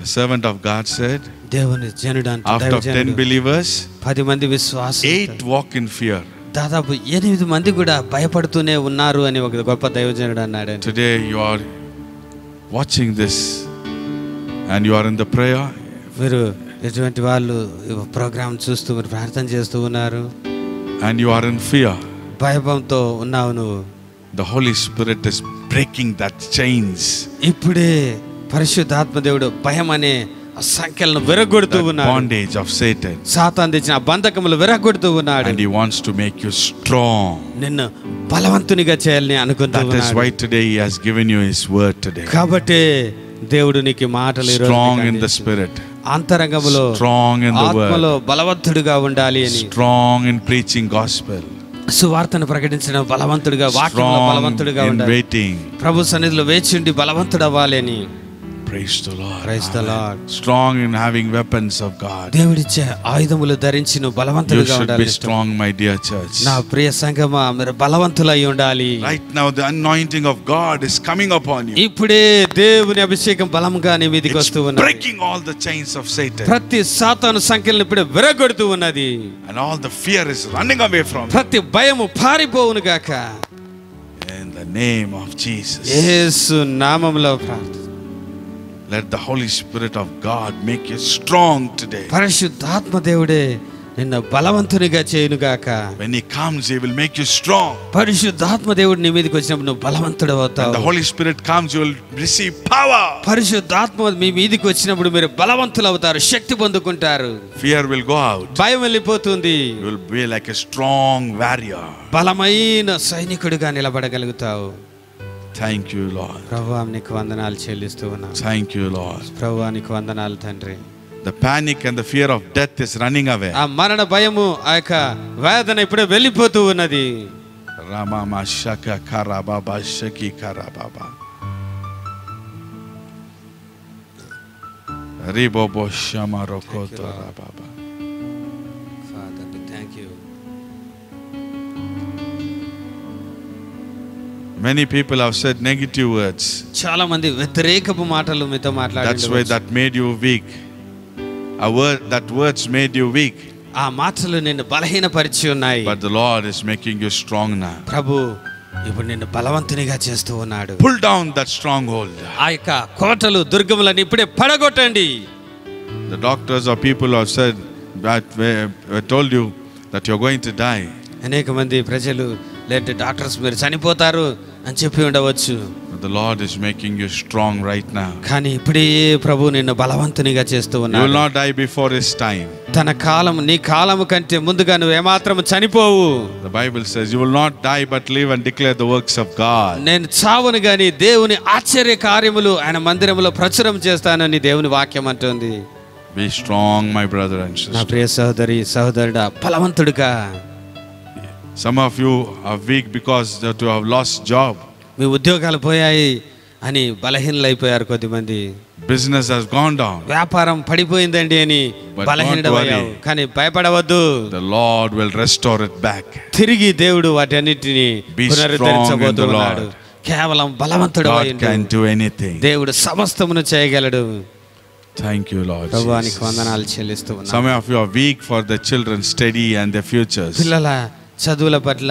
the servant of God said, దేవుని జనుడు అంటే out of 10 believers, 10 మంది విశ్వాసులు 8 walk in fear. దాదాపు 8 మంది కూడా భయపడుతూనే ఉన్నారు అని ఒక గొప్ప దైవజనుడు అన్నాడు. Today you are watching this and you are in the prayer. మీరు ఎటువంటి వాళ్ళు ప్రోగ్రామ్ చూస్తూ మీరు ప్రార్థన చేస్తూ ఉన్నారు and you are in fear. భయంతో ఉన్నావు నువ్వు. The Holy Spirit is breaking that chains. ఇప్పుడే పరిశుద్ధాత్మ దేవుడు భయం అనే సంఖ్యలను విరగొడుతూ ఉన్నాడు. Bondage of Satan. సాతాను తెచ్చిన బంధకములు విరగొడుతూ ఉన్నాడు. And he wants to make you strong. నిన్ను బలవంతునిగా చేయాలని అనుకుంటూ ఉన్నాడు. That is why today he has given you his word today. కాబట్టి దేవుడు నీకు మాటలు ఈ రోజు strong in the spirit. అంతరంగములో strong in the word. ఆత్మలో బలవంతుడిగా ఉండాలి అని. strong in preaching gospel. సువార్తను ప్రకటించడం బలవంతుడిగా, వాక్యంలో బలవంతుడిగా ఉండాలి. waiting. ప్రభు సన్నిధిలో వేచి ఉండి బలవంతుడు అవ్వాలి అని. Praise the Lord. Praise the Lord. strong in having weapons of God. దేవుడిచ్చే ఆయుధములు ధరించి నువ్వు బలవంతుడిగా ఉండాలి. You should be strong, my dear church. నా ప్రియ సంఘమా, మీరు బలవంతులై ఉండాలి. Right now the anointing of God is coming upon you. ఇప్పుడే దేవుని అభిషేకం బలంగా నీ మీదకి వస్తూ ఉన్నది. breaking all the chains of Satan. ప్రతి సాతాను సంఖ్యలను ఇప్పుడే విరగొడుతూ ఉన్నది. And all the fear is running away from you. ప్రతి భయము పారిపోవును గాక. In the name of Jesus. యేసు నామములో ప్రార్థన. Let the Holy Spirit of God make you strong today. పరిశుద్ధాత్మ దేవుడే నిన్ను బలవంతునిగా చేయును గాక. When he comes, he will make you strong. పరిశుద్ధాత్మ దేవుడు నీ మీదకి వచ్చినప్పుడు నువ్వు బలవంతుడు అవుతావు. When the Holy Spirit comes, you will receive power. పరిశుద్ధాత్మ మీ మీదకి వచ్చినప్పుడు మీరు బలవంతులు అవుతారు, శక్తి పొందుకుంటారు. Fear will go out. భయం వెళ్ళిపోతుంది. You will be like a strong warrior. బలమైన సైనికుడిగా నిలబడగలుగుతావు. Thank you, Lord. ప్రభువా నీకు వందనాలు చెల్లిస్తూ ఉన్నాను. Thank you, Lord. ప్రభువా నీకు వందనాలు తండ్రి. The panic and the fear of death is running away. ఆ మరణ భయము, ఆ యొక్క వేదన ఇప్పుడే వెళ్ళిపోతూ ఉన్నది. Ramama shaka karababa shaki karababa. Ribobo shamarokoto rababa. Father, we thank you. Many people have said negative words. చాలా మంది వ్యతిరేకపు మాటలు మీతో మాట్లాడారు. That's why that made you weak. That words made you weak. ఆ మాటలు నిన్ను బలహీనపరిచి ఉన్నాయి. But the Lord is making you strong now. ప్రభు ఇప్పుడు నిన్ను బలవంతునిగా చేస్తూ ఉన్నాడు. Pull down that stronghold. ఆ యొక్క కోటలు, దుర్గములను ఇప్పుడే పడగొట్టండి. The doctors or people have said that told you that you're going to die. అనేక మంది ప్రజలు లేదా డాక్టర్స్ మీరు చనిపోతారు అని చెప్పి ఉండవచ్చు. But the Lord is making you strong right now. కానీ ఇప్పుడే ప్రభు నిన్ను బలవంతునిగా చేస్తూ You ఉన్నాడు. will not die before his time. తన కాలం, నీ కాలము కంటే ముందుగా నువ్వు ఏమాత్రం చనిపోవు. The Bible says you will not die but live and declare the works of God. నేను చావును గాని దేవుని ఆశ్చర్య కార్యములు ఆయన మందిరములో ప్రచురం చేస్తానని దేవుని వాక్యం అంటుంది. Be strong, my brother and నా sister. ప్రియ సహోదరి సహోదరుడా, బలవంతుడిగా. Some of you are weak because that you have lost job. మీ ఉద్యోగాలు పోయాయి అని బలహీనలైపోయారు కొద్దిమంది. Business has gone down. వ్యాపారం పడిపోయిందండి అని But బలహీనమయ్యావు. don't worry. కానీ భయపడవద్దు. The Lord will restore it back. తిరిగి దేవుడు వాటన్నిటిని Be పునరుద్ధరించబోతున్నాడు. strong in కేవలం బలవంతుడు God can do anything. దేవుడు సమస్తమును చేయగలడు. Thank you, Lord ప్రభువానికి Jesus. వందనాలు చెల్లిస్తూ ఉన్నాను. Some of you are weak for the children's study and their futures. పిల్లల చదువుల పట్ల,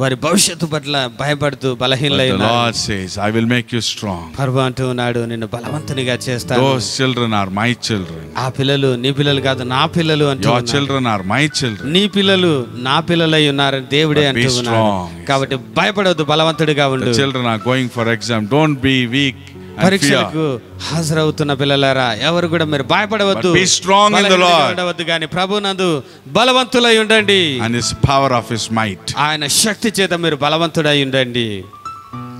వారి భవిష్యత్తు పట్ల భయపడుతూ But బలహీనలై the ఉన్నారు. Lord says, I will make you strong. ప్రభు అంటూ ఉన్నాడు, నిన్ను బలవంతునిగా చేస్తాను. Those children are my children. ఆ పిల్లలు నీ పిల్లలు కాదు, నా పిల్లలు అంటూ Your ఉన్నాడు. children are my children. నీ పిల్లలు నా పిల్లలై ఉన్నారు దేవుడే But be అంటూ ఉన్నాడు. strong. కాబట్టి భయపడవద్దు, బలవంతుడిగా ఉండు. The children are going for exam. Don't be weak and పరీక్షలకు fear. హాజరవుతున్న పిల్లలారా, ఎవరు కూడా మీరు భయపడవద్దు, But be strong in the Lord. ఉండవద్దు, కానీ ప్రభునందు బలవంతులై ఉండండి. And his power of his might. ఆయన శక్తి చేత మీరు బలవంతుడై ఉండండి.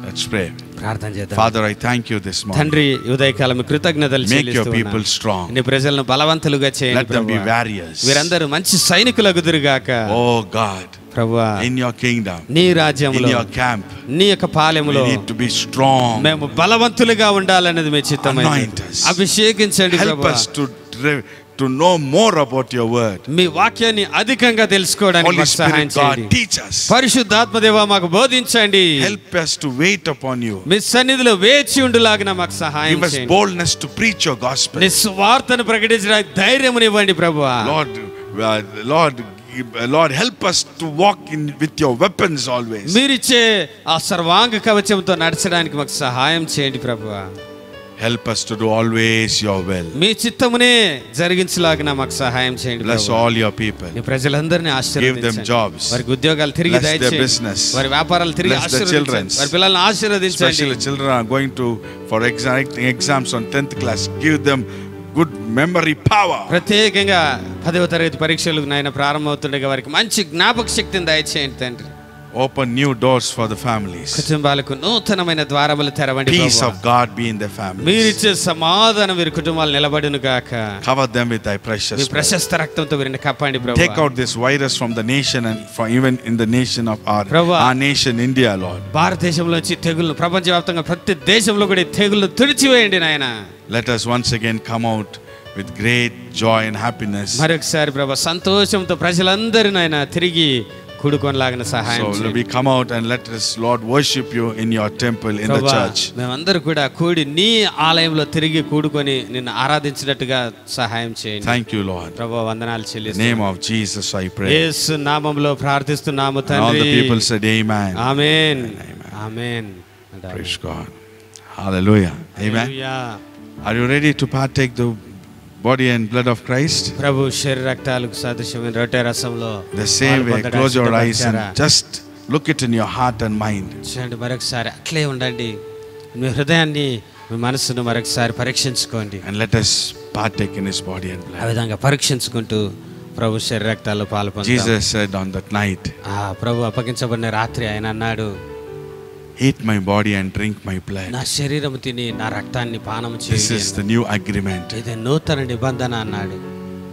Let's pray. ప్రార్థన చేద్దాం. Father, I thank you this morning. తండ్రి, ఉదయకాలం కృతజ్ఞతలు Make your చెల్లిస్తూ people ఉన్నాను. strong. నీ ప్రజలను బలవంతులుగా చేయండి Let them be ప్రభువా. warriors. వీరందరూ మంచి సైనికులగుదురుగాక. Oh God, ప్రభువా, in your kingdom, నీ in రాజ్యంలో, your camp, నీ యొక్క we పాలెములో need to be strong. మేము బలవంతులుగా ఉండాలనేది మీ చిత్తమైనది. Anoint us. అభిషేకించండి Help ప్రభువా. us to to know more about your word. మీ వాక్యాన్ని అధికంగా తెలుసుకోవడానికి Holy మాకు సహాయం Spirit, God, చేయండి. teach us. పరిశుద్ధాత్మ దేవా మాకు బోధించండి. Help us to wait upon you. మీ సన్నిధిలో వేచి ఉండులాగిన మాకు సహాయం Give us చేయండి. boldness to preach your gospel. నీ సువార్తను ప్రకటించడానికి ధైర్యమునివ్వండి ప్రభువా. Lord, help us to walk with your weapons always. మీరిచ్చే ఆ సర్వాంగ కవచంతో నడచడానికి మాకు సహాయం చేయండి ప్రభువా. Help us to do always your will. మీ చిత్తమునే జరిగించలాగిన మాకు సహాయం చేయండి Bless ప్రభువా. all your people. నీ ప్రజలందరినీ Give them ఆశీర్వదించండి. jobs. వారికి ఉద్యోగాలు తిరిగి Bless their దయచేయండి. business. వారి వ్యాపారాలు తిరిగి Bless the ఆశీర్వదించండి. children. వారి పిల్లల్ని ఆశీర్వదించండి. Especially children are going for exams on 10th class. Give them good memory power. ప్రత్యేకంగా 10వ తరగతి పరీక్షలు నాయన ప్రారంభమవుతుండగా వారికి మంచి జ్ఞాపక శక్తిని దయచేయండి తండ్రి. Open new doors for the families. కుటుంబాలకు నూతనమైన ద్వారములు తెరవండి Peace ప్రభువా. of God be in their families. మీరిచ్చే సమాధానం వీరి కుటుంబాలు నిలబడును గాక. Cover them with thy me precious blood. ప్రశస్త రక్తంతో వీరిని కప్పండి Take ప్రభువా. out this virus from the nation and from even in the nation of Prabhu. our nation India, Lord. భారతదేశంలోంచి తెగుళ్ళు ప్రపంచవ్యాప్తంగా ప్రతి దేశంలో కూడా ఈ తెగుళ్ళు తుడిచివేయండి నాయన. Let us once again come out with great joy and happiness. మరొకసారి ప్రభు సంతోషంతో ప్రజలందరూ నాయన తిరిగి కూడుకొనలాగిన సహాయం So చేయండి. we come out and let us, Lord, worship you in your temple, in the ప్రభువా, church. మేమందరూ కూడా కూడి నీ ఆలయంలో తిరిగి కూడుకొని నిన్ను ఆరాధించినట్టుగా సహాయం చేయండి. Thank you, Lord. ప్రభువా వందనాలు In the చెల్లిస్తున్నాము. name of Jesus I pray. యేసు నామములో ప్రార్థిస్తున్నాము And all తండ్రి. the people said amen. Amen. Amen. Amen. Praise God. Hallelujah. Amen. Hallelujah. Are you ready to partake the body and blood of Christ? ప్రభు శరీర రక్తాలకు సదృశ్యమైన రొట్టె రసంలో The same way, పాల్పొందడానికి close your eyes సిద్ధపరిచారా? and just look it in your heart and mind. చూడండి మరొకసారి అట్లే ఉండండి. మీ హృదయాన్ని మీ మనసును మరొకసారి పరీక్షించుకోండి. And let us partake in his body and ఆ blood. విధంగా పరీక్షించుకుంటూ ప్రభు శరీర రక్తాల్లో పాల్పొందాం. Jesus said on that night, ప్రభు అప్పగించబడిన రాత్రి ఆయన అన్నాడు, eat my body and drink my blood. నా శరీరం తిని నా రక్తాన్ని పానం This చేయండి is the new agreement. ఇది నూతన నిబంధన అన్నాడు.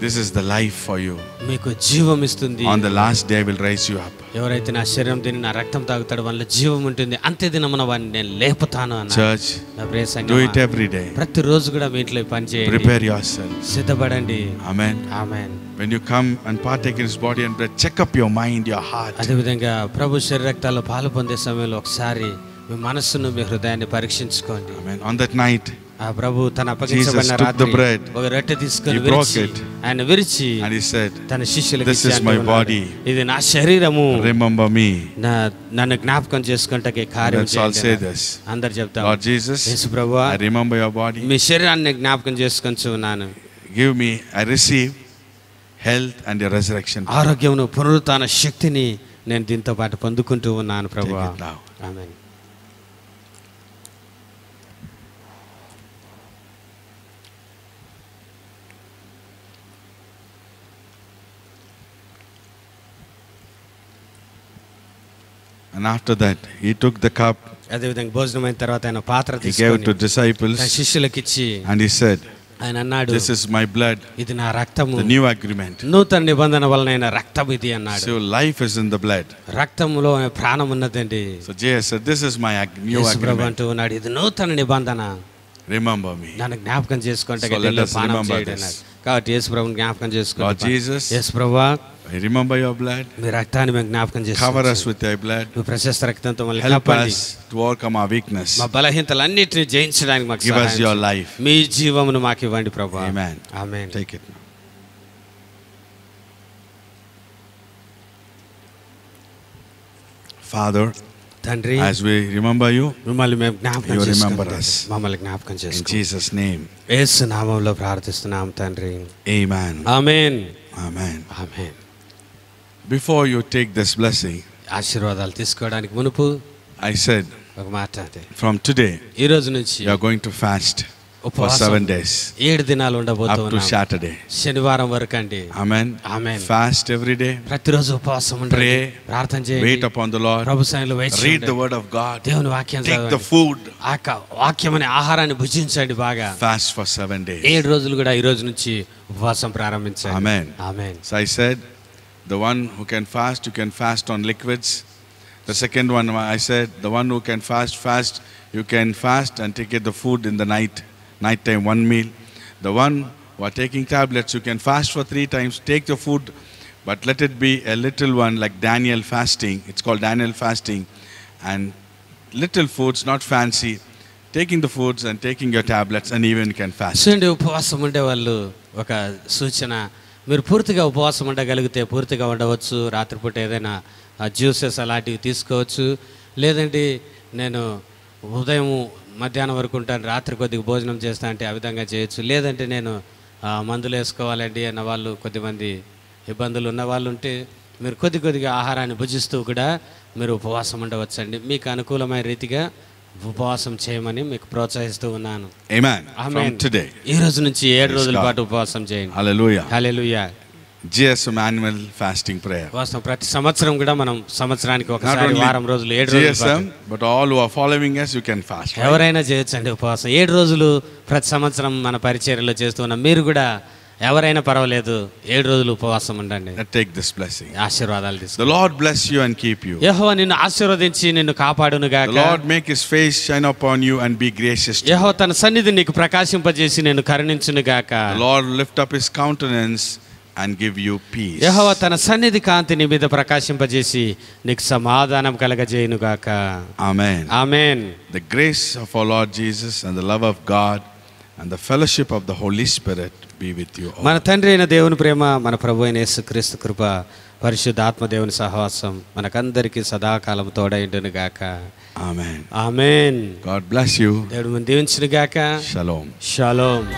This is the life for you. మీకు జీవం ఇస్తుంది. On the last day I will raise you up. ఎవరైతే నా శరీరం తిని నా రక్తం తాగుతాడో వాళ్ళ జీవం ఉంటుంది. అంత్య దినమున వాడిని నేను లేపుతాను అన్నాడు. Church, నా ప్రియ do Sangma, it every day. ప్రతిరోజు కూడా మీ ఇంట్లో ఈ పని చేయండి. Prepare yourself. సిద్ధపడండి. Amen. Amen. When you come and partake in his body and blood, check up your mind, your heart. అదేవిధంగా ప్రభు శరీర రక్తాల్లో పాలు పొందే సమయంలో ఒకసారి మీ మనస్సును మీ హృదయాన్ని పరీక్షించుకోండి. Amen. On that night, ఆ ప్రభు తన అప్పగించబడిన Jesus took the రాత్రి bread. ఒక రొట్టె తీసుకొని He broke విరిచి it. ఆయన విరిచి and he said, తన శిష్యులకు "This ఇచ్చి is అంటూ my ఉన్నాడు, body. ఇది నా శరీరము, remember me." నన్ను జ్ఞాపకం చేసుకుంటకే కార్యం Let's all say చేయండి. this. అందరు చెప్తాం, Lord Jesus, యేసు ప్రభువా, I remember your body. మీ శరీరాన్ని జ్ఞాపకం చేసుకొని ఉన్నాను. Give me, I receive health and your resurrection. ఆరోగ్యమును పునరుత్థాన శక్తిని నేను దీంతో పాటు పొందుకుంటూ ఉన్నాను ప్రభువా. Take it now. Amen. And after that, he took the cup, అదేవిధంగా భోజనం అయిన తర్వాత ఆయన పాత్ర he gave it to తీసుకొని disciples, తన శిష్యులకు ఇచ్చి and he said, ఆయన అన్నాడు, "This is my blood, ఇది నా రక్తము, the new agreement." నూతన నిబంధన వలన రక్తం ఇది అన్నాడు. So life is in the blood. రక్తంలో ప్రాణం ఉన్నదండి. So Jesus said, "This is my new Yesu Prabhu agreement. అంటూ ఉన్నాడు, ఇది నూతన నిబంధన, Remember me." నన్ను జ్ఞాపకం చేసుకుంటే So let us పానం remember చేయడం this. అన్నాడు. కాబట్టి యేసు ప్రభుని జ్ఞాపకం Lord చేసుకోండి. Jesus, యేసు ప్రభువా, I remember your blood. మీ రక్తాన్ని మేము జ్ఞాపకం Cover చేసుకోండి. us with your blood. మీ ప్రశస్త రక్తంతో మళ్ళీ Help కాపాడండి. us to overcome our weakness. మా బలహీనతలన్నిటిని జయించడానికి మాకు Give us సహాయం your చేయండి. life. మీ జీవమును మాకు ఇవ్వండి ప్రభువా. Amen. Amen. Take it now. Father, తండ్రి, as we remember you, మిమ్మల్ని మేము జ్ఞాపకం You remember చేసుకోండి. us. మమ్మల్ని జ్ఞాపకం in చేసుకోండి. Jesus' name, యేసు నామములో ప్రార్థిస్తున్నాం తండ్రి. amen. Amen. Amen. Amen. Before you take this blessing, ఆశీర్వాదాలు తీసుకోవడానికి మునుపు I said, ఒక మాట అంటే, from today, ఈ రోజు నుంచి you are going to fast for ఉపవాసం 7 days 7 దినాలు up to ఉండబోతున్నాం. Saturday. శనివారం వరకు అండి. Amen. Amen. Fast every day. ప్రతిరోజు ఉపవాసం ఉండండి. Pray. ప్రార్థన Wait చేయండి. upon the Lord. ప్రభు సన్నిధిలో వేచి Read ఉండండి. the word of God. దేవుని వాక్యం Take the చదవండి. food. వాక్యం అనే ఆహారాన్ని భుజించండి బాగా. Fast for 7 days. 7 రోజులు కూడా ఈ రోజు నుంచి ఉపవాసం ప్రారంభించండి. Amen. Amen. So I said, the one who can fast, you can fast on liquids. The second one, I said, the one who can fast, you can fast and take the food in the night time, one meal. The one who are taking tablets, you can fast for 3 times. Take the food, but let it be a little one like Daniel fasting. It's called Daniel fasting. And little foods, not fancy. Taking the foods and taking your tablets, and even you can fast. చూడండి, ఉపవాసం ఉండే వాళ్ళు ఒక సూచన, మీరు పూర్తిగా ఉపవాసం ఉండగలిగితే పూర్తిగా ఉండవచ్చు. రాత్రిపూట ఏదైనా జ్యూసెస్ అలాంటివి తీసుకోవచ్చు. లేదంటే నేను ఉదయం మధ్యాహ్నం వరకు ఉంటాను, రాత్రి కొద్దిగా భోజనం చేస్తా అంటే ఆ విధంగా చేయొచ్చు. లేదంటే నేను మందులు వేసుకోవాలండి అన్న వాళ్ళు, కొద్దిమంది ఇబ్బందులు ఉన్న వాళ్ళు ఉంటే మీరు కొద్దిగా ఆహారాన్ని భుజిస్తూ కూడా మీరు ఉపవాసం ఉండవచ్చండి. మీకు అనుకూలమైన రీతిగా ఉపవాసం చేయమని మీకు ప్రోత్సహిస్తూ ఉన్నాను. Amen. From today. ఈ రోజు నుంచి 7 రోజుల పాటు ఉపవాసం చేయండి. Hallelujah. హల్లెలూయా. GSM annual fasting prayer. ఉపవాసం ప్రతి సంవత్సరం కూడా మనం సంవత్సరానికి ఒకసారి వారం రోజులు 7 రోజులు GSM, but all who are following us, you can fast. Right? ఎవరైనా చేయొచ్చండి ఉపవాసం. 7 రోజులు ప్రతి సంవత్సరం మన పరిచర్యలో చేస్తున్నాం. మీరు కూడా ఎవరైనా పర్వాలేదు 7 రోజులు ఉపవాసం ఉండండి. Take this blessing. ఆశీర్వాదాలు తీసుకో. The Lord bless you and keep you. యెహోవా నిన్ను ఆశీర్వదించి నిన్ను కాపాడును గాక. The Lord make his face shine upon you and be gracious to you. యెహోవా తన సన్నిధిని నీకు ప్రకాశింపజేసి నిన్ను కరుణించును గాక. The Lord lift up his countenance and give you peace. యెహోవా తన సన్నిధి కాంతి నీ మీద ప్రకాశింపజేసి నీకు సమాధానం కలగజేయును గాక. Amen. Amen. The grace of our Lord Jesus and the love of God and the fellowship of the Holy Spirit be with you all. మన తండ్రి అయిన దేవుని ప్రేమ, మన ప్రభు అయిన యేసుక్రీస్తు కృప, పరిశుద్ధాత్మ దేవుని సహవాసం మనకందరికీ సదాకాలం తోడైండును గాక. Amen. Amen. God bless you. దేవుడు దీవించును గాక. Shalom. షలోమ్.